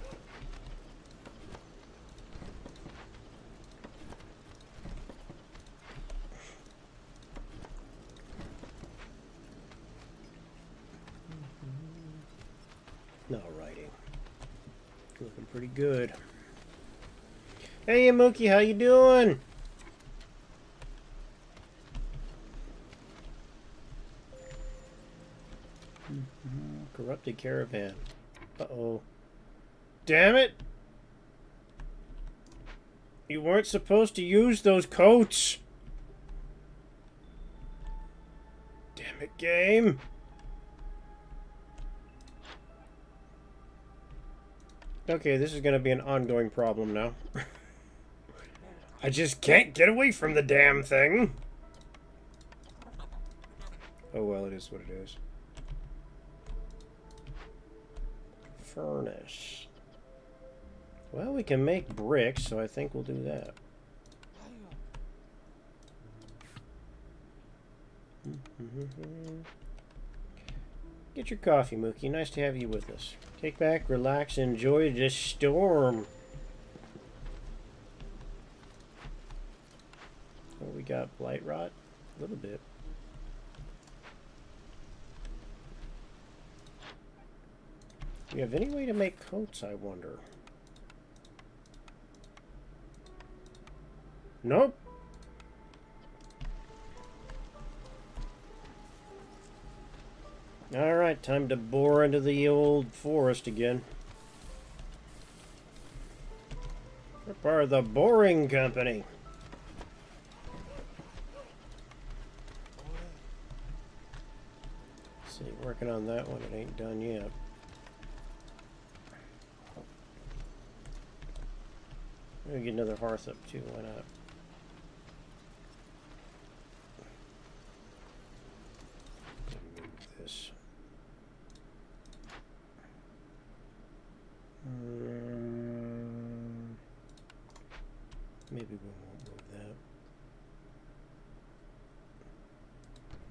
Alrighty. Looking pretty good. Hey, Mookie, how you doing? Corrupted caravan. Uh-oh. Damn it! You weren't supposed to use those coats! Damn it, game! Okay, this is gonna be an ongoing problem now. I just can't get away from the damn thing! Oh well, it is what it is. Furnace. Well, we can make bricks, so I think we'll do that. Get your coffee, Mookie. Nice to have you with us. Kick back, relax, enjoy the storm. Oh, we got blight rot? A little bit. Do you have any way to make coats, I wonder? Nope. Alright, time to bore into the old forest again. We're part of the Boring Company. Let's see, working on that one. It ain't done yet. Maybe get another hearth up too, why not? Move this. Maybe we won't move that.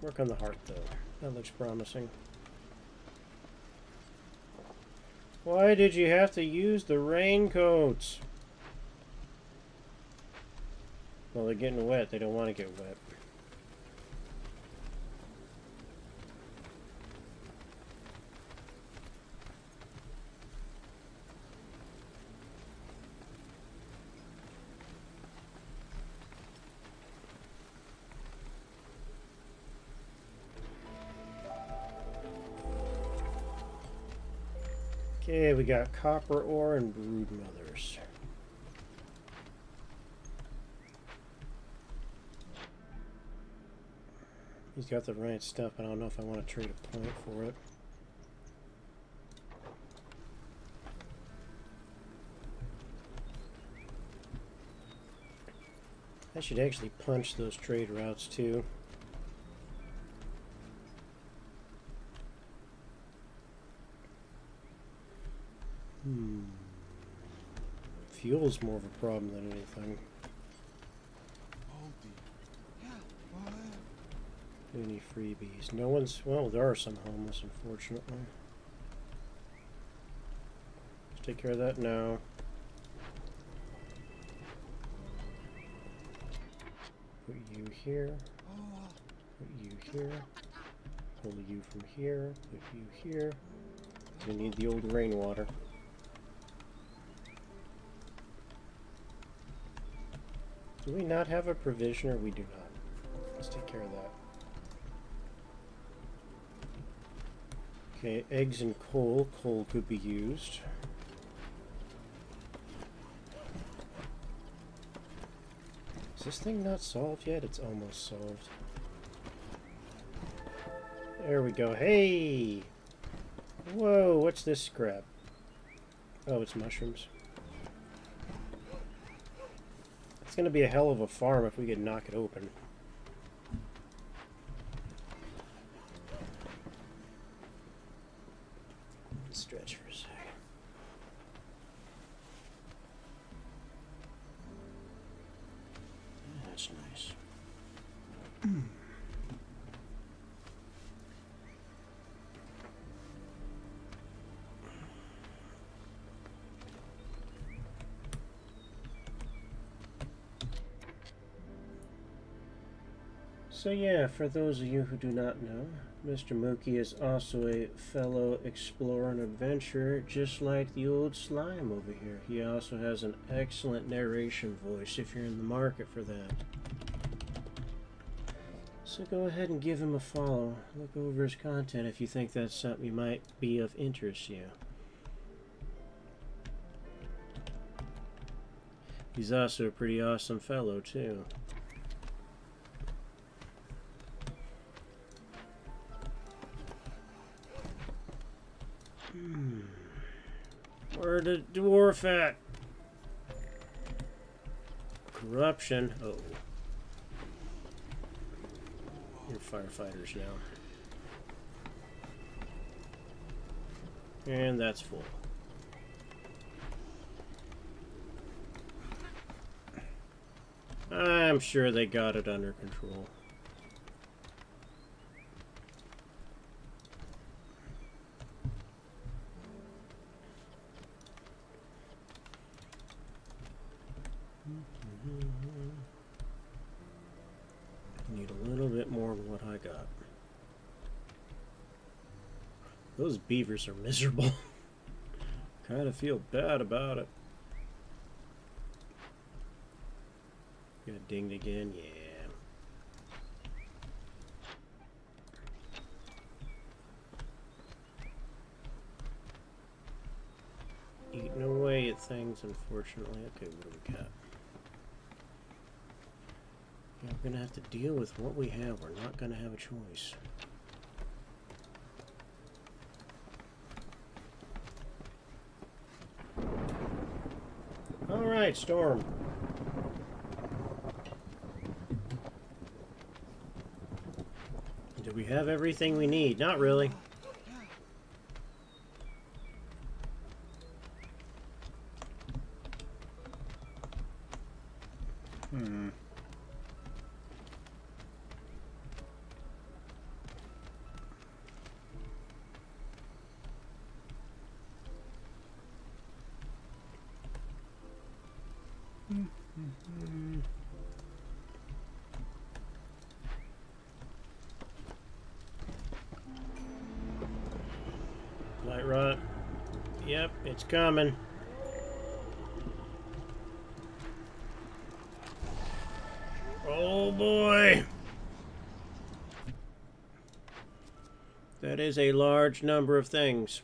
Work on the hearth though. That looks promising. Why did you have to use the raincoats? Well, they're getting wet. They don't want to get wet. Okay, we got copper ore and brood mothers. He's got the right stuff. I don't know if I want to trade a point for it. I should actually punch those trade routes too. Fuel's more of a problem than anything. Any freebies? No one's... Well, there are some homeless, unfortunately. Let's take care of that now. Put you here. Put you here. Pull you from here. Put you here. We need the old rainwater. Do we not have a provisioner? We do not. Let's take care of that. Okay, eggs and coal. Coal could be used. Is this thing not solved yet? It's almost solved. There we go. Hey! Whoa, what's this scrap? Oh, it's mushrooms. It's gonna be a hell of a farm if we could knock it open. Stretch for a sec. That's nice. So yeah, for those of you who do not know, Mr. Mookie is also a fellow explorer and adventurer, just like the old slime over here. He also has an excellent narration voice if you're in the market for that. So go ahead and give him a follow. Look over his content if you think that's something you might be of interest to you. He's also a pretty awesome fellow too. Where the dwarf at? Corruption. Oh. You're firefighters now. And that's full. I'm sure they got it under control. Need a little bit more of what I got. Those beavers are miserable. Kind of feel bad about it. Got dinged again, yeah. Eating away at things, unfortunately. Okay, what do we got? Yeah, we're gonna have to deal with what we have. We're not gonna have a choice. All right, Storm. Do we have everything we need? Not really. Light rot. Yep, it's coming. Oh boy. That is a large number of things.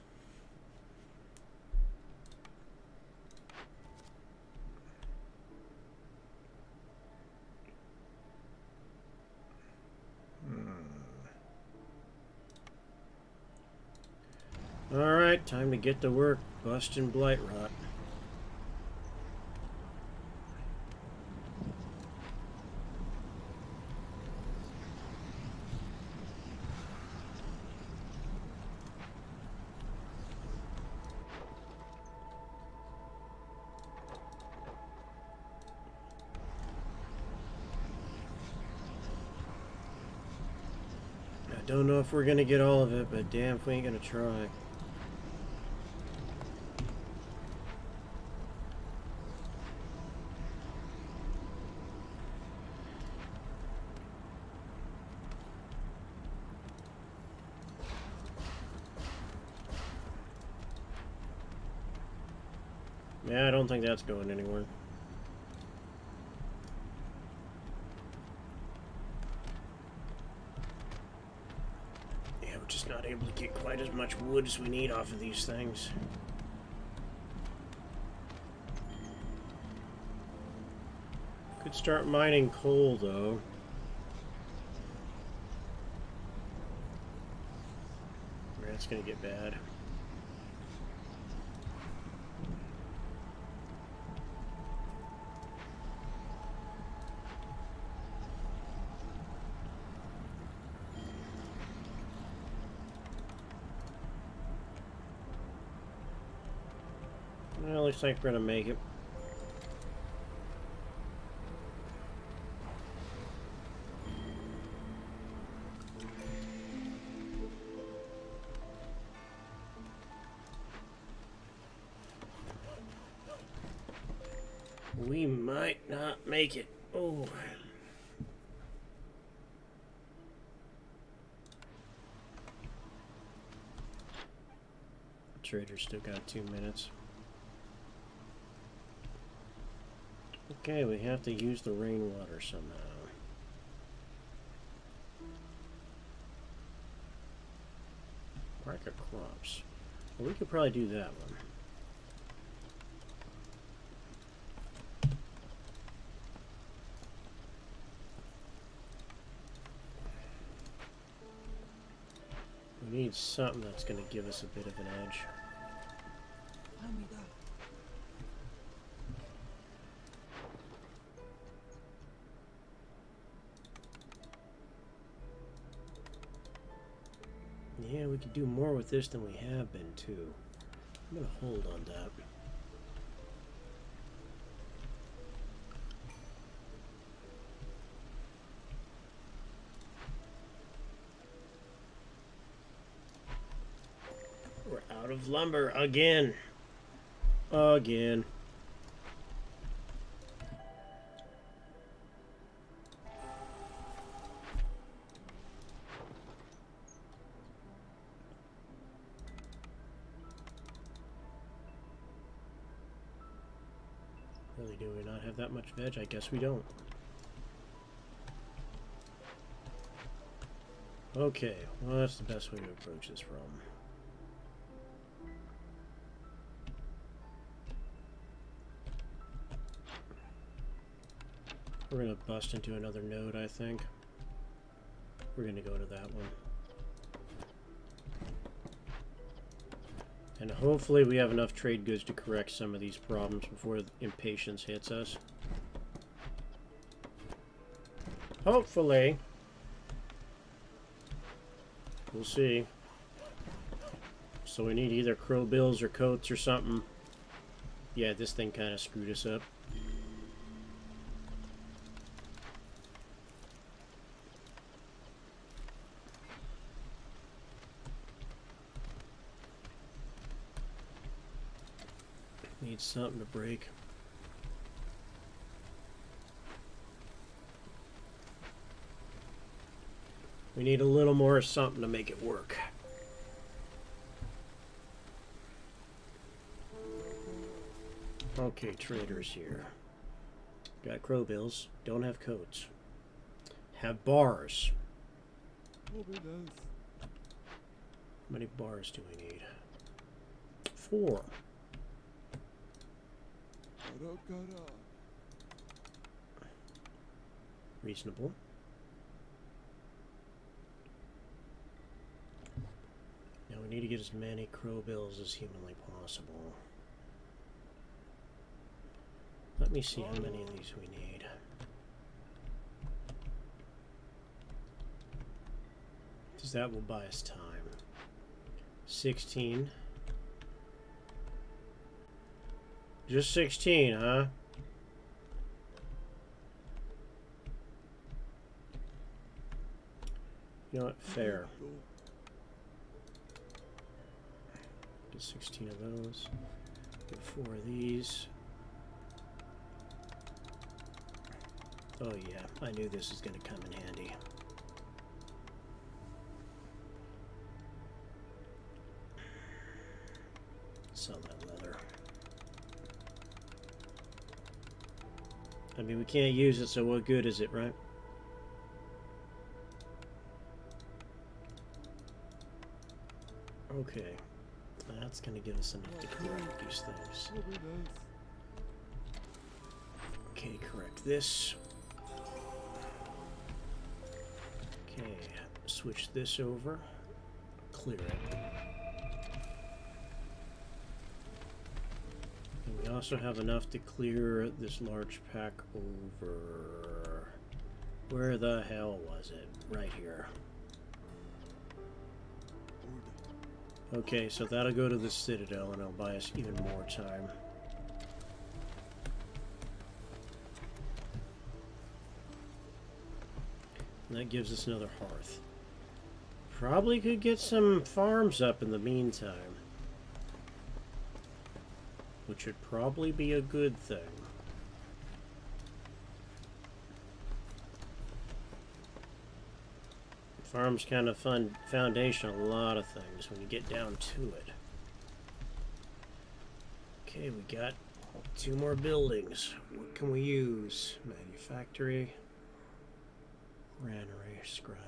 Alright, time to get to work busting blight rot. I don't know if we're gonna get all of it, but damn if we ain't gonna try. Yeah, I don't think that's going anywhere. Yeah, we're just not able to get quite as much wood as we need off of these things. Could start mining coal, though. That's gonna get bad. Well, looks like we're gonna make it. We might not make it. Oh. Trader's still got 2 minutes. Okay, we have to use the rainwater somehow. Market crops. Well, we could probably do that one. We need something that's going to give us a bit of an edge. Yeah, we could do more with this than we have been, too. I'm going to hold on that. We're out of lumber again. Again. Really, do we not have that much veg? I guess we don't. Okay, well that's the best way to approach this problem. We're going to bust into another node, I think. We're going to go to that one. And hopefully we have enough trade goods to correct some of these problems before impatience hits us. Hopefully. We'll see. So we need either crow bills or coats or something. Yeah, this thing kind of screwed us up. Need something to break. We need a little more something to make it work. Okay, traders here. Got crow bills. Don't have coats. Have bars. How many bars do we need? 4. Reasonable. Now Now we need to get as many crow bills as humanly possible. Let me see how many of these we need. Because that will buy us time. 16. Just 16, huh? You know what? Fair. Get 16 of those. Get 4 of these. Oh yeah, I knew this was going to come in handy. Sell that leather. I mean, we can't use it, so what good is it, right? Okay. That's going to give us enough to clear up these things. Okay, correct this. Okay, switch this over. Clear it. And we also have enough to clear this large pack over... Where the hell was it? Right here. Okay, so that'll go to the Citadel and it'll buy us even more time. And that gives us another hearth. Probably could get some farms up in the meantime. Which would probably be a good thing. Farms kind of foundation a lot of things when you get down to it. Okay, we got 2 more buildings. What can we use? Manufactory, granary, scribe.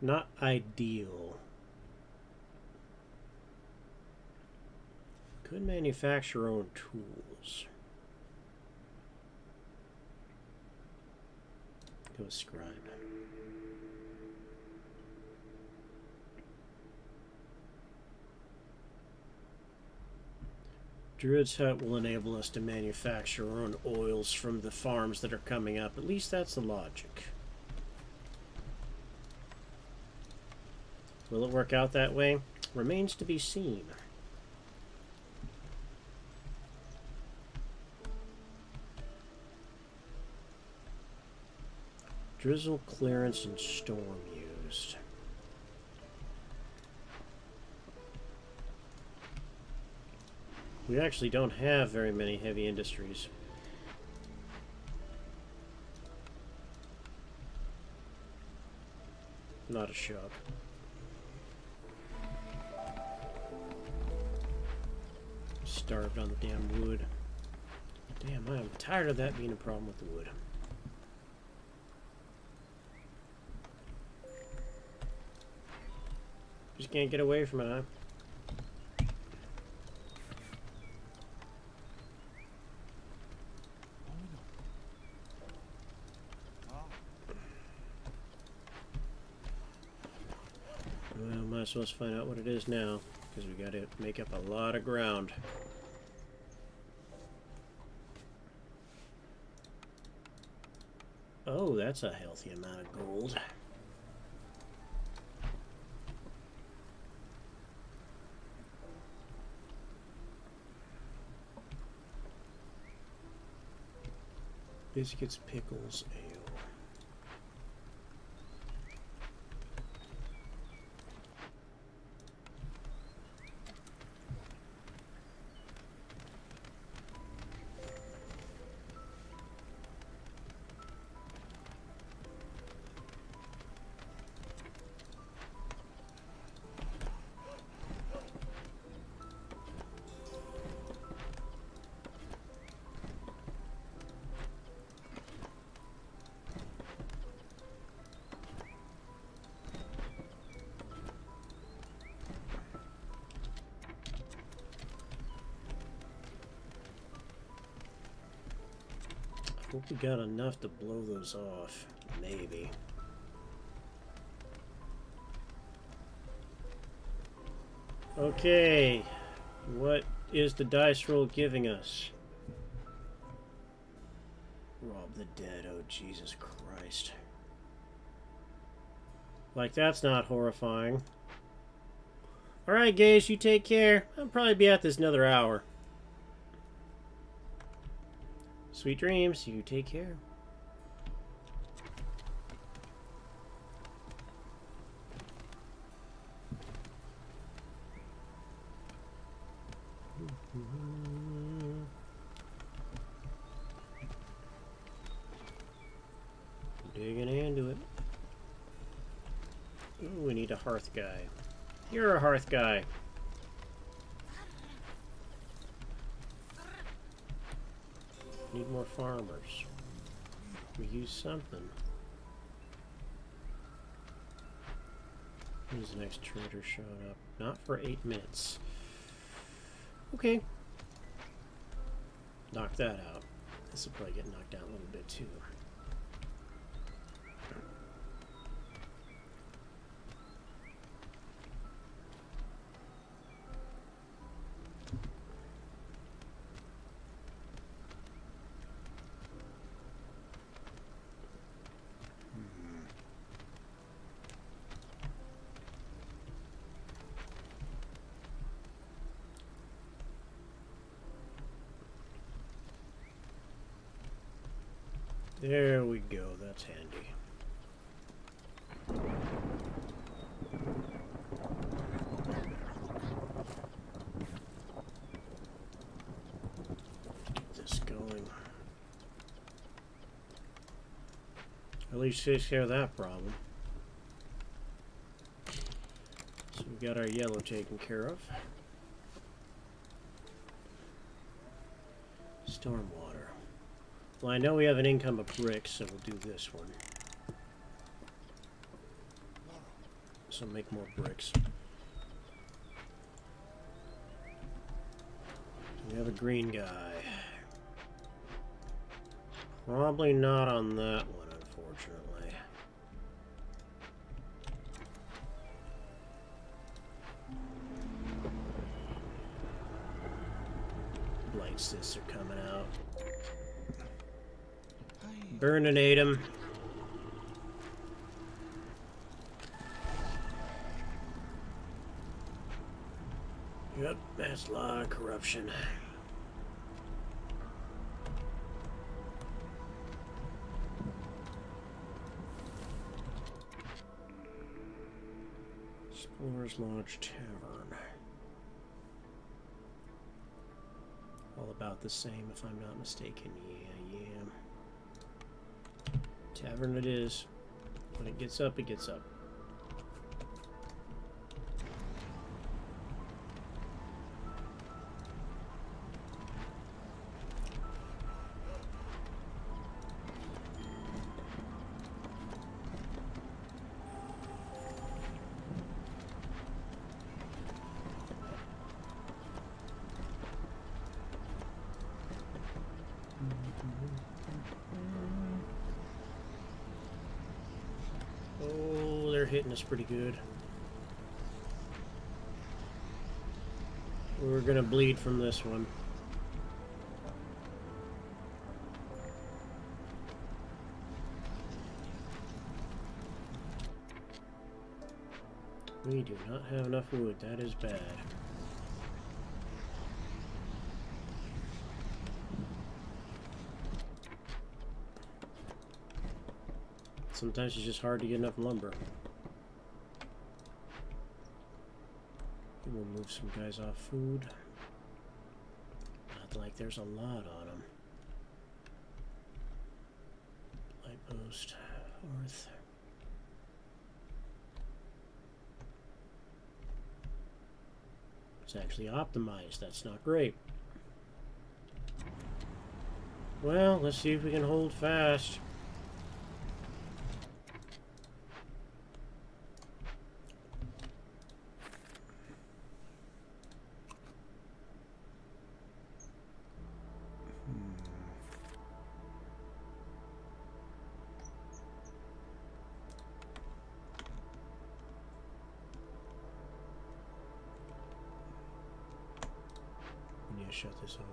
Not ideal. Could manufacture our own tools. Go with scribe. Druid's Hut will enable us to manufacture our own oils from the farms that are coming up. At least that's the logic. Will it work out that way? Remains to be seen. Drizzle, clearance, and storm used. We actually don't have very many heavy industries. Not a shop. Starved on the damn wood. Damn, I am tired of that being a problem with the wood. Just can't get away from it, huh? Well, might as well find out what it is now, because we got to make up a lot of ground. Oh, that's a healthy amount of gold. Biscuits, pickles, ale. Hope we got enough to blow those off. Maybe. Okay. What is the dice roll giving us? Rob the dead. Oh, Jesus Christ. Like, that's not horrifying. Alright, Gage, you take care. I'll probably be at this another hour. Sweet dreams. You take care. Digging into it. Ooh, we need a hearth guy. You're a hearth guy. Need more farmers. We use something. When's the next trader showing up? Not for 8 minutes. Okay. Knock that out. This will probably get knocked out a little bit too. There we go, that's handy. Get this going. At least takes care of that problem. So we got our yellow taken care of. Stormwater. Well, I know we have an income of bricks, so we'll do this one. So make more bricks. We have a green guy. Probably not on that one, unfortunately. Light cysts are coming out. Burninate him. Yep, that's a lot of corruption. Explorer's Lodge Tavern. All about the same, if I'm not mistaken. Yeah. Tavern it is. When it gets up, it gets up. Oh, they're hitting us pretty good. We're gonna bleed from this one. We do not have enough wood. That is bad. Sometimes it's just hard to get enough lumber. We'll move some guys off food. Not like there's a lot on them. Light post, hearth. It's actually optimized. That's not great. Well, let's see if we can hold fast. shut this off.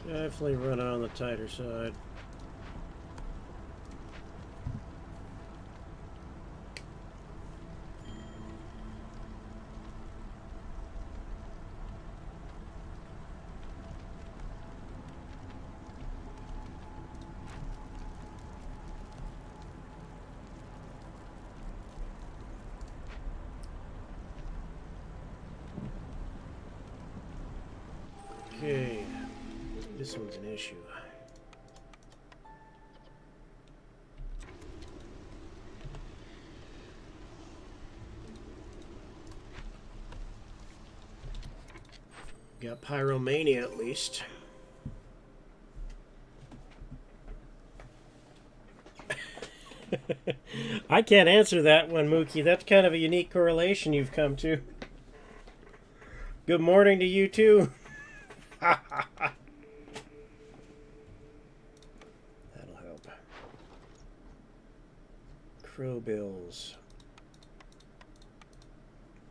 Definitely running on the tighter side. Okay, this one's an issue. Got Pyromania at least. I can't answer that one, Mookie. That's kind of a unique correlation you've come to. Good morning to you too. That'll help. Crow bills.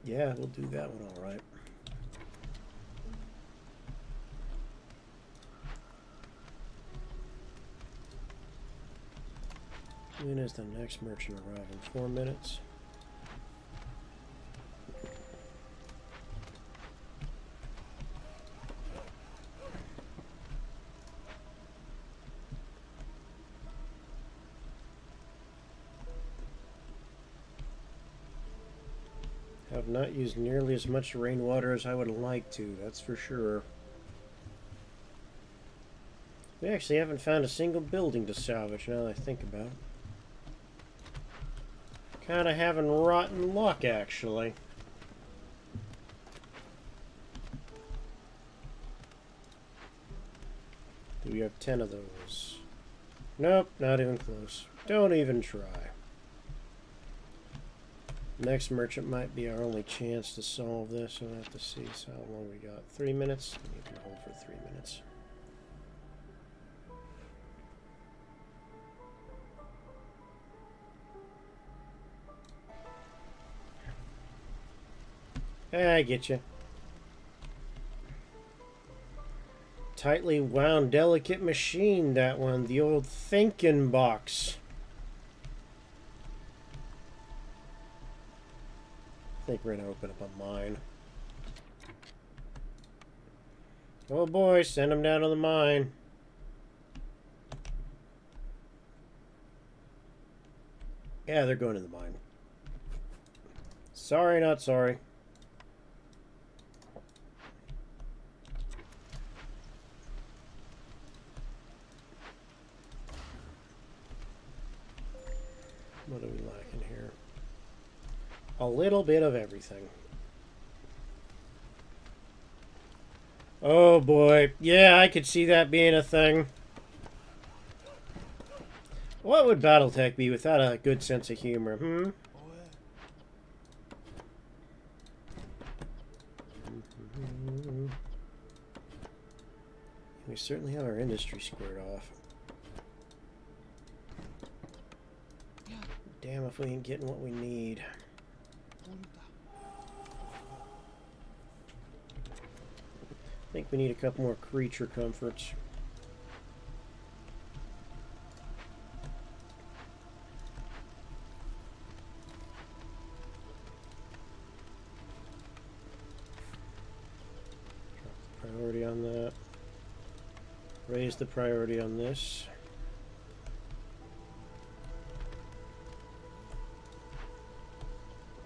Yeah, we'll do that one all right. When is the next merchant arriving? 4 minutes. Have not used nearly as much rainwater as I would like to, that's for sure. We actually haven't found a single building to salvage now that I think about it. Kind of having rotten luck, actually. Do we have 10 of those? Nope, not even close. Don't even try. Next merchant might be our only chance to solve this. We'll have to see so how long we got. 3 minutes? We can hold for 3 minutes. I get you. Tightly wound, delicate machine, that one. The old thinking box. I think we're going to open up a mine. Oh boy, send them down to the mine. Yeah, they're going to the mine. Sorry, not sorry. What are we lacking here? A little bit of everything. Oh boy. Yeah, I could see that being a thing. What would Battletech be without a good sense of humor, hmm? We certainly have our industry squared off. Damn if we ain't getting what we need. I think we need a couple more creature comforts. Drop the priority on that. Raise the priority on this.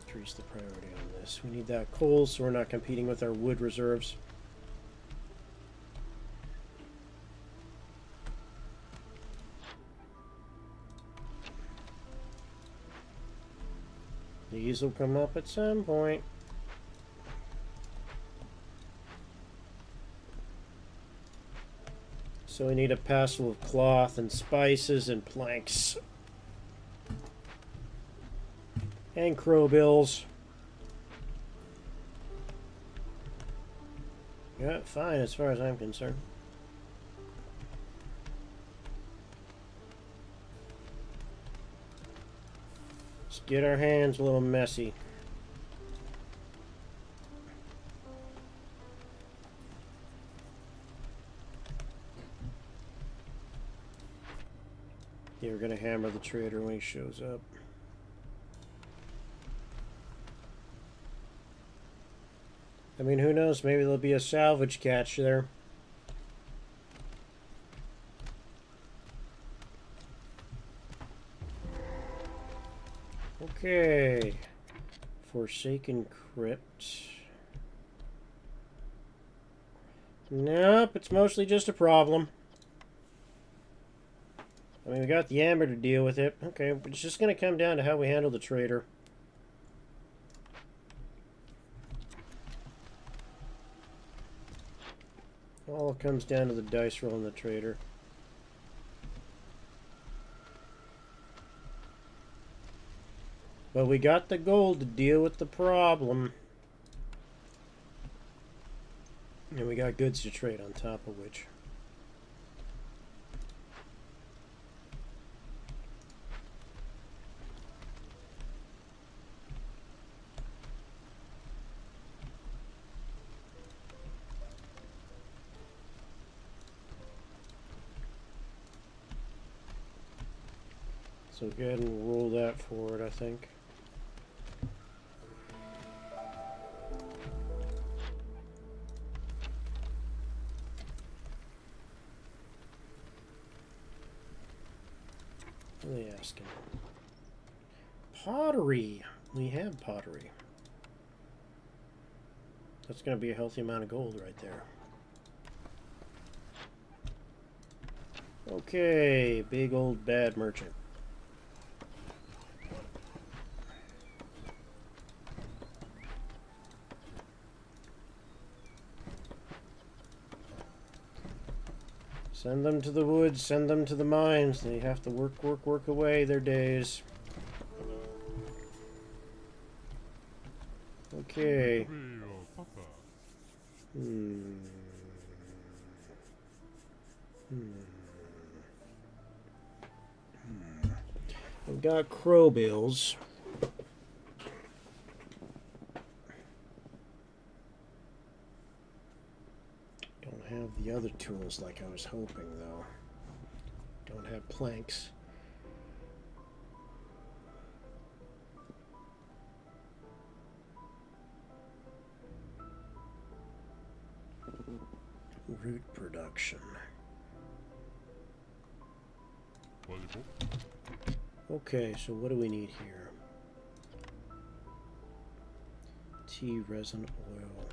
Increase the priority on this. We need that coal so we're not competing with our wood reserves. These will come up at some point. So we need a passel of cloth and spices and planks. And crowbills. Yeah, fine as far as I'm concerned. Let's get our hands a little messy. Yeah, we're gonna hammer the trader when he shows up. I mean, who knows? Maybe there'll be a salvage catch there. Okay. Forsaken Crypt. Nope, it's mostly just a problem. I mean, we got the amber to deal with it. Okay, but it's just going to come down to how we handle the trader. All comes down to the dice roll and the trader. But we got the gold to deal with the problem. And we got goods to trade on top of which. So go ahead and roll that forward, I think. What are they asking? Pottery. We have pottery. That's going to be a healthy amount of gold right there. Okay, big old bad merchant. Send them to the woods, send them to the mines. They have to work away their days. Okay. We've got crowbills. Don't have the other tools like I was hoping, though. Don't have planks. Root production. Okay, so what do we need here? Tea, resin, oil.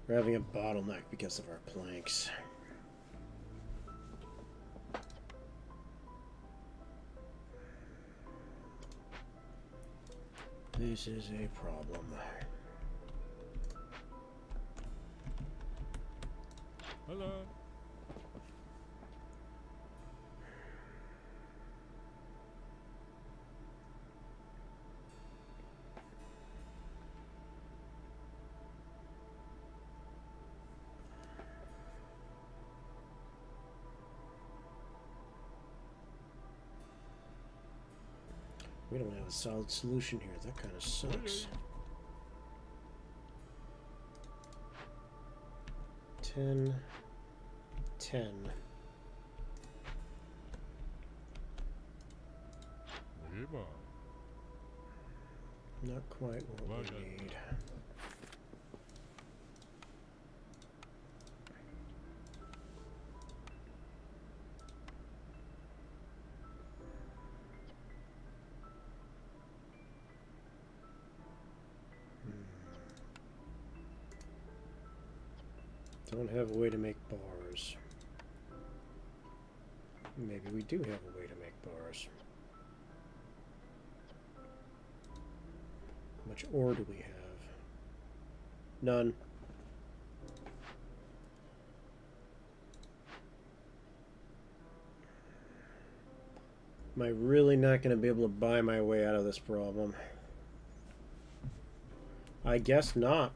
We're having a bottleneck because of our planks. This is a problem. Hello. We don't have a solid solution here. That kind of sucks. 10, 10. Not quite what we need. Don't have a way to make bars. Maybe we do have a way to make bars. How much ore do we have? None. Am I really not going to be able to buy my way out of this problem? I guess not.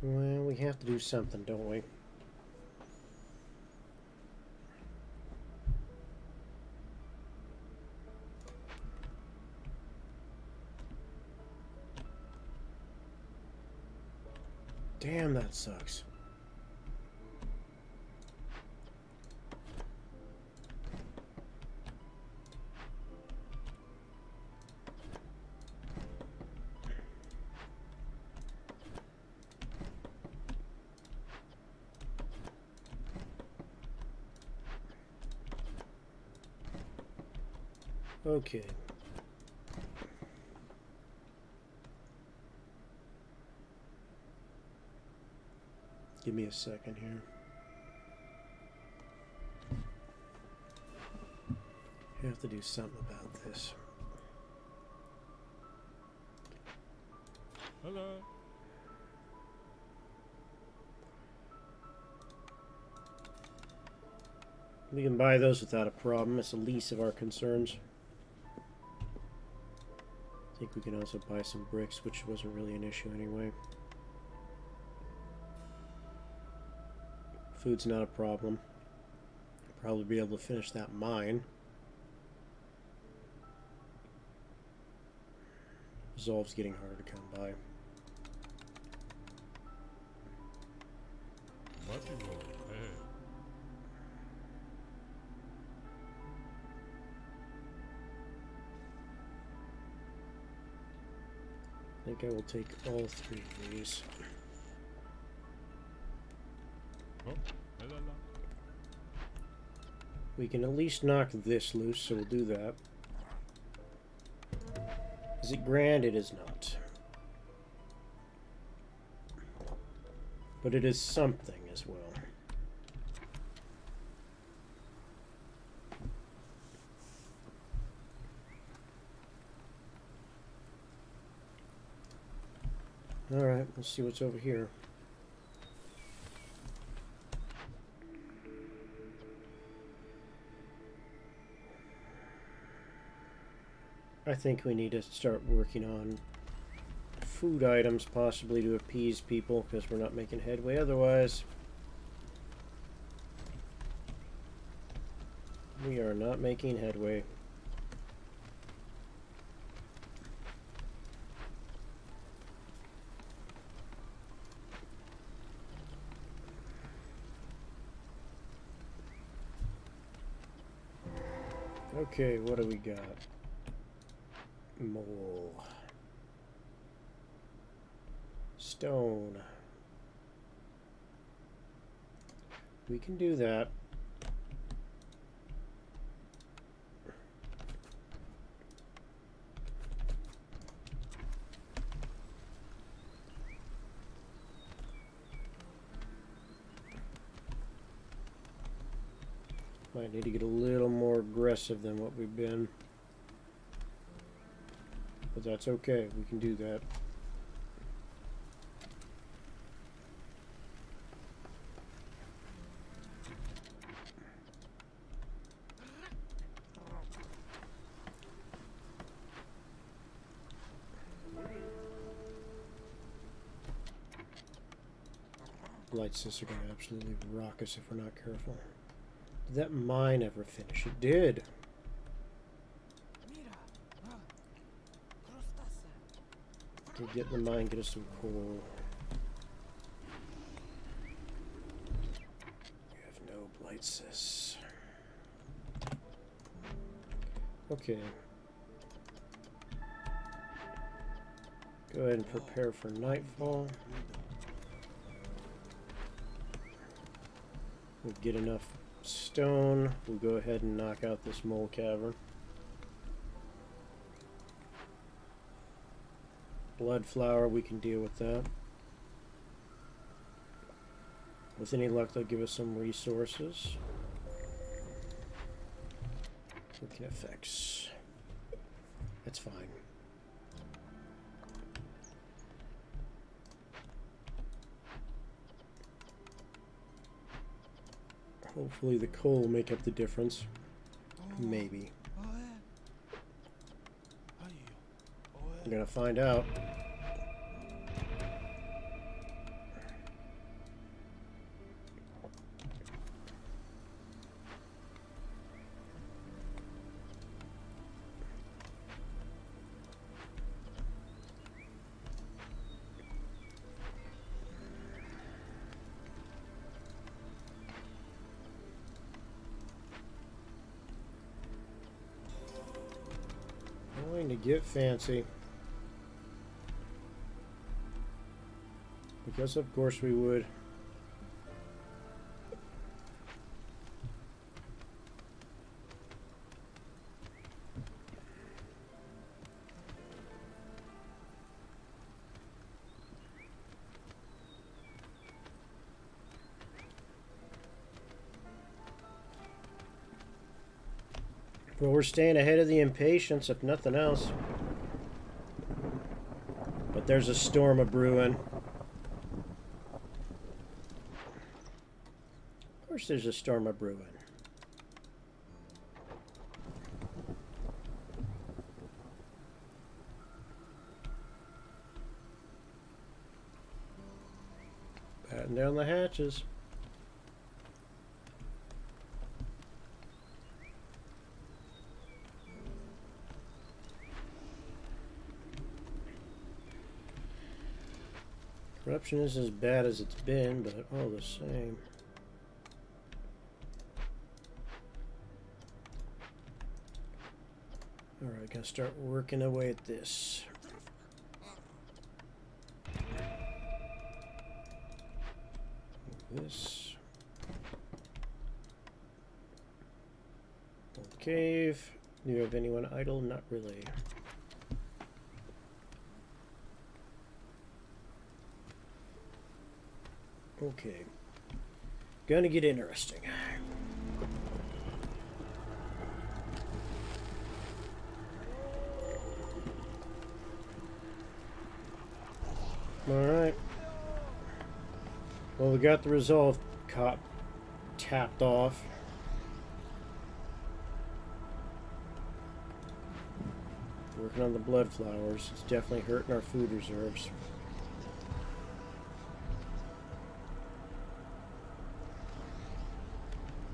Well, we have to do something, don't we? Damn, that sucks. Okay. Give me a second here. I have to do something about this. Hello. We can buy those without a problem. It's the least of our concerns. I think we can also buy some bricks, which wasn't really an issue anyway. Food's not a problem. Probably be able to finish that mine. Resolve's getting harder to come by. Máximo. I think I will take all three of these. Oh, hello. We can at least knock this loose, so we'll do that. Is it grand? It is not. But it is something as well. Alright, let's see what's over here. I think we need to start working on food items, possibly to appease people, because we're not making headway otherwise. We are not making headway. Okay, what do we got? Mole. Stone. We can do that. Might need to get a little more aggressive than what we've been. But that's okay, we can do that. Lights are going to absolutely rock us if we're not careful. Did that mine ever finish? It did. Okay, get in the mine, get us some coal. We have no blightsis. Okay. Go ahead and prepare for nightfall. We'll get enough stone. We'll go ahead and knock out this mole cavern. Blood flower, we can deal with that. With any luck, they'll give us some resources. Working effects. That's fine. Hopefully the coal will make up the difference. Maybe. I'm gonna find out. Going to get fancy. Because of course we would. Well, we're staying ahead of the impatience, if nothing else. But there's a storm a brewing. Of course there's a storm a brewing. Batten down the hatches. Corruption isn't as bad as it's been, but all the same. Alright, gonna start working away at this. This. Old cave. Do you have anyone idle? Not really. Okay. Gonna get interesting. Alright. Well, we got the resolve cop tapped off. Working on the blood flowers. It's definitely hurting our food reserves.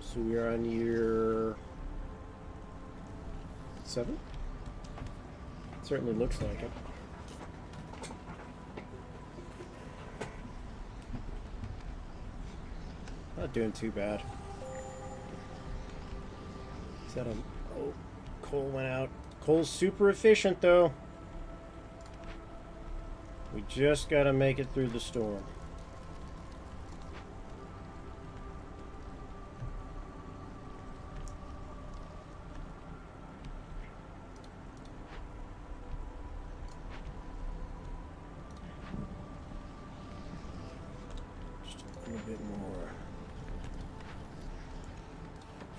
So we are on year 7? Certainly looks like it. Not doing too bad. Is that a... Oh, coal went out. Coal's super efficient though. We just gotta make it through the storm.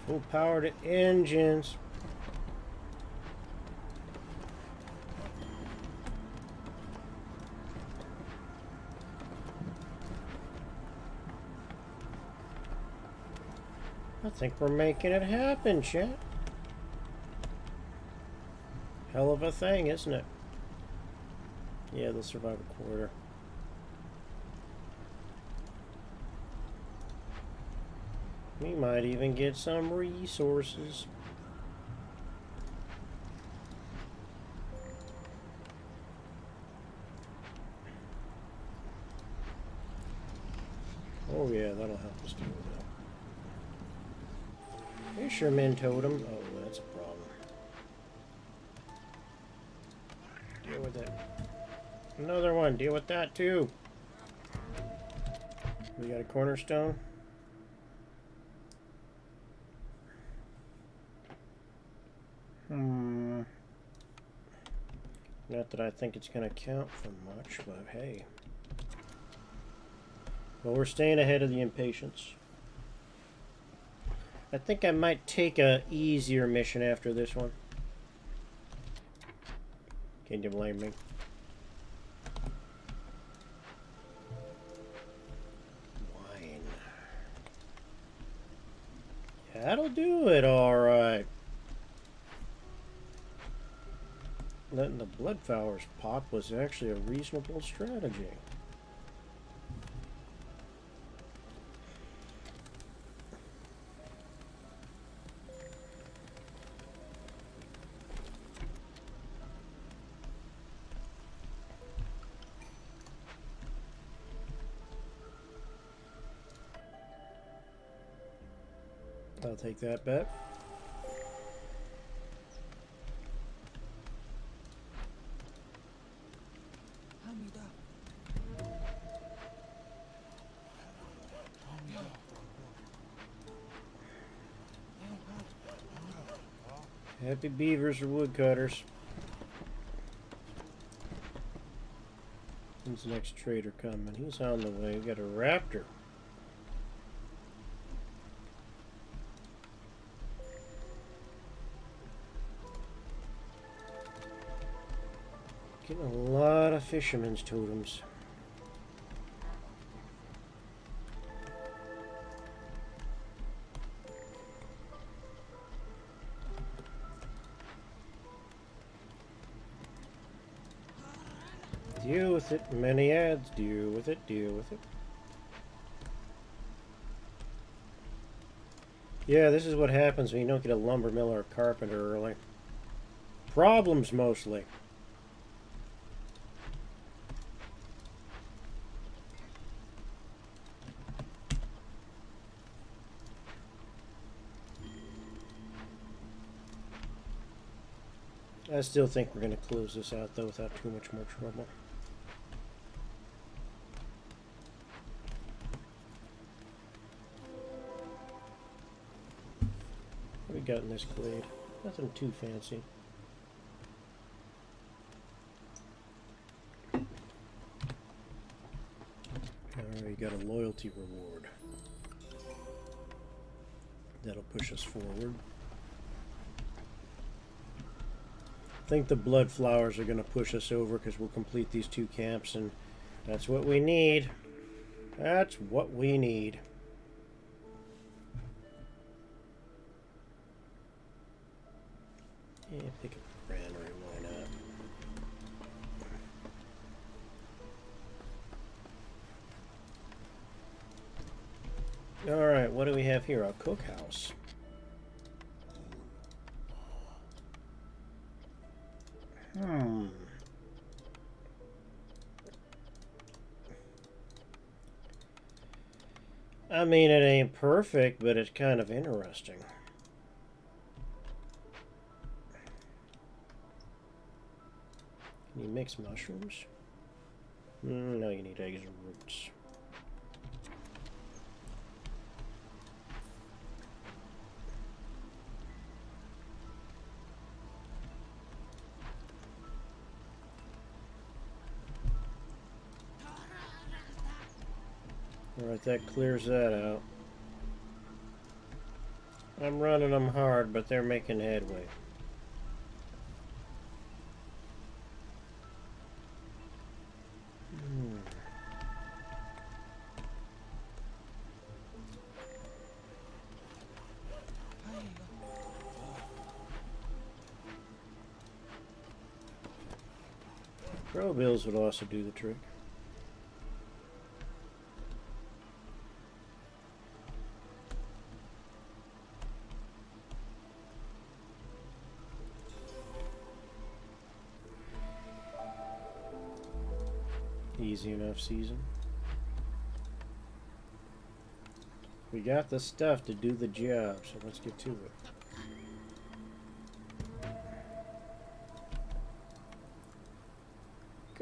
Full power to engines. I think we're making it happen, chat. Hell of a thing, isn't it? Yeah, they'll survive a quarter. We might even get some resources. Oh yeah, that'll help us deal with that. Fisherman totem. Oh, that's a problem. Deal with it. Another one. Deal with that too. We got a cornerstone. Not that I think it's going to count for much, but hey. Well, we're staying ahead of the impatience. I think I might take a easier mission after this one. Can you blame me? Wine. That'll do it, alright. Letting the blood flowers pop was actually a reasonable strategy. I'll take that bet. Happy beavers are woodcutters. When's the next trader coming? He's on the way. We got a raptor. Getting a lot of fishermen's totems. Deal with it. Many ads. Deal with it. Deal with it. Yeah, this is what happens when you don't get a lumber mill or a carpenter early. Problems, mostly. I still think we're going to close this out, though, without too much more trouble. What we got in this glade? Nothing too fancy. We got a loyalty reward. That'll push us forward. I think the blood flowers are going to push us over because we'll complete these 2 camps, and that's what we need. That's what we need. Yeah, pick up a granary, why not? Alright, what do we have here? A cookhouse. I mean, it ain't perfect, but it's kind of interesting. Can you mix mushrooms? No, you need eggs and roots. Alright, that clears that out. I'm running them hard, but they're making headway. Crow bills would also do the trick. Easy enough season. We got the stuff to do the job, so let's get to it.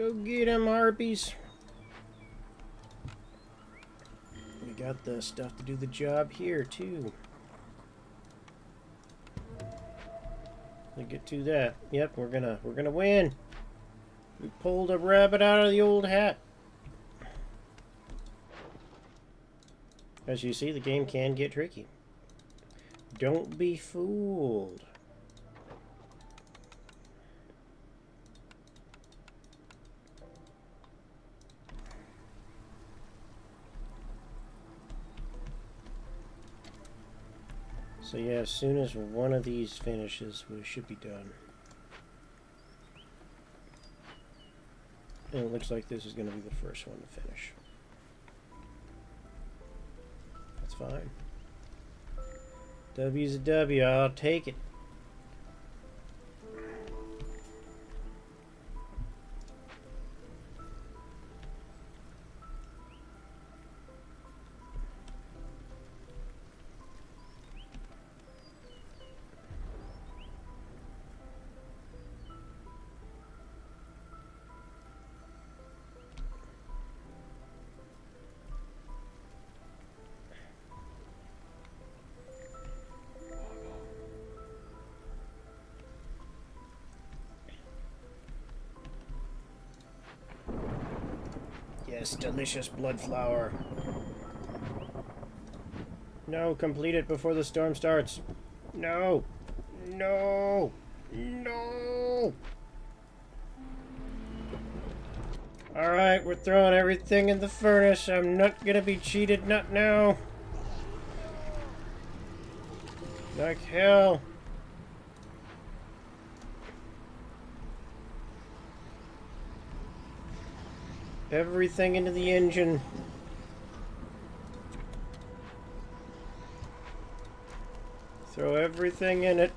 Go get him, harpies. We got the stuff to do the job here, too. We'll get to that. Yep, we're gonna win. We pulled a rabbit out of the old hat. As you see, the game can get tricky. Don't be fooled. So yeah, as soon as one of these finishes, we should be done. And it looks like this is going to be the first one to finish. That's fine. W's a W, I'll take it. Yes, delicious blood flower. No, complete it before the storm starts. No! No! No! Alright, we're throwing everything in the furnace. I'm not gonna be cheated, not now. Like hell. Everything into the engine. Throw everything in it.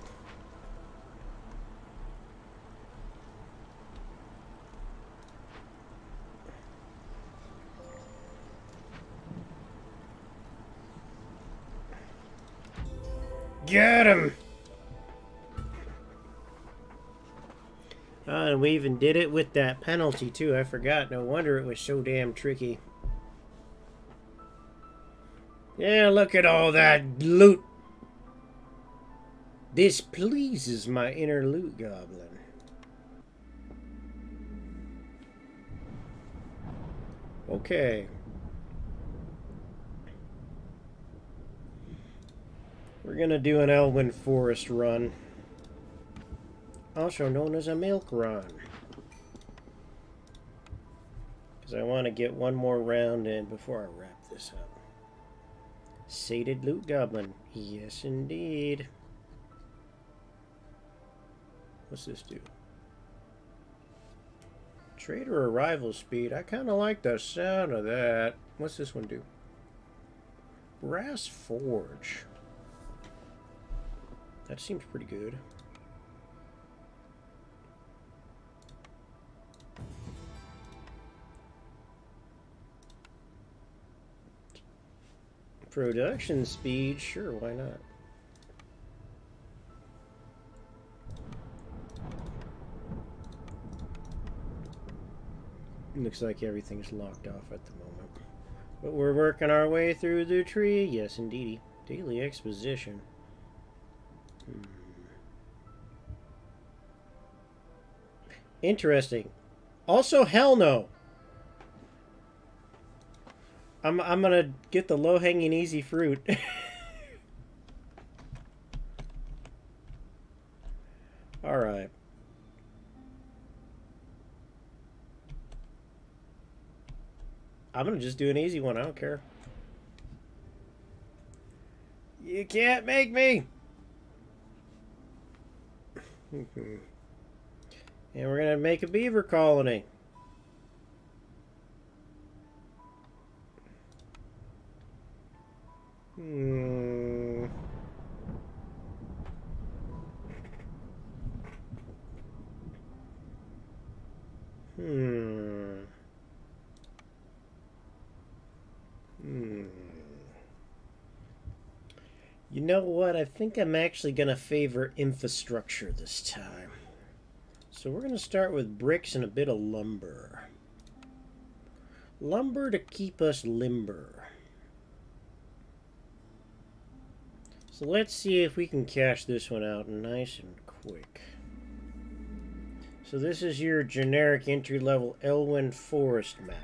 Get him! And we even did it with that penalty too. I forgot. No wonder it was so damn tricky. Yeah, look at all that loot. This pleases my inner loot goblin. Okay. We're gonna do an Elwyn Forest run. Also known as a milk run. Because I want to get one more round in before I wrap this up. Sated loot goblin. Yes, indeed. What's this do? Trader arrival speed. I kind of like the sound of that. What's this one do? Brass forge. That seems pretty good. Production speed, sure, why not? Looks like everything's locked off at the moment. But we're working our way through the tree. Yes, indeedy. Daily exposition. Interesting. Also, hell no. I'm gonna get the low-hanging easy fruit. Alright. I'm gonna just do an easy one, I don't care. You can't make me! And we're gonna make a beaver colony. You know what? I think I'm actually gonna favor infrastructure this time. So we're going to start with bricks and a bit of lumber. Lumber to keep us limber. So let's see if we can cash this one out nice and quick. So this is your generic entry-level Elwyn Forest map.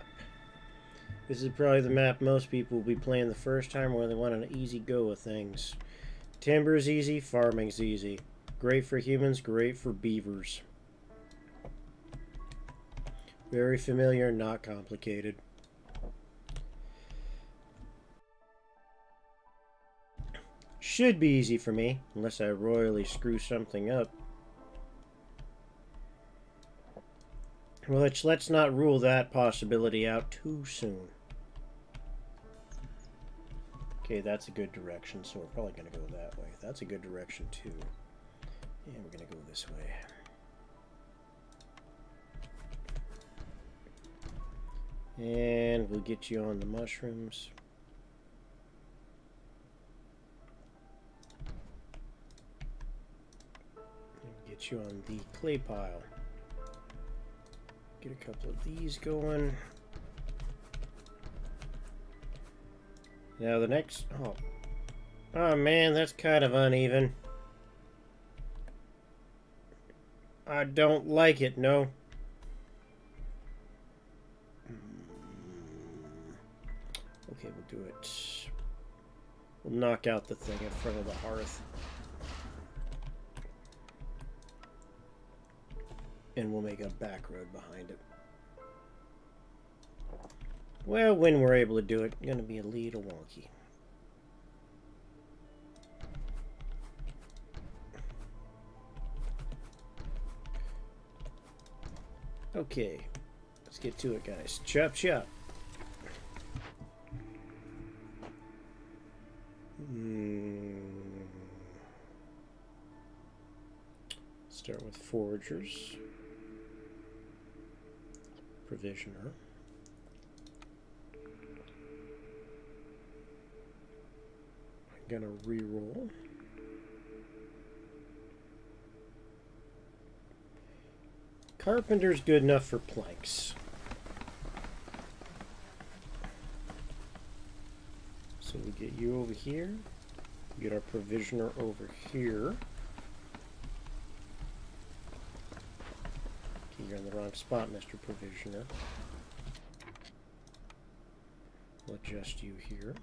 This is probably the map most people will be playing the first time where they want an easy go of things. Timber's easy, farming's easy. Great for humans, great for beavers. Very familiar, not complicated. Should be easy for me, unless I royally screw something up. Well, let's not rule that possibility out too soon. Okay, that's a good direction, so we're probably going to go that way. That's a good direction, too. And we're going to go this way. And we'll get you on the mushrooms. And get you on the clay pile. Get a couple of these going. Now the next... Oh man, that's kind of uneven. I don't like it, no. Okay, we'll do it. We'll knock out the thing in front of the hearth. And we'll make a back road behind it. Well, when we're able to do it, gonna be a little wonky. Okay, let's get to it, guys. Chop, chop. Start with foragers. Provisioner. I'm gonna re-roll. Carpenter's good enough for planks. So we get you over here. Get our provisioner over here. Okay, you're in the wrong spot, Mr. Provisioner. We'll adjust you here.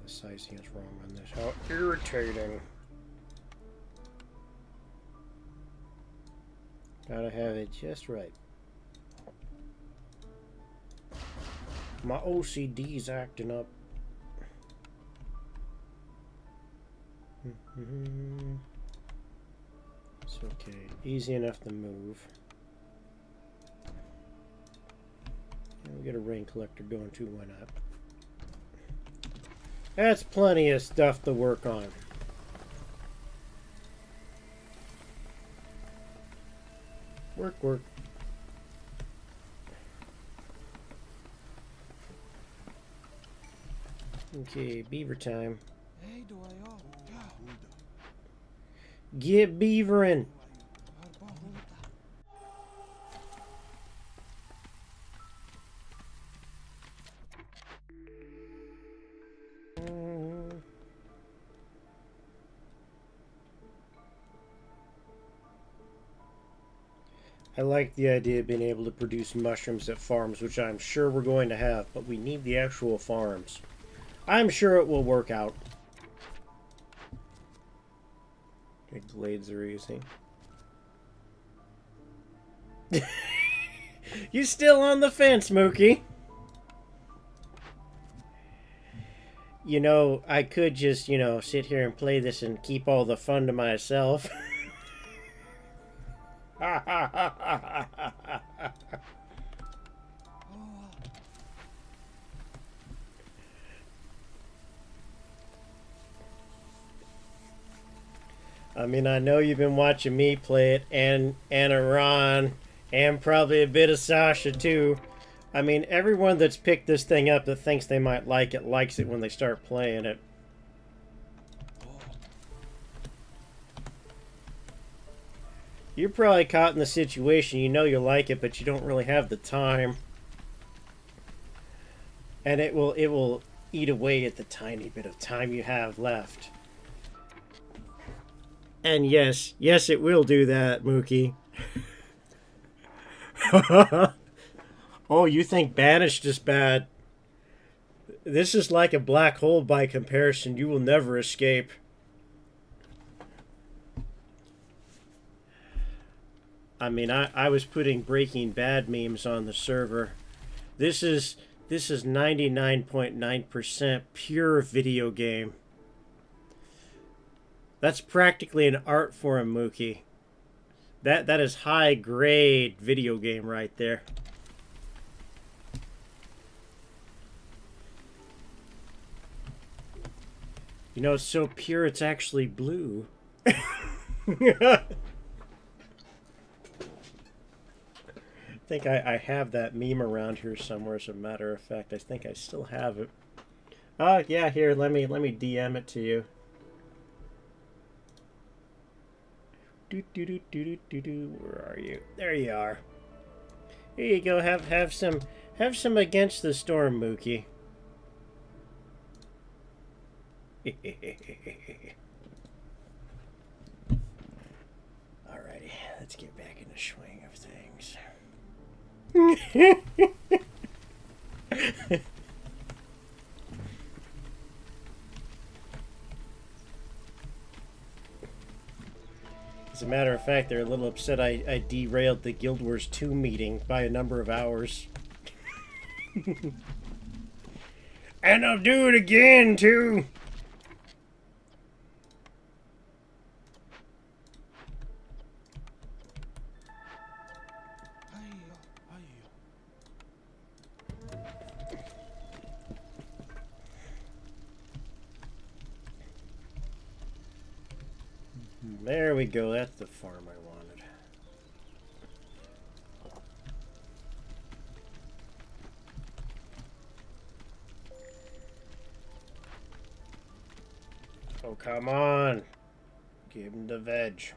The sizing is wrong on this. How irritating. Gotta have it just right. My OCD's acting up. It's okay. Easy enough to move. And we get a rain collector going too, why not? That's plenty of stuff to work on. Work, work. Okay, beaver time. Get beavering. I like the idea of being able to produce mushrooms at farms, which I'm sure we're going to have, but we need the actual farms. I'm sure it will work out. Okay, glades are easy. You still on the fence, Mookie? You know, I could just, you know, sit here and play this and keep all the fun to myself. I mean, I know you've been watching me play it, and Iran, and probably a bit of Sasha too. I mean, everyone that's picked this thing up that thinks they might like it likes it when they start playing it. You're probably caught in the situation, you know you like it, but you don't really have the time. And it will eat away at the tiny bit of time you have left. And yes, it will do that, Mookie. Oh, you think Banished is bad? This is like a black hole by comparison. You will never escape. I mean, I was putting Breaking Bad memes on the server. This is 99.9% pure video game. That's practically an art form, Mookie. That is high grade video game right there. You know, it's so pure it's actually blue. I think I have that meme around here somewhere, as a matter of fact. I think I still have it. Oh, yeah, here, let me DM it to you. Where are you? There you are. Here you go. Have some Against the Storm, Mookie. Alrighty, let's get back in the swing of things. As a matter of fact, they're a little upset I derailed the Guild Wars 2 meeting by a number of hours. And I'll do it again, too! There we go, that's the farm I wanted. Oh, come on. Give him the veg.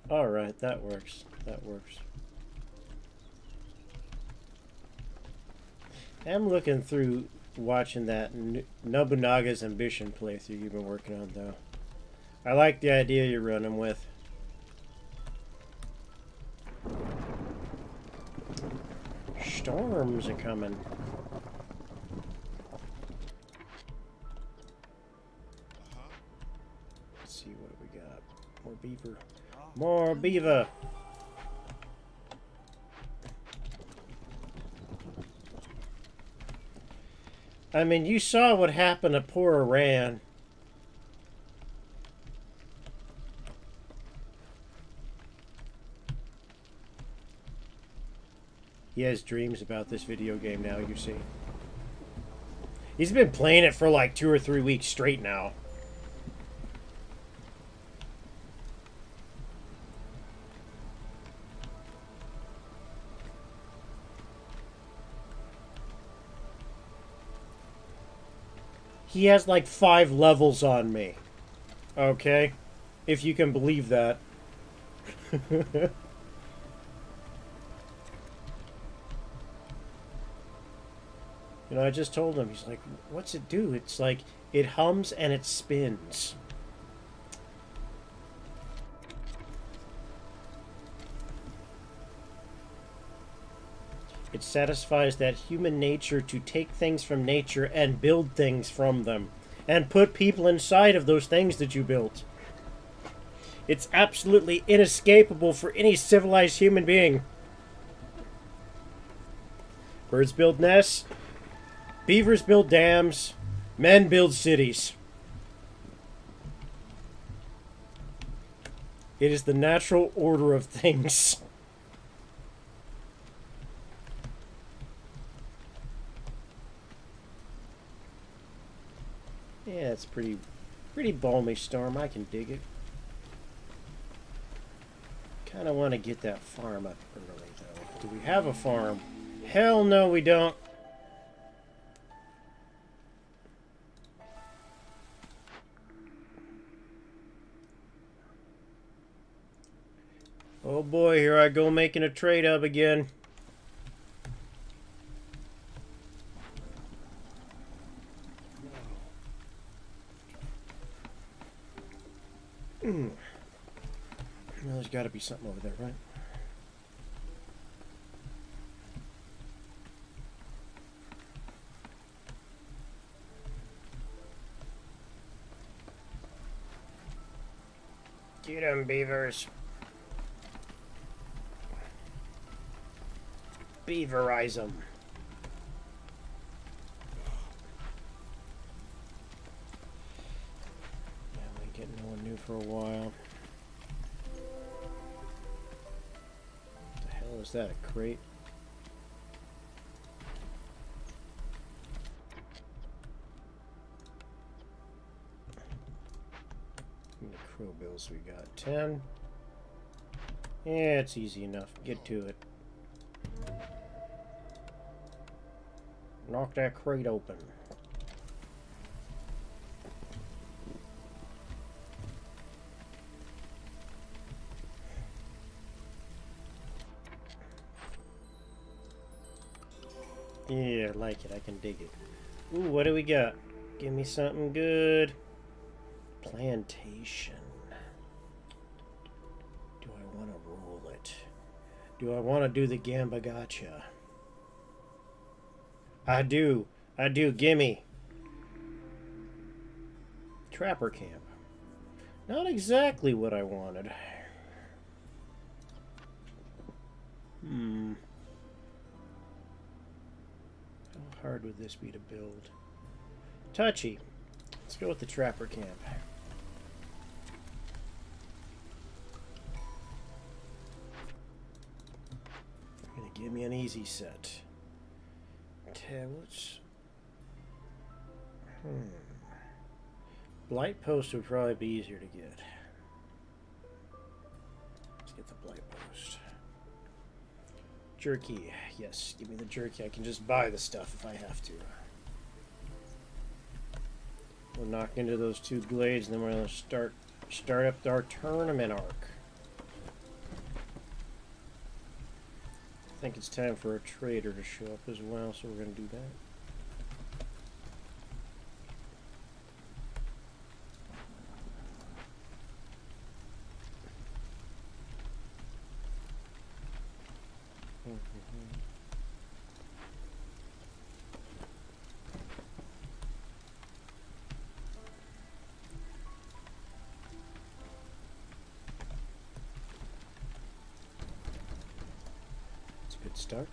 Alright, that works. I'm looking through watching that Nobunaga's Ambition playthrough you've been working on, though. I like the idea you're running with. Storms are coming. Let's see, what do we got? More beaver. More beaver! I mean, you saw what happened to poor Iran. He has dreams about this video game now, you see. He's been playing it for like 2 or 3 weeks straight now. He has like 5 levels on me. Okay? If you can believe that. You know, I just told him, he's like, what's it do? It's like, it hums and it spins. It satisfies that human nature to take things from nature and build things from them. And put people inside of those things that you built. It's absolutely inescapable for any civilized human being. Birds build nests. Beavers build dams. Men build cities. It is the natural order of things. Yeah, it's pretty balmy storm. I can dig it. Kind of want to get that farm up early, though. Do we have a farm? Hell no, we don't. Oh boy, here I go making a trade hub again. Well, there's got to be something over there, right? Get 'em, beavers. Beaverize them. Yeah, we ain't getting no one new for a while. What the hell is that? A crate? How many crow bills we got? 10. Yeah, it's easy enough. Get to it. Knock that crate open. Yeah, I like it. I can dig it. Ooh, what do we got? Give me something good. Plantation. Do I want to roll it? Do I want to do the Gamba Gotcha? I do. I do. Gimme. Trapper camp. Not exactly what I wanted. How hard would this be to build? Touchy. Let's go with the trapper camp. Gonna give me an easy set. Tablets. Blight post would probably be easier to get. Let's get the blight post. Jerky. Yes, give me the jerky. I can just buy the stuff if I have to. We'll knock into those 2 glades, and then we're going to start up our tournament arc. I think it's time for a trader to show up as well, so we're going to do that. It's a good start.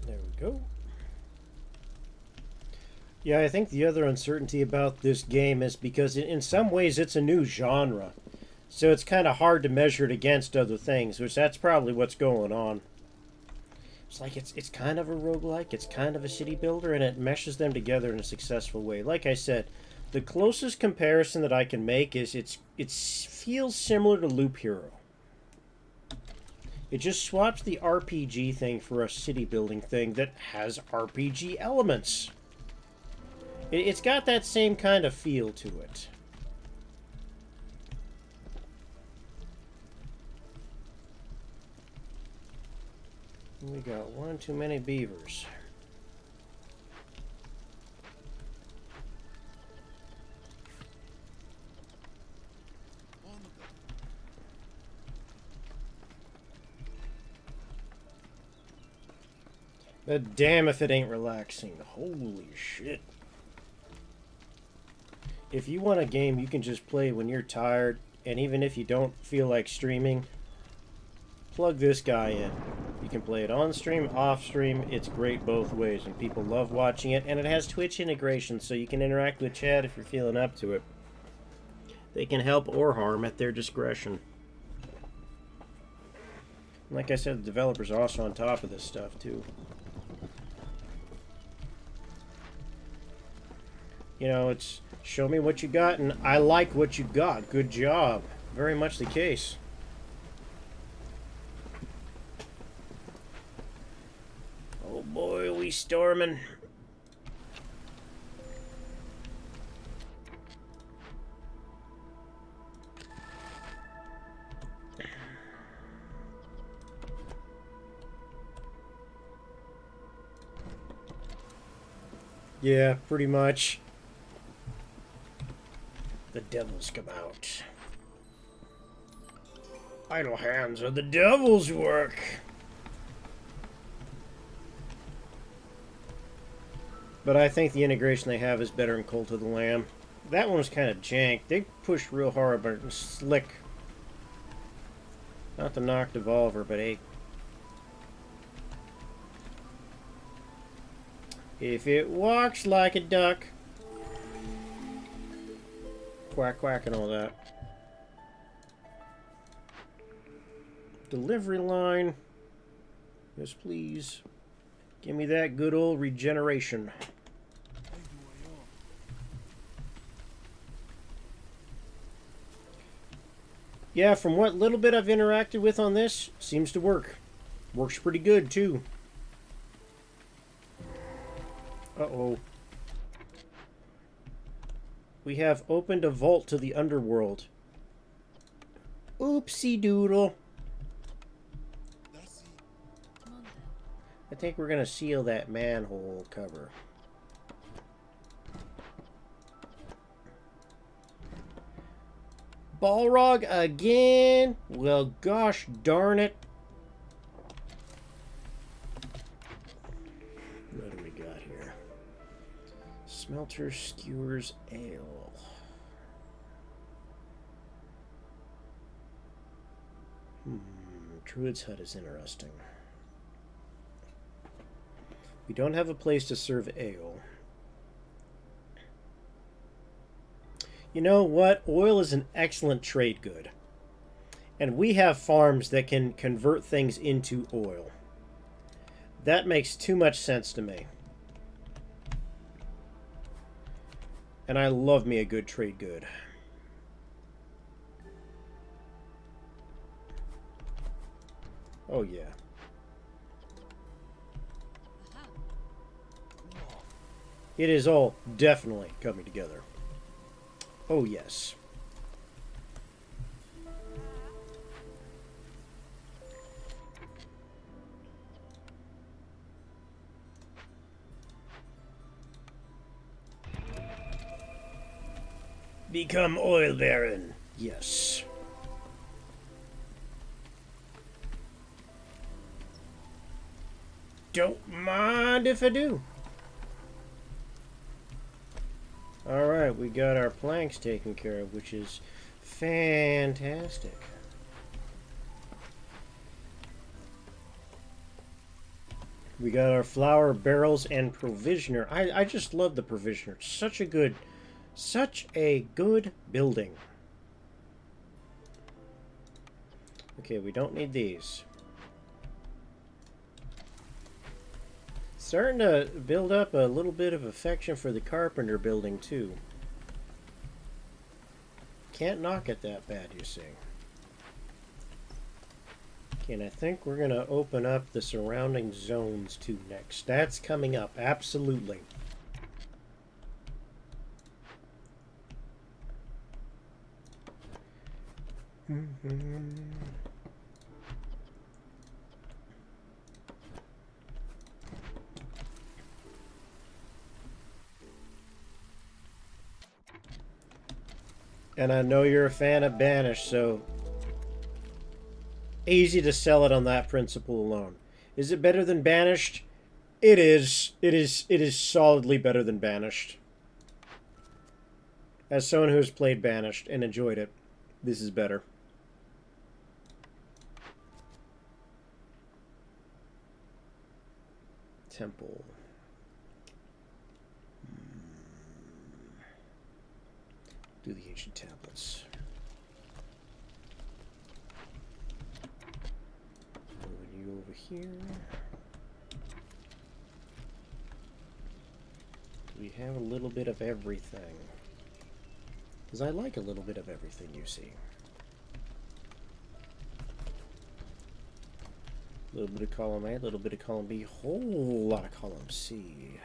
There we go. Yeah, I think the other uncertainty about this game is because in some ways it's a new genre. So it's kind of hard to measure it against other things, which that's probably what's going on. It's like it's kind of a roguelike, it's kind of a city builder, and it meshes them together in a successful way. Like I said, the closest comparison that I can make is it feels similar to Loop Hero. It just swaps the RPG thing for a city building thing that has RPG elements. It's got that same kind of feel to it. We got one too many beavers. But damn if it ain't relaxing. Holy shit. If you want a game you can just play when you're tired, and even if you don't feel like streaming, plug this guy in. You can play it on stream, off stream. It's great both ways, and people love watching it. And it has Twitch integration, so you can interact with chat if you're feeling up to it. They can help or harm at their discretion. Like I said, the developers are also on top of this stuff too. You know, it's show me what you got, and I like what you got. Good job. Very much the case. Oh boy, are we storming. Yeah, pretty much. The devils come out. Idle hands are the devil's work. But I think the integration they have is better in Cult of the Lamb. That one was kind of jank. They pushed real hard, but it was slick. Not the knock Devolver, but hey. If it walks like a duck. Quack, quack, and all that. Delivery line. Yes, please. Give me that good old regeneration. Yeah, from what little bit I've interacted with on this, seems to work. Works pretty good, too. Uh-oh. We have opened a vault to the underworld. Oopsie doodle. I think we're gonna seal that manhole cover. Balrog again? Well, gosh darn it. What do we got here? Smelter skewers ale. Druid's hut is interesting. We don't have a place to serve ale. You know what? Oil is an excellent trade good. And we have farms that can convert things into oil. That makes too much sense to me. And I love me a good trade good. Oh yeah. It is all definitely coming together. Oh yes. Become oil baron. Yes. Don't mind if I do. Alright, we got our planks taken care of, which is fantastic. We got our flour barrels and provisioner. I just love the provisioner. Such a good building. Okay, we don't need these. Starting to build up a little bit of affection for the carpenter building too. Can't knock it that bad, you see. Okay, and I think we're gonna open up the surrounding zones too next. That's coming up, absolutely. And I know you're a fan of Banish, so easy to sell it on that principle alone. Is it better than Banished? It is. It is solidly better than Banished. As someone who has played Banished and enjoyed it, this is better. Temple. Do the ancient tablets. Moving you over here. We have a little bit of everything. Because I like a little bit of everything, you see. A little bit of column A, a little bit of column B, whole lot of column C.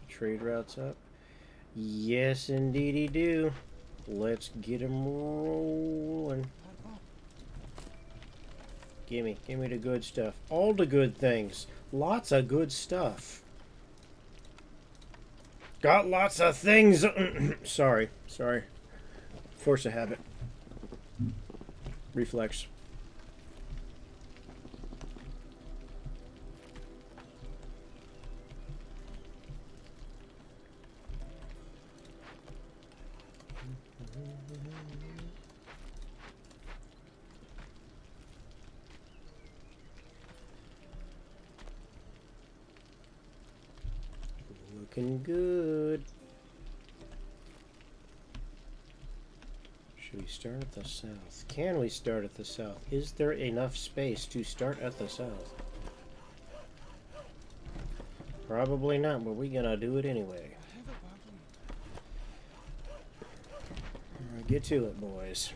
Trade routes up. Yes, indeedy do. Let's get them rolling. Gimme the good stuff. All the good things. Lots of good stuff. Got lots of things. Sorry. Force of habit. Reflex. Looking good. Should we start at the south? Can we start at the south? Is there enough space to start at the south? Probably not, but we're gonna do it anyway. Alright, get to it, boys.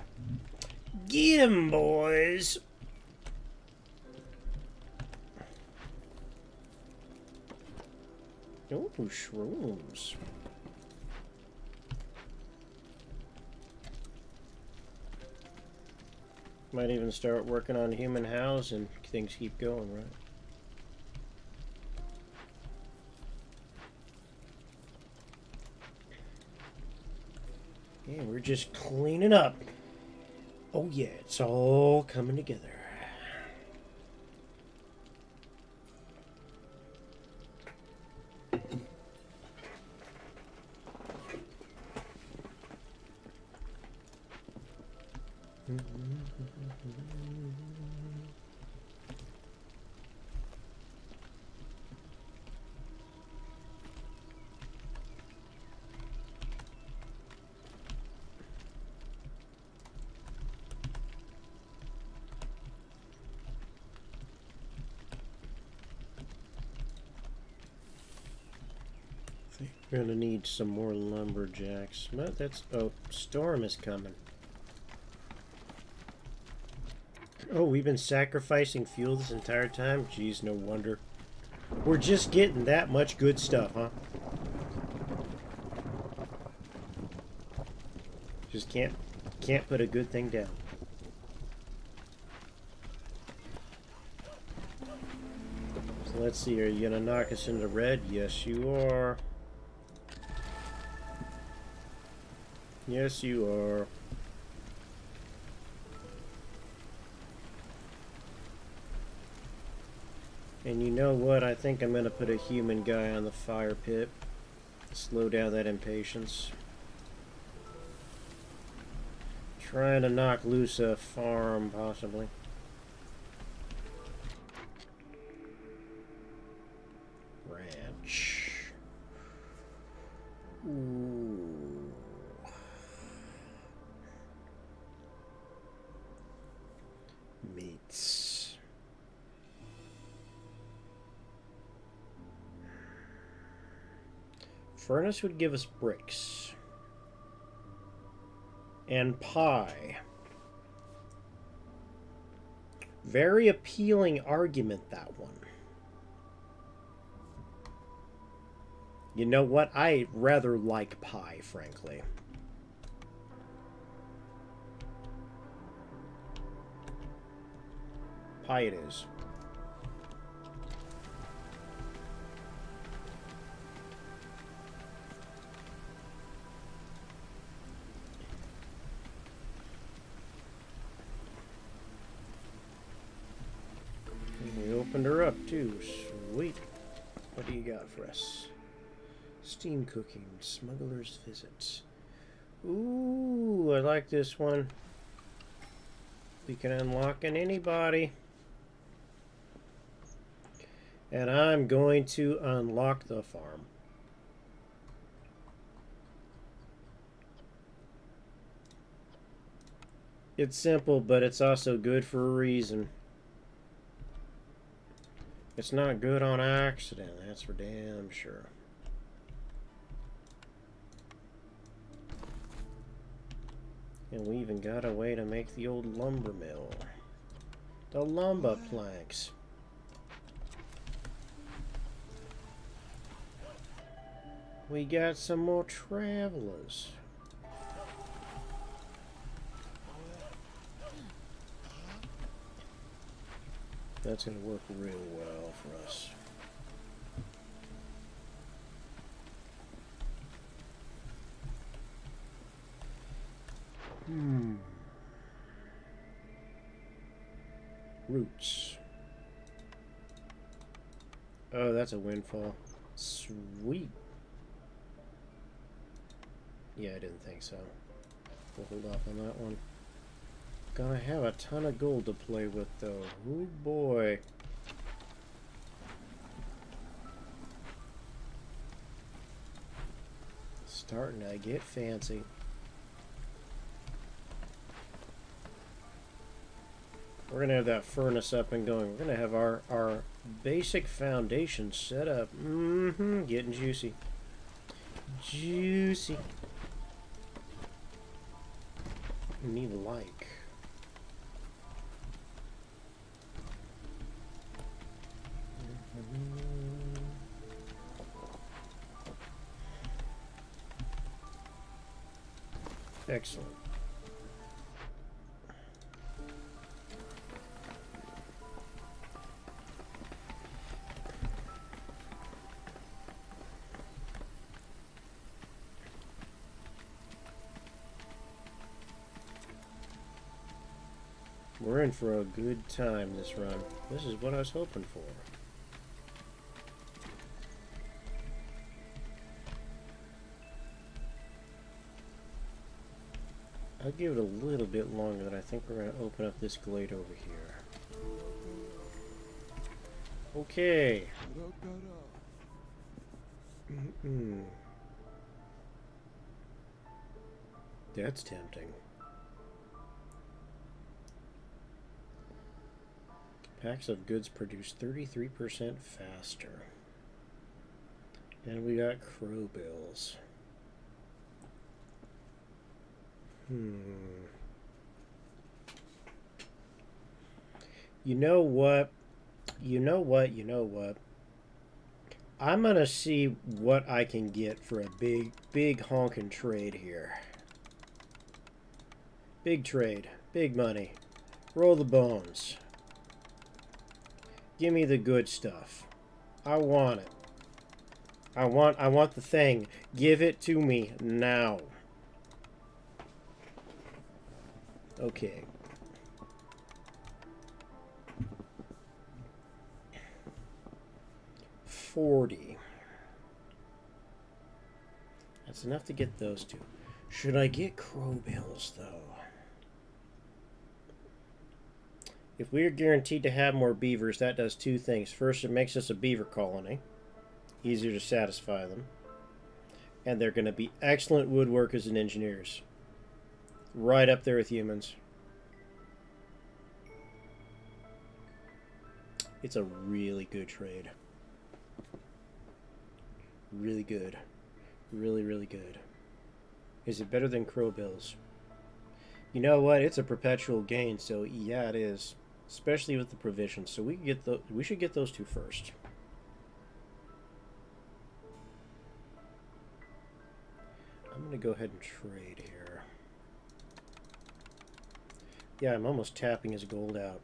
Get 'em, boys! Oh, shrooms. Might even start working on human house and things keep going, right? Yeah, we're just cleaning up. Oh yeah, it's all coming together. We're gonna need some more lumberjacks. But that's... oh, storm is coming. Oh, we've been sacrificing fuel this entire time? Jeez, no wonder. We're just getting that much good stuff, huh? Just can't put a good thing down. So let's see, are you gonna knock us into red? Yes, you are. Yes, you are. And you know what? I think I'm going to put a human guy on the fire pit. Slow down that impatience. Trying to knock loose a farm, possibly. Ranch. Ooh. Meats. Furnace would give us bricks. And pie. Very appealing argument, that one. You know what? I rather like pie, frankly. Pie it is. opened her up too. Sweet. What do you got for us? Steam cooking, smuggler's visits. Ooh, I like this one. We can unlock in anybody. And I'm going to unlock the farm. It's simple, but it's also good for a reason. It's not good on accident, that's for damn sure. And we even got a way to make the old lumber mill. The lumber planks. We got some more travelers. That's going to work real well for us. Roots. Oh, that's a windfall. Sweet. Yeah, I didn't think so. We'll hold off on that one. Gonna have a ton of gold to play with, though. Oh boy. Starting to get fancy. We're gonna have that furnace up and going. We're gonna have our basic foundation set up. Getting juicy. Juicy. Need like. Excellent. We're in for a good time this run. This is what I was hoping for. I'll give it a little bit longer, than I think we're going to open up this glade over here. Okay. That's tempting. Packs of goods produce 33% faster. And we got crow bills. You know what? I'm gonna see what I can get for a big honkin' trade here. Big trade. Big money. Roll the bones. Give me the good stuff. I want it. I want the thing. Give it to me now. Okay. $40. That's enough to get those two. Should I get crow bills, though? If we're guaranteed to have more beavers, that does two things. First, it makes us a beaver colony. Easier to satisfy them. And they're going to be excellent woodworkers and engineers. Right up there with humans. It's a really good trade. Really good. Really, really good. Is it better than crow bills? You know what? It's a perpetual gain, so yeah, it is. Especially with the provisions. So we should get those two first. I'm going to go ahead and trade here. Yeah, I'm almost tapping his gold out.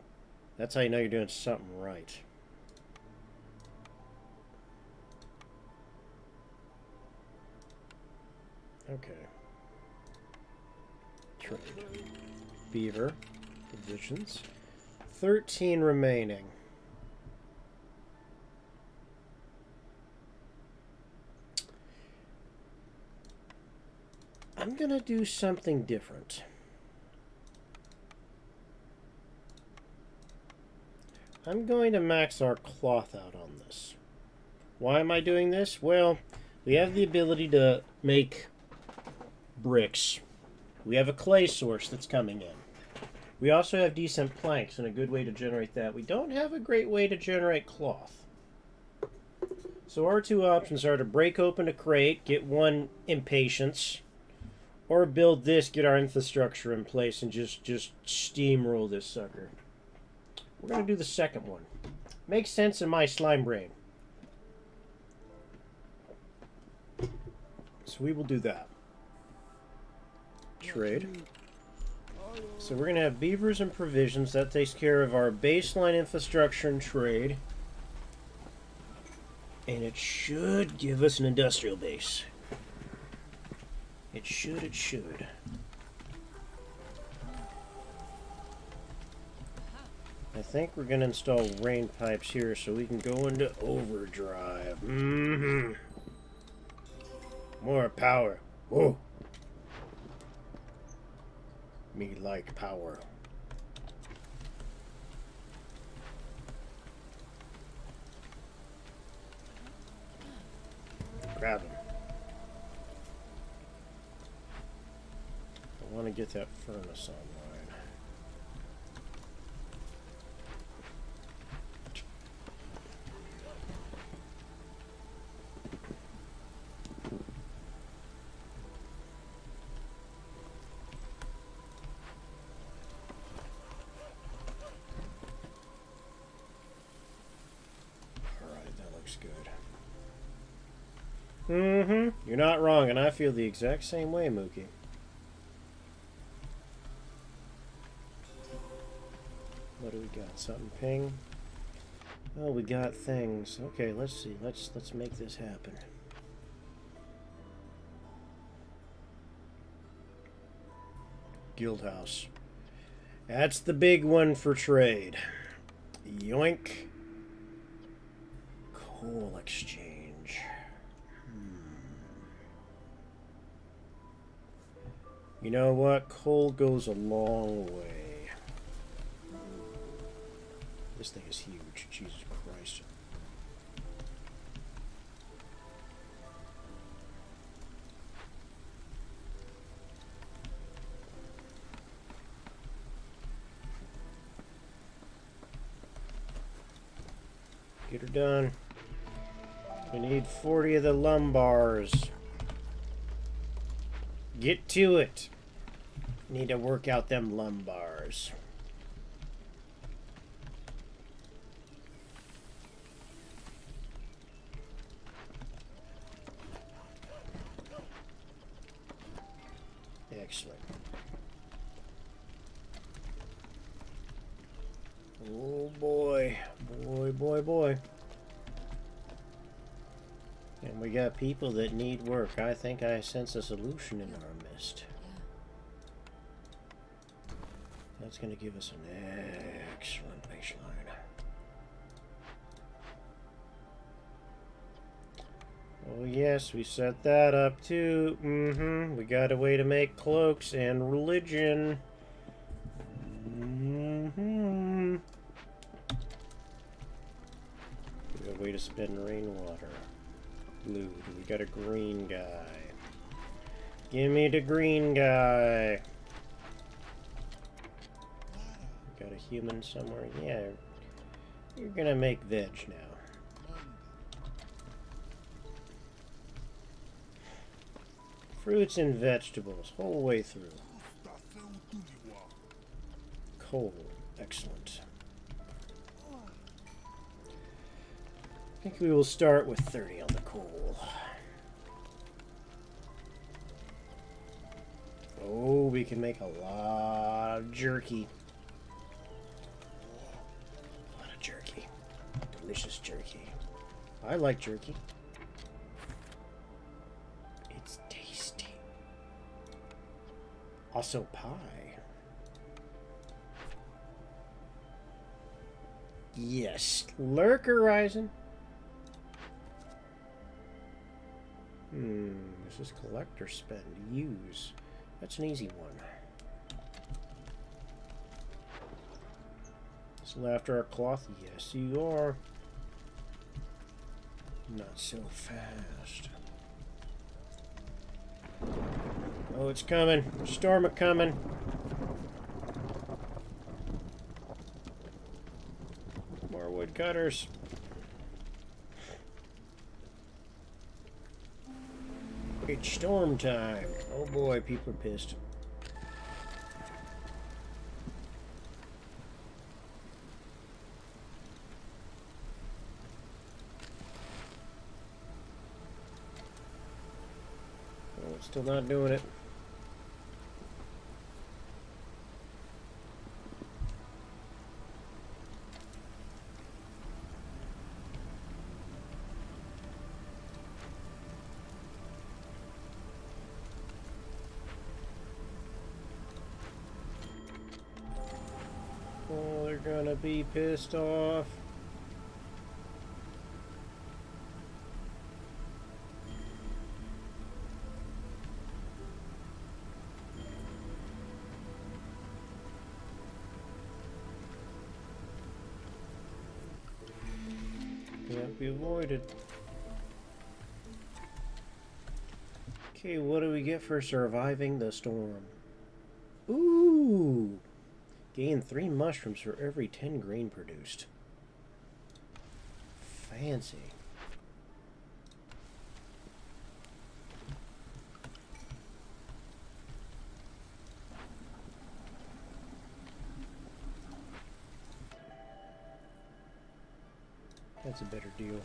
That's how you know you're doing something right. Okay. Trade. Beaver. Additions. 13 remaining. I'm gonna do something different. I'm going to max our cloth out on this. Why am I doing this? Well, we have the ability to make bricks. We have a clay source that's coming in. We also have decent planks and a good way to generate that. We don't have a great way to generate cloth. So our two options are to break open a crate, get one impatience, or build this, get our infrastructure in place, and just steamroll this sucker. We're going to do the second one. Makes sense in my slime brain. So we will do that. Trade. So we're going to have beavers and provisions. That takes care of our baseline infrastructure and trade. And it should give us an industrial base. It should, it should. I think we're going to install rain pipes here so we can go into overdrive. More power. Whoa. Me like power. Grab him. I want to get that furnace online. You're not wrong, and I feel the exact same way, Mookie. What do we got? Something ping? Oh, we got things. Okay, let's see. Let's make this happen. Guildhouse. That's the big one for trade. Yoink. Coal exchange. You know what? Coal goes a long way. This thing is huge. Jesus Christ. Get her done. We need 40 of the lumbars. Get to it. Need to work out them lumbars. Excellent. Oh boy. Boy, boy, boy. And we got people that need work. I think I sense a solution in our midst. That's going to give us an excellent baseline. Oh yes, we set that up too. We got a way to make cloaks and religion. We got a way to spend rainwater. Blue. We got a green guy. Give me the green guy. Got a human somewhere. Yeah. You're gonna make veg now. Fruits and vegetables. Whole way through. Coal. Excellent. I think we will start with 30 on the coal. Oh, we can make a lot of jerky. A lot of jerky. Delicious jerky. I like jerky. It's tasty. Also pie. Yes. Lurk Horizon. This is collector spend. Use. That's an easy one. Still after our cloth? Yes, you are. Not so fast. Oh, it's coming. Storm a-coming. More woodcutters. It's storm time. Oh boy, people are pissed. Oh, it's still not doing it. Oh, they're gonna be pissed off. Can't be avoided. Okay, what do we get for surviving the storm? Ooh! Gain 3 mushrooms for every 10 grain produced. Fancy. That's a better deal.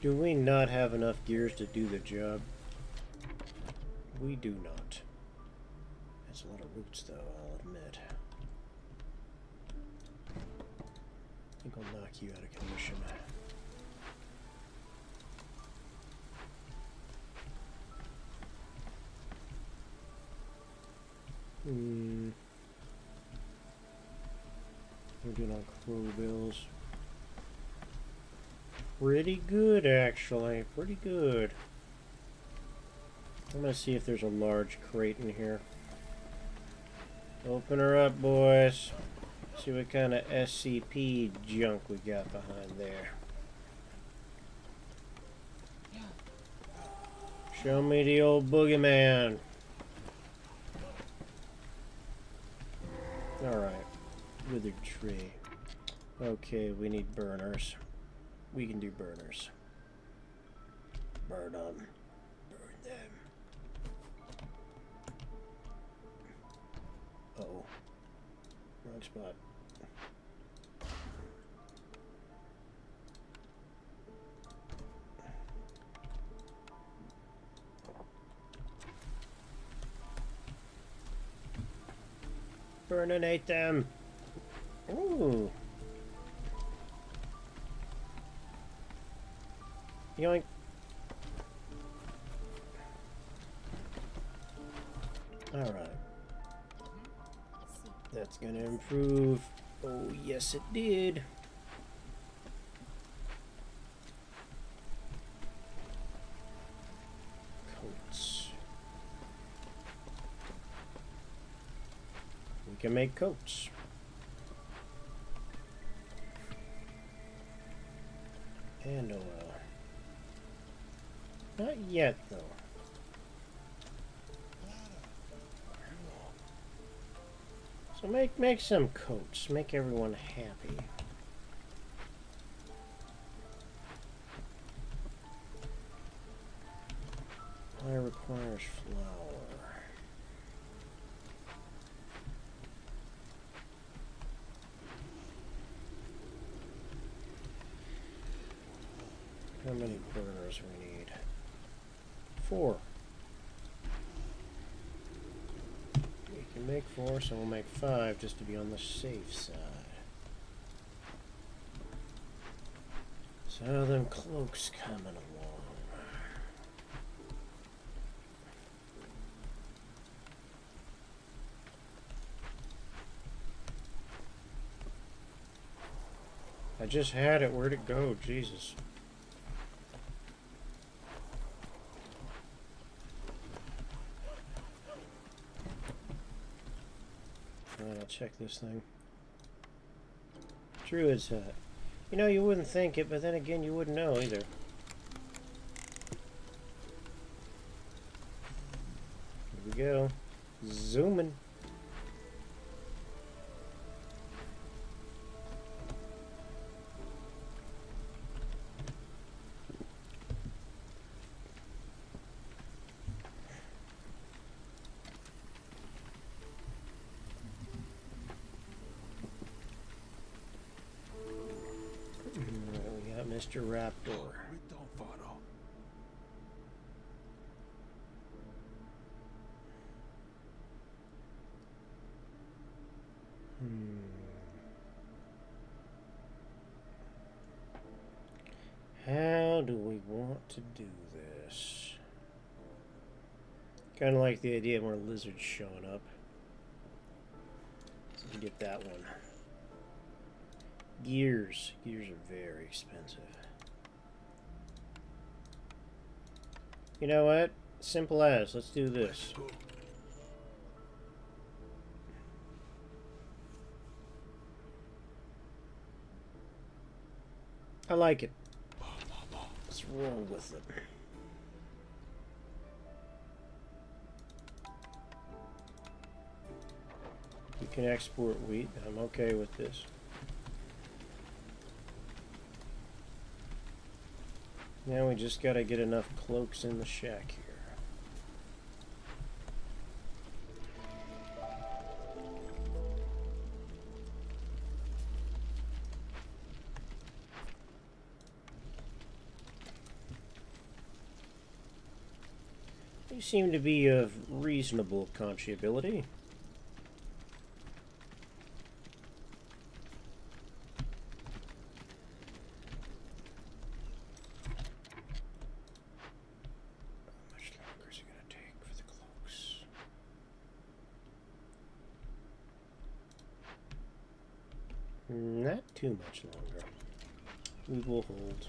Do we not have enough gears to do the job? We do not. That's a lot of roots, though, I'll admit. I think I'll knock you out of commission. We're doing on crow bills. Pretty good, actually. Pretty good. I'm gonna see if there's a large crate in here. Open her up, boys. See what kind of SCP junk we got behind there. Show me the old boogeyman. Alright. Withered tree. Okay, we need burners. We can do burners. Burn them. Burn them. Uh-oh. Wrong spot. Burninate them. Ooh. Yoink. Alright. That's gonna improve. Oh, yes it did. Coats. We can make coats. And oil. Not yet, though. So make some coats. Make everyone happy. Pie requires flour. How many burners we need? 4. We can make 4, so we'll make 5 just to be on the safe side. So them cloaks coming along. I just had it. Where'd it go? Jesus. I'll check this thing. Druid's Hut. You know, you wouldn't think it, but then again, you wouldn't know either. Here we go. Zooming. We got Mr. Raptor. How do we want to do this? Kind of like the idea of more lizards showing up. So we get that one. Gears. Gears are very expensive. You know what? Simple as. Let's do this. I like it. Let's roll with it. You can export wheat. I'm okay with this. Now we just gotta get enough cloaks in the shack here. You seem to be of reasonable conchiability. How much longer is it going to take for the cloaks? Not too much longer. We will hold.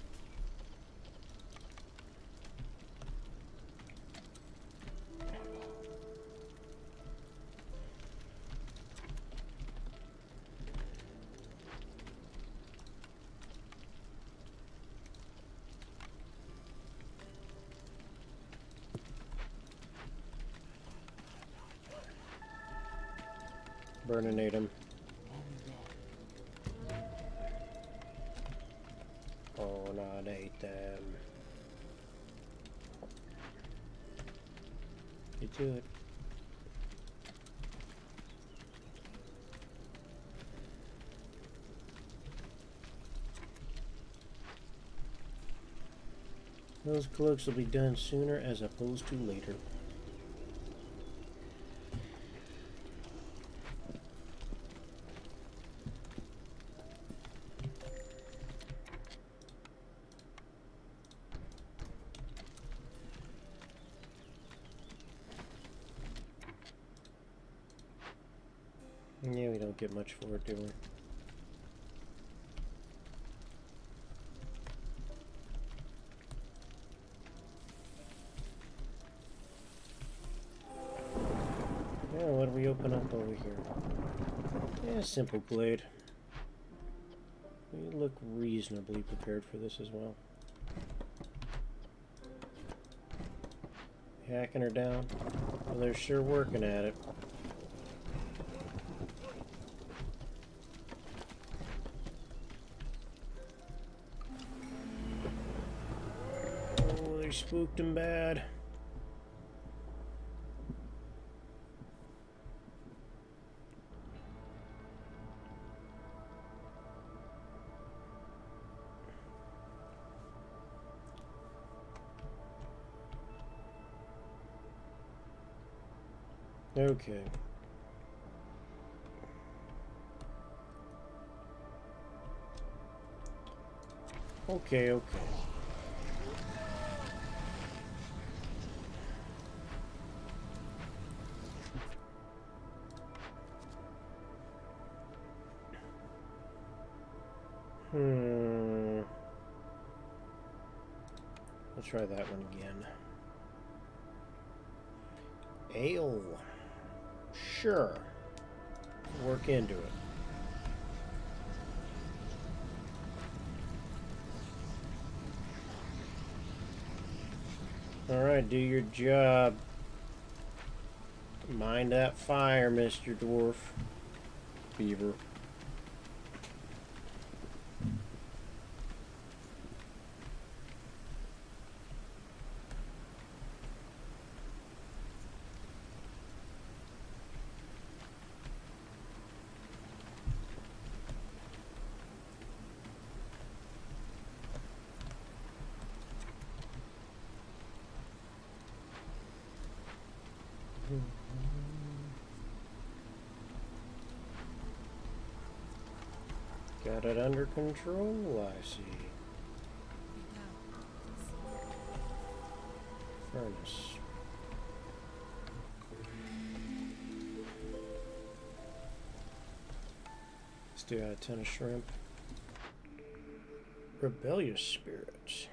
Burninate him. Oh, not ate them. Get to it. Those cloaks will be done sooner as opposed to later. Yeah, we don't get much for it, do we? Yeah, what do we open up over here? Yeah, simple blade. We look reasonably prepared for this as well. Hacking her down. Well, they're sure working at it. Oh, they spooked him bad. Okay. Okay. Hmm. Let's try that one again. Ale. Sure. Work into it. Alright, do your job. Mind that fire, Mr. Dwarf. Beaver. Got it under control, I see. Furnace. Still got a ton of shrimp. Rebellious spirits.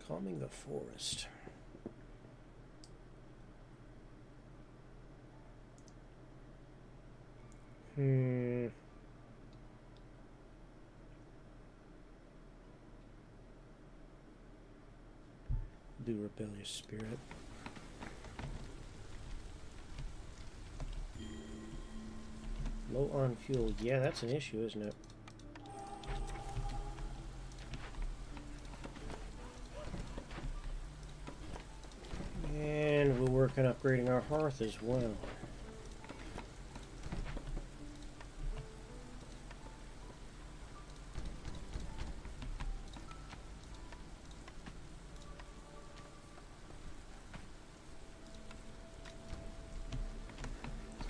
Calming the forest. Do rebellious spirit. Low on fuel. Yeah, that's an issue, isn't it? And we'll work on upgrading our hearth as well.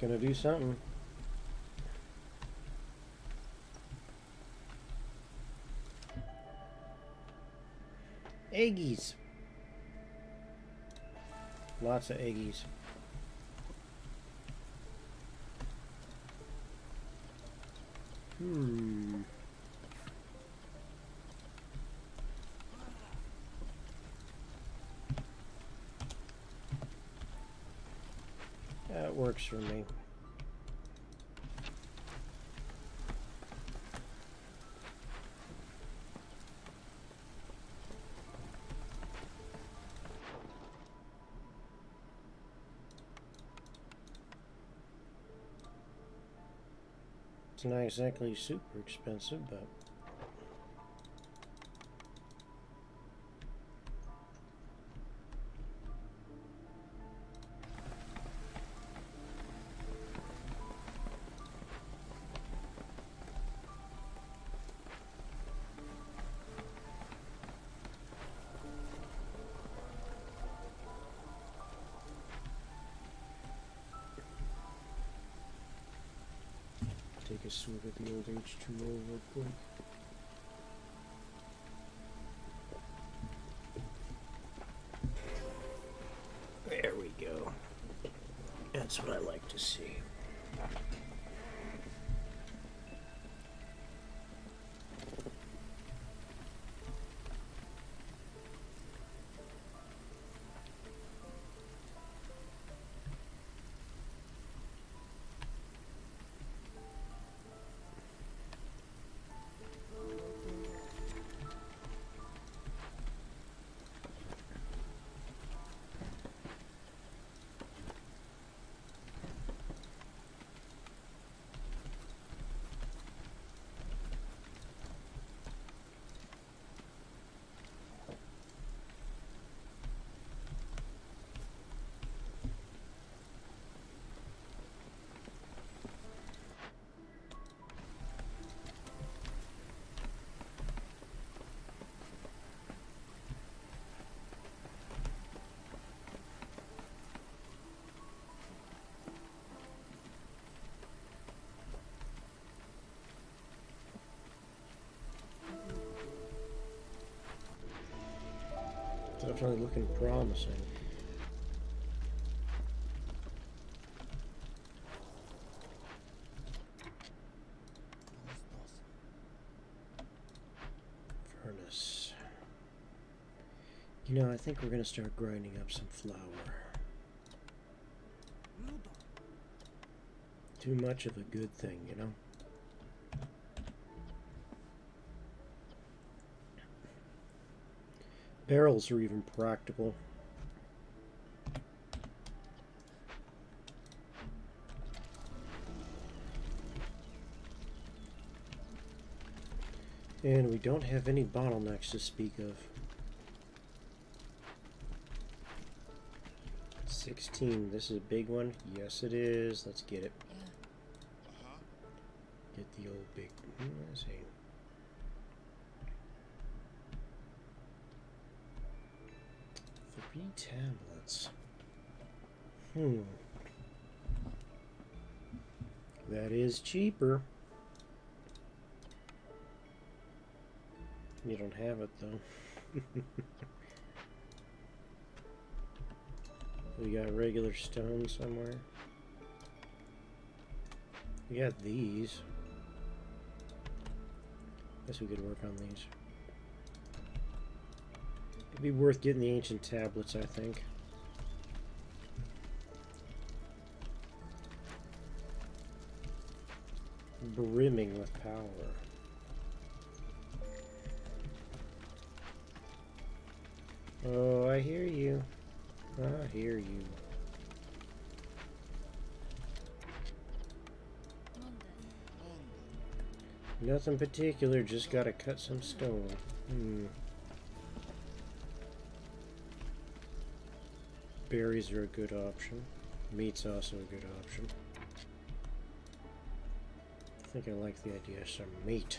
Gonna do something. Eggies. Lots of eggies. That works for me. It's not exactly super expensive, but take a swig of the old H2O real quick. There we go. That's what I like to see. Definitely looking promising. Furnace. You know, I think we're going to start grinding up some flour. Too much of a good thing, you know? Barrels are even practical. And we don't have any bottlenecks to speak of. 16, this is a big one. Yes, it is. Let's get it. Get the old big. Let's see. Three tablets. That is cheaper. You don't have it though. We got regular stone somewhere. We got these. Guess we could work on these. It'd be worth getting the ancient tablets, I think. Brimming with power. Oh, I hear you. I hear you. Nothing particular, just gotta cut some stone. Berries are a good option. Meat's also a good option. I think I like the idea of some meat.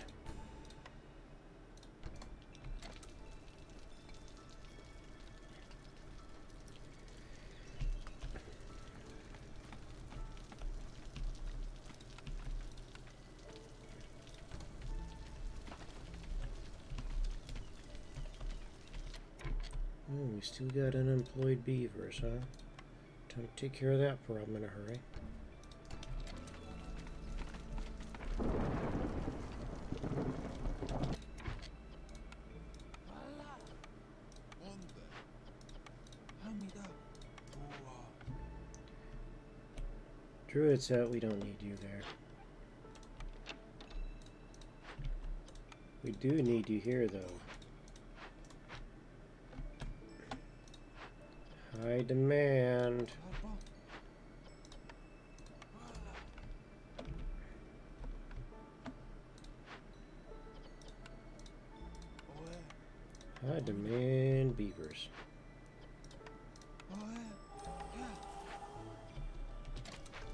Oh, we still got unemployed beavers, huh? Time to take care of that problem in a hurry. Druid's out, we don't need you there. We do need you here, though. High demand. High demand beavers.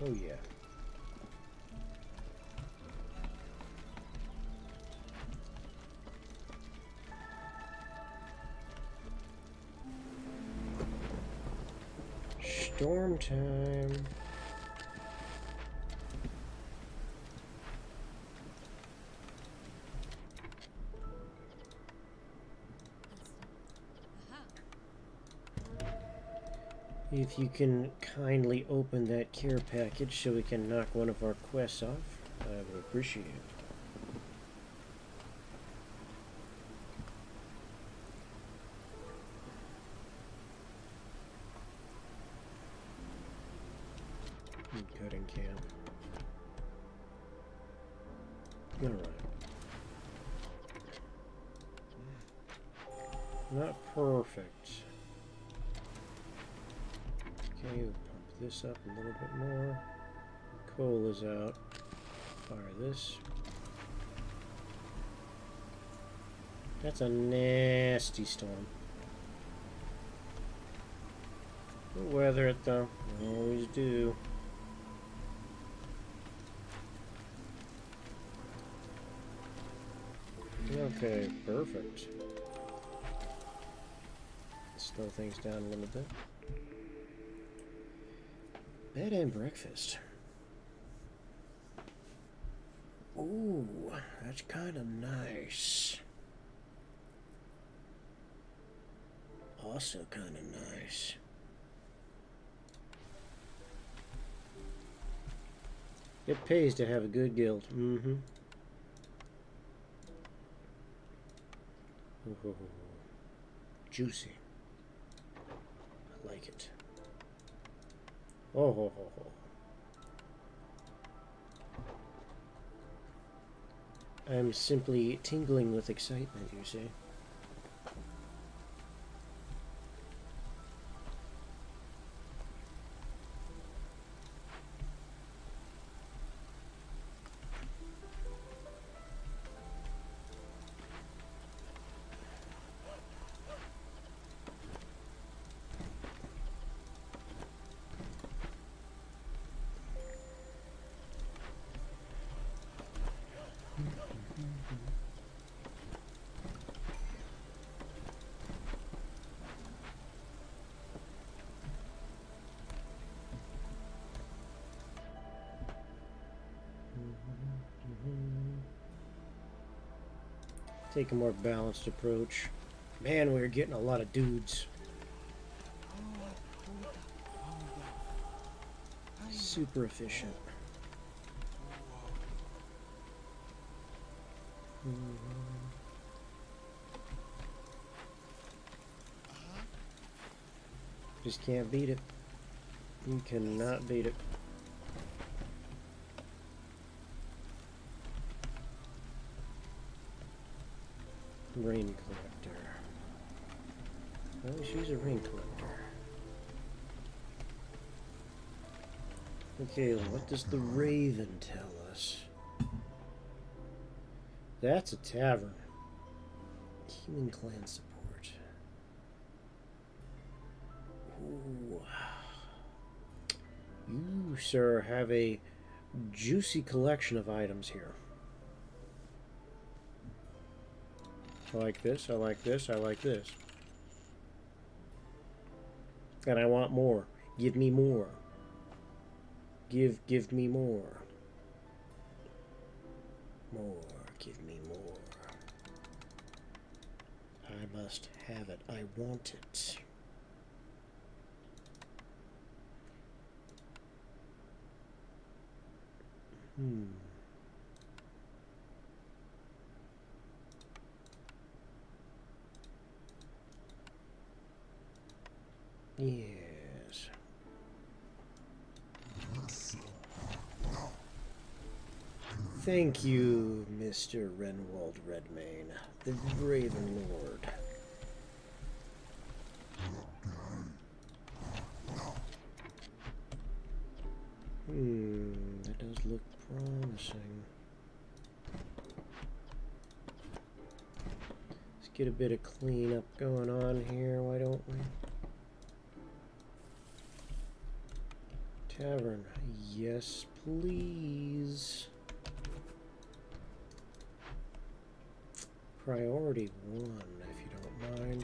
Oh yeah. Storm time. If you can kindly open that care package so we can knock one of our quests off, I would appreciate it. Cutting camp. Alright. Not perfect. Okay, we'll pump this up a little bit more. Coal is out. Fire this. That's a nasty storm. We'll weather it though. We always do. Okay, perfect. Slow things down a little bit. Bed and breakfast. Ooh, that's kind of nice. Also kind of nice. It pays to have a good guild. Mm-hmm. Ooh, juicy. like it. Oh ho ho ho. I'm simply tingling with excitement, you see. Take a more balanced approach. Man, we're getting a lot of dudes. Super efficient. Just can't beat it. You cannot beat it. Rain collector. Oh, she's a rain collector. Okay, what does the Raven tell us? That's a tavern. Human clan support. Ooh. You, sir, have a juicy collection of items here. I like this, I like this, I like this. And I want more. Give me more. Give me more. More, give me more. I must have it. I want it. Yes. Thank you, Mr. Renwald Redmane, the Raven Lord. That does look promising. Let's get a bit of cleanup going on here, why don't we? Tavern, yes please. Priority 1, if you don't mind.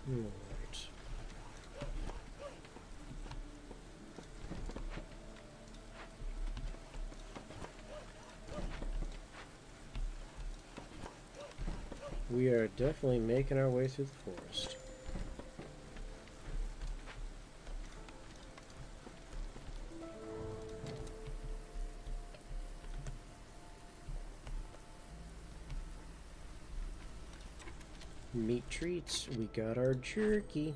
Right. We are definitely making our way through the forest. Meat treats, we got our jerky.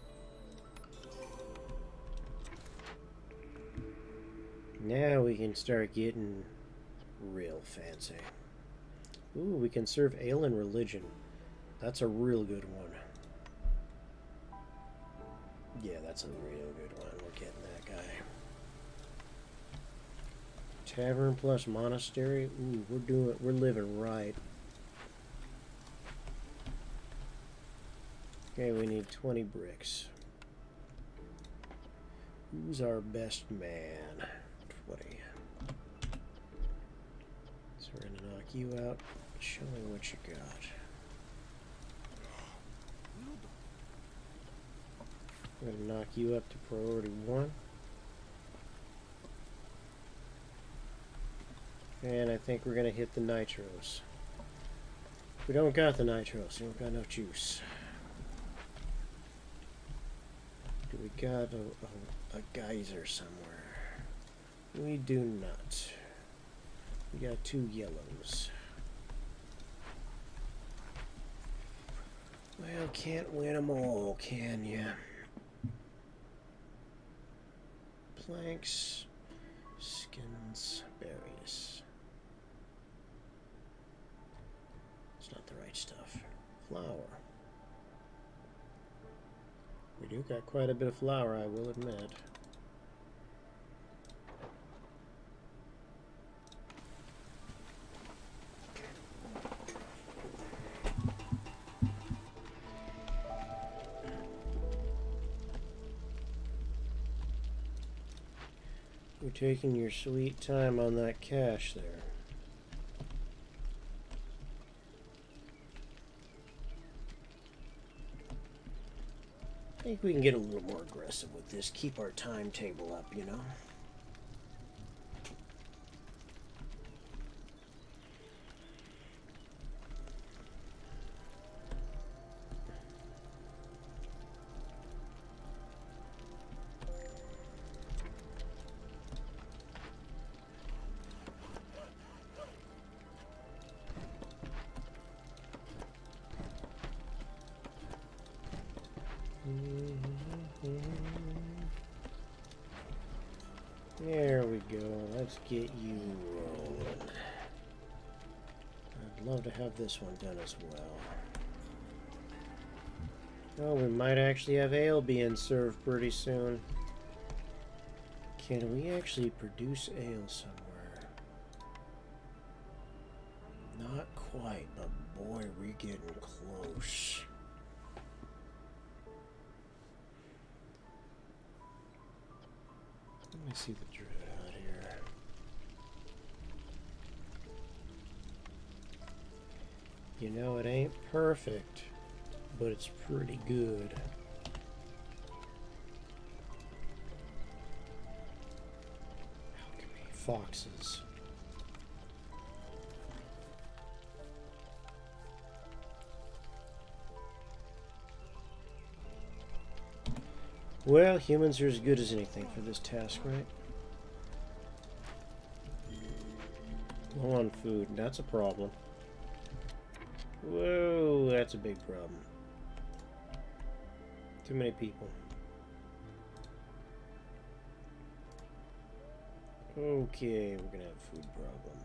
Now we can start getting real fancy. Ooh, we can serve ale and religion. That's a real good one. Yeah, that's a real good one. We're getting that guy. Tavern plus monastery. Ooh, we're living right. Okay, we need 20 bricks. Who's our best man? 20. So we're gonna knock you out. Show me what you got. I'm gonna knock you up to priority 1. And I think we're gonna hit the nitros. We don't got the nitros. We don't got no juice. Do we got a geyser somewhere? We do not. We got 2 yellows. Well, can't win them all, can ya? Planks, skins, berries. It's not the right stuff. Flour. We do got quite a bit of flour, I will admit. You're taking your sweet time on that cache there. I think we can get a little more aggressive with this. Keep our timetable up, you know? There we go. Let's get you rolling. I'd love to have this one done as well. Oh, we might actually have ale being served pretty soon. Can we actually produce ale somewhere? Not quite, but boy, we're getting close. Let me see the dread out here. You know, it ain't perfect, but it's pretty good. Alchemy, foxes. Well, humans are as good as anything for this task, right? Low on food, that's a problem. Whoa, that's a big problem. Too many people. Okay, we're gonna have a food problem.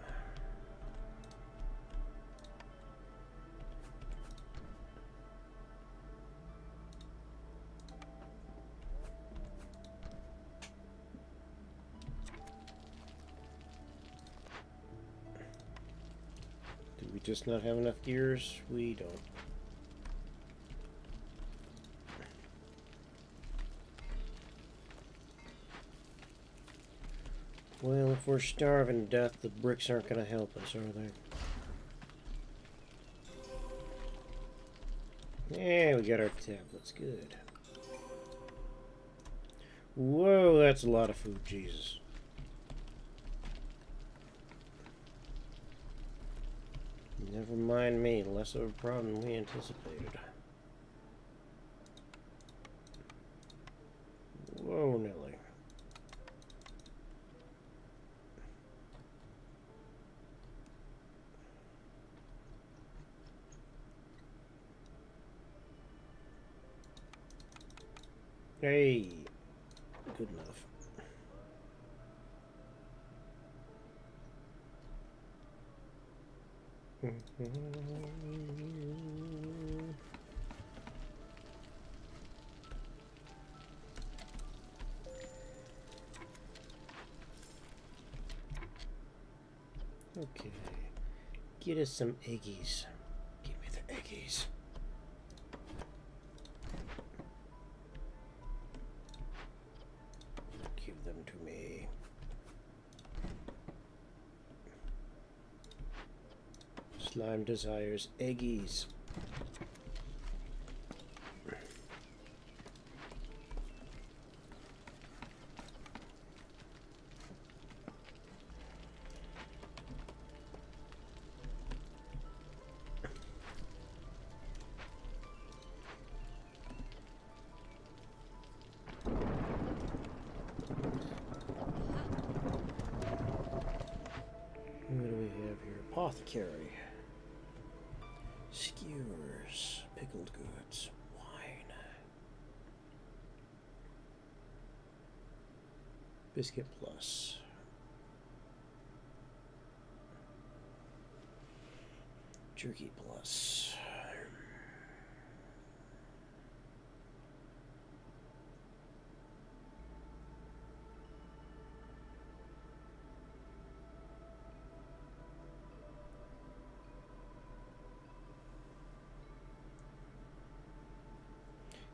We just not have enough gears? We don't. Well, if we're starving to death, the bricks aren't going to help us, are they? Yeah, we got our tablets. Good. Whoa, that's a lot of food. Jesus. Never mind me, less of a problem than we anticipated. Whoa, Nelly. Hey, good enough. Okay, get us some eggies. Give me the eggies. Give them to me. Slime desires eggies. Apothecary. Skewers. Pickled goods. Wine. Biscuit Plus. Jerky Plus.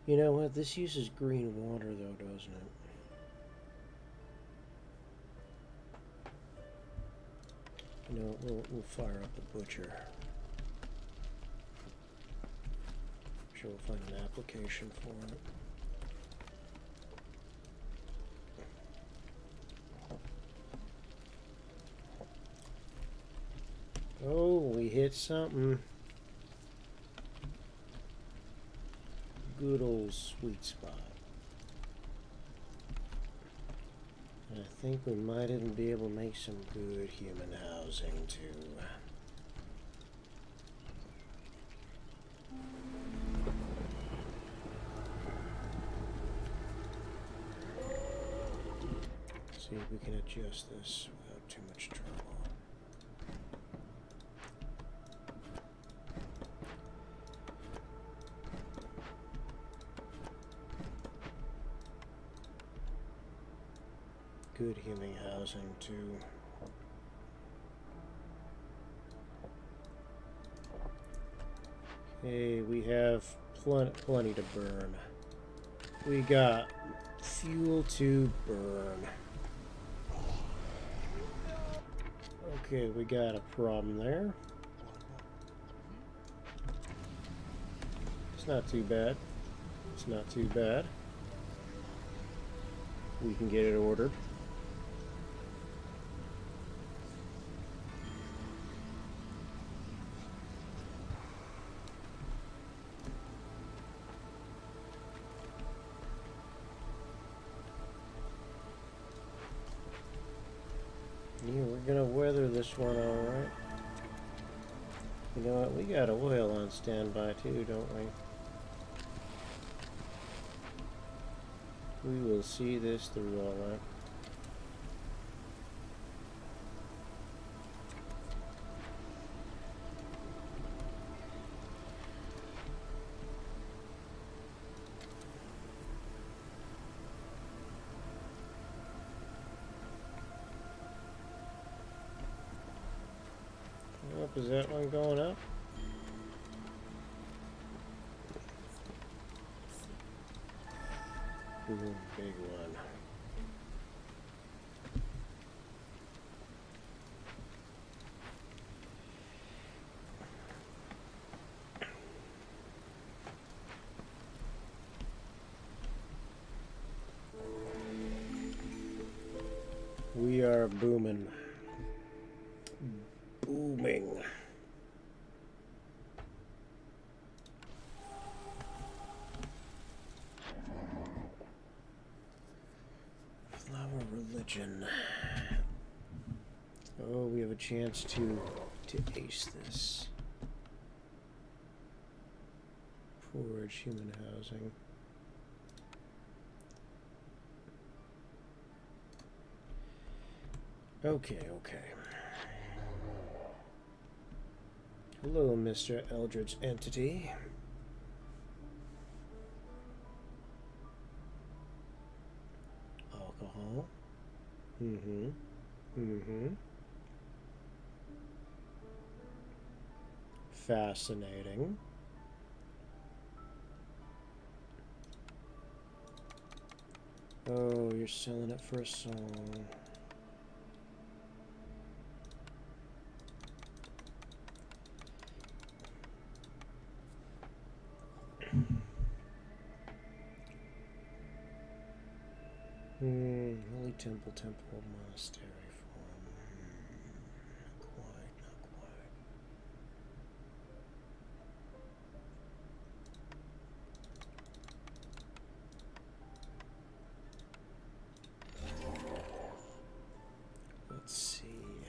You know what? This uses green water, though, doesn't it? You know, we'll fire up the butcher. I'm sure we'll find an application for it. Oh, we hit something. Good old sweet spot. And I think we might even be able to make some good human housing too. See if we can adjust this without too much trouble. Good human housing too. Okay, we have plenty to burn. We got fuel to burn. Okay, we got a problem there. It's not too bad. It's not too bad. We can get it ordered. Yeah, we're gonna weather this one alright. You know what? We got oil on standby too, don't we? We will see this through alright. Is that one going up? Ooh, big one. We are booming. Booming. Flower religion. Oh, we have a chance to ace this. Forge human housing. Okay, okay. Hello, Mr. Eldritch Entity. Alcohol. Mm-hmm. Mm-hmm. Fascinating. Oh, you're selling it for a song. Holy Temple, Monastery form. Not quite, not quite. Let's see.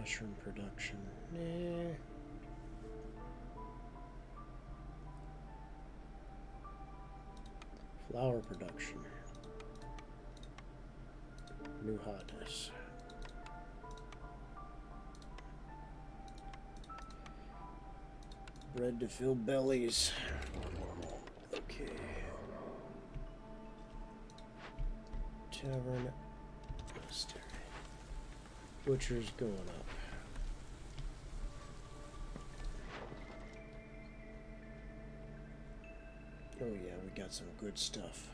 Mushroom production. Nah. Flower production. New hotness. Bread to fill bellies. Okay. Tavern. Monastery. Butcher's going up. Oh yeah, we got some good stuff.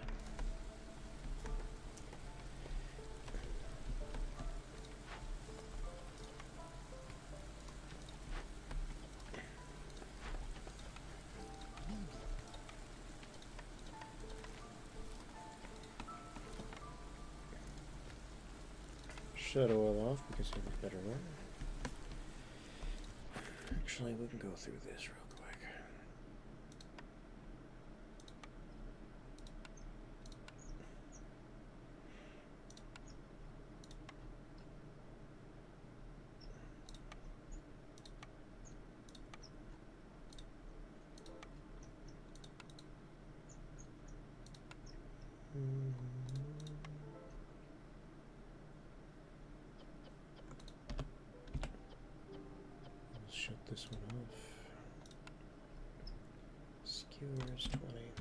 Shut oil off because it was better run. Actually, we can go through this real quick. Shut this one off. Skewers 20.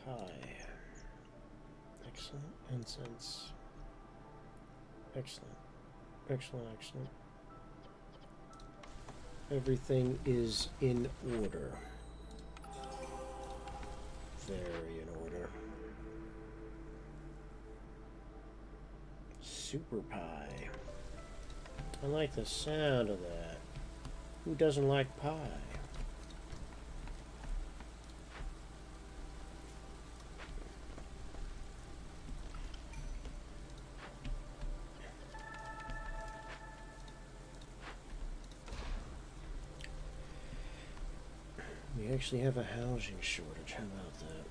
Pie. Excellent. Incense. Excellent. Excellent, excellent. Everything is in order. Very in order. Super pie. I like the sound of that. Who doesn't like pie? We actually have a housing shortage. How about that?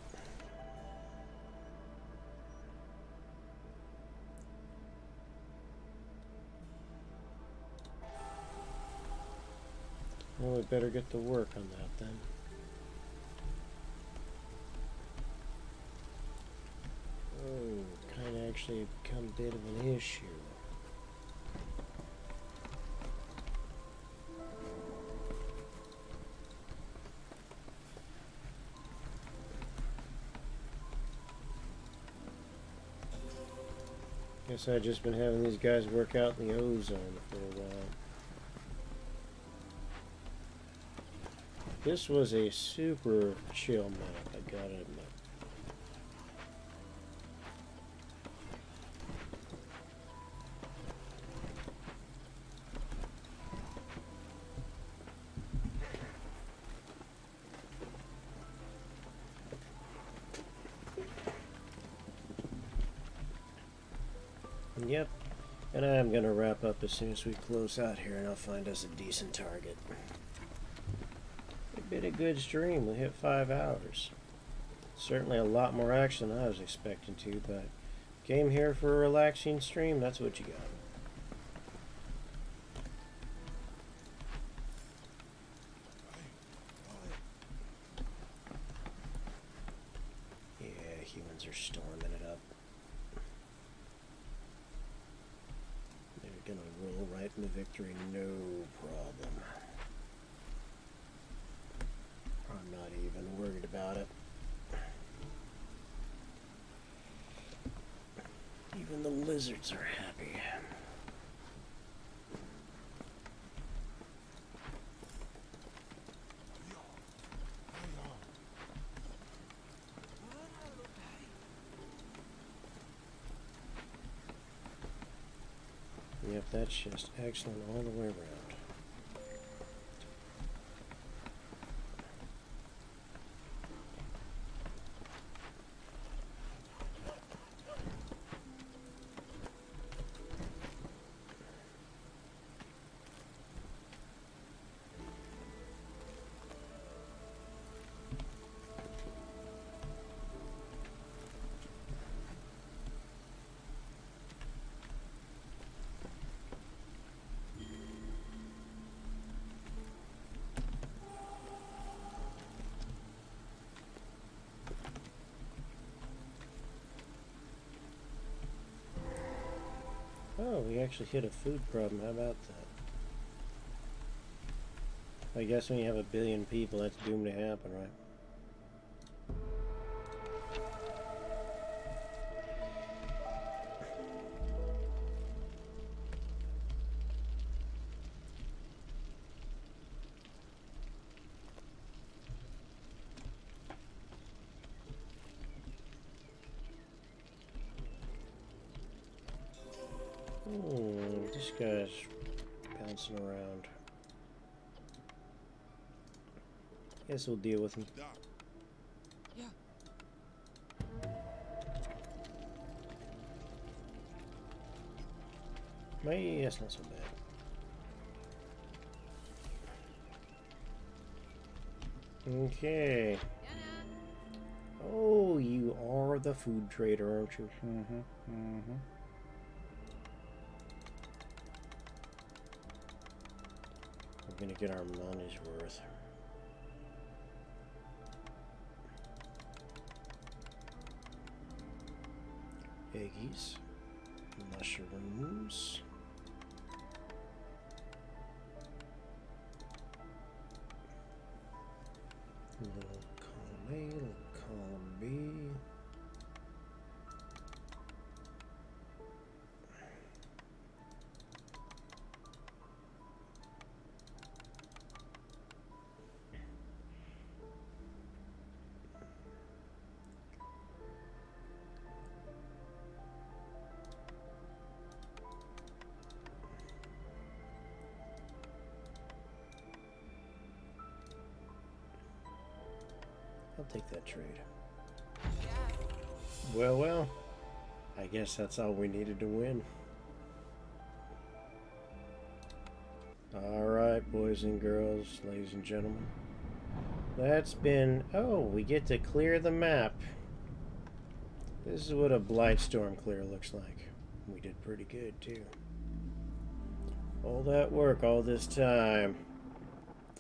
Well, we better get to work on that then. Oh, kind of actually become a bit of an issue. Guess I've just been having these guys work out in the ozone for a while. This was a super chill map, I gotta admit. Yep, and I'm gonna wrap up as soon as we close out here, and I'll find us a decent target. Been a good stream. We hit 5 hours. Certainly a lot more action than I was expecting to, but came here for a relaxing stream. That's what you got. Yeah, humans are storming it up. They're gonna roll right into victory, no problem. I'm not even worried about it. Even the lizards are happy. Yep, that's just excellent all the way around. Oh, we actually hit a food problem. How about that? I guess when you have 1 billion people, that's doomed to happen, right? This guy's bouncing around. Guess we'll deal with him. Yeah. Maybe that's not so bad. Okay. Oh, you are the food trader, aren't you? We're gonna get our money's worth. Eggies, mushrooms. Little column A, little column B. I'll take that trade. Well, well. I guess that's all we needed to win. Alright, boys and girls, ladies and gentlemen. That's been... Oh, we get to clear the map. This is what a Blightstorm clear looks like. We did pretty good, too. All that work, all this time.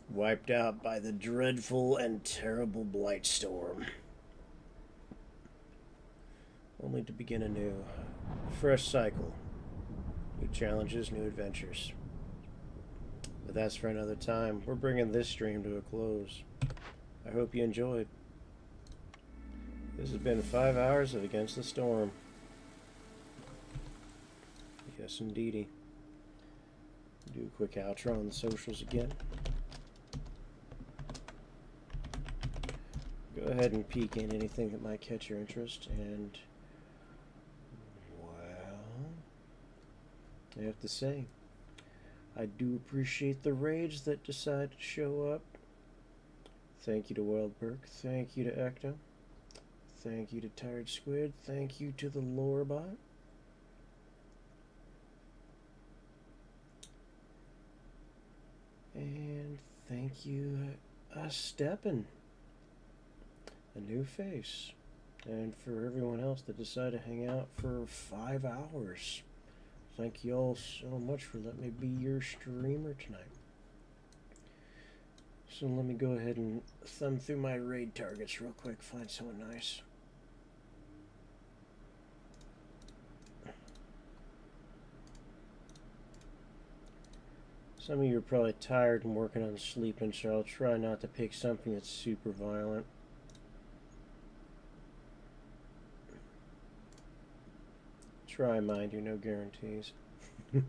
Wiped out by the dreadful and terrible Blightstorm. Only to begin anew. A fresh cycle. New challenges, new adventures. But that's for another time. We're bringing this stream to a close. I hope you enjoyed. This has been 5 hours of Against the Storm. Yes, indeedy. Do a quick outro on the socials again. Go ahead and peek in anything that might catch your interest, and well, I have to say, I do appreciate the raids that decide to show up. Thank you to Wildberg, thank you to Ecto, thank you to Tired Squid, thank you to the Lorebot. And thank you, Steppin'. A new face, and for everyone else that decided to hang out for 5 hours, thank you all so much for letting me be your streamer tonight. So let me go ahead and thumb through my raid targets real quick, find someone nice. Some of you are probably tired and working on sleeping, so I'll try not to pick something that's super violent. Try, mind you, no guarantees. Maybe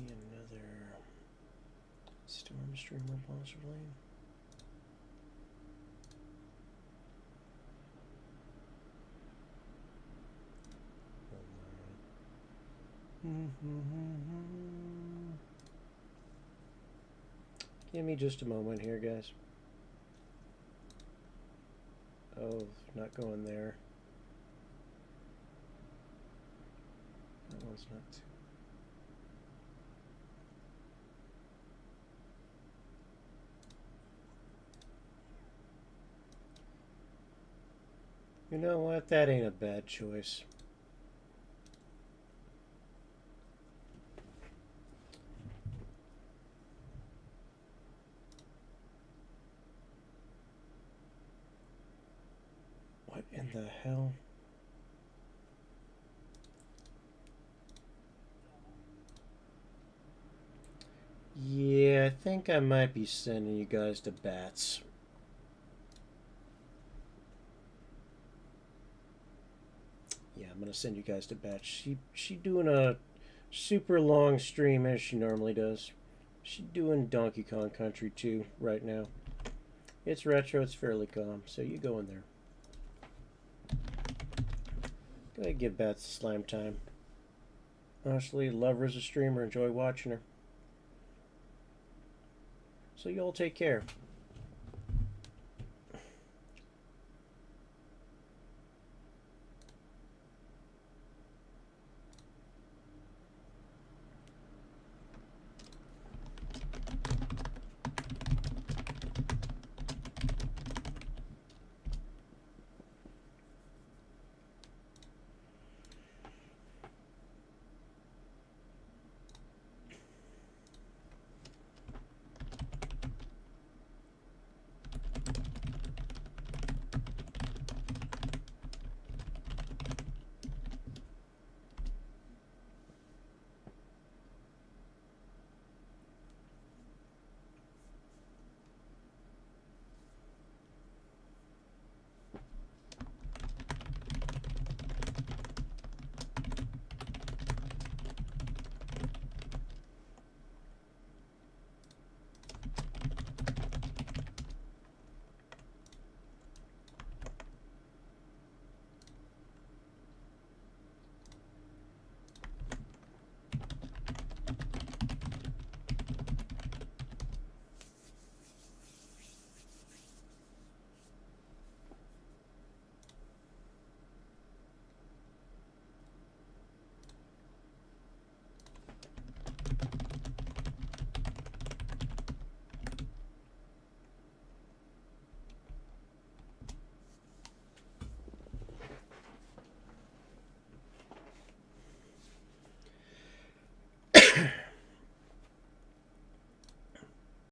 another storm streamer, possibly. Give me just a moment here, guys. Oh, not going there. That one's not too. You know what? That ain't a bad choice. The hell? Yeah, I think I might be sending you guys to bats. Yeah, I'm gonna send you guys to bats. She doing a super long stream as she normally does. She's doing Donkey Kong Country 2 right now. It's retro, it's fairly calm, so you go in there. Go ahead and give Bats a slam time. Honestly, love her as a streamer, enjoy watching her. So you all take care.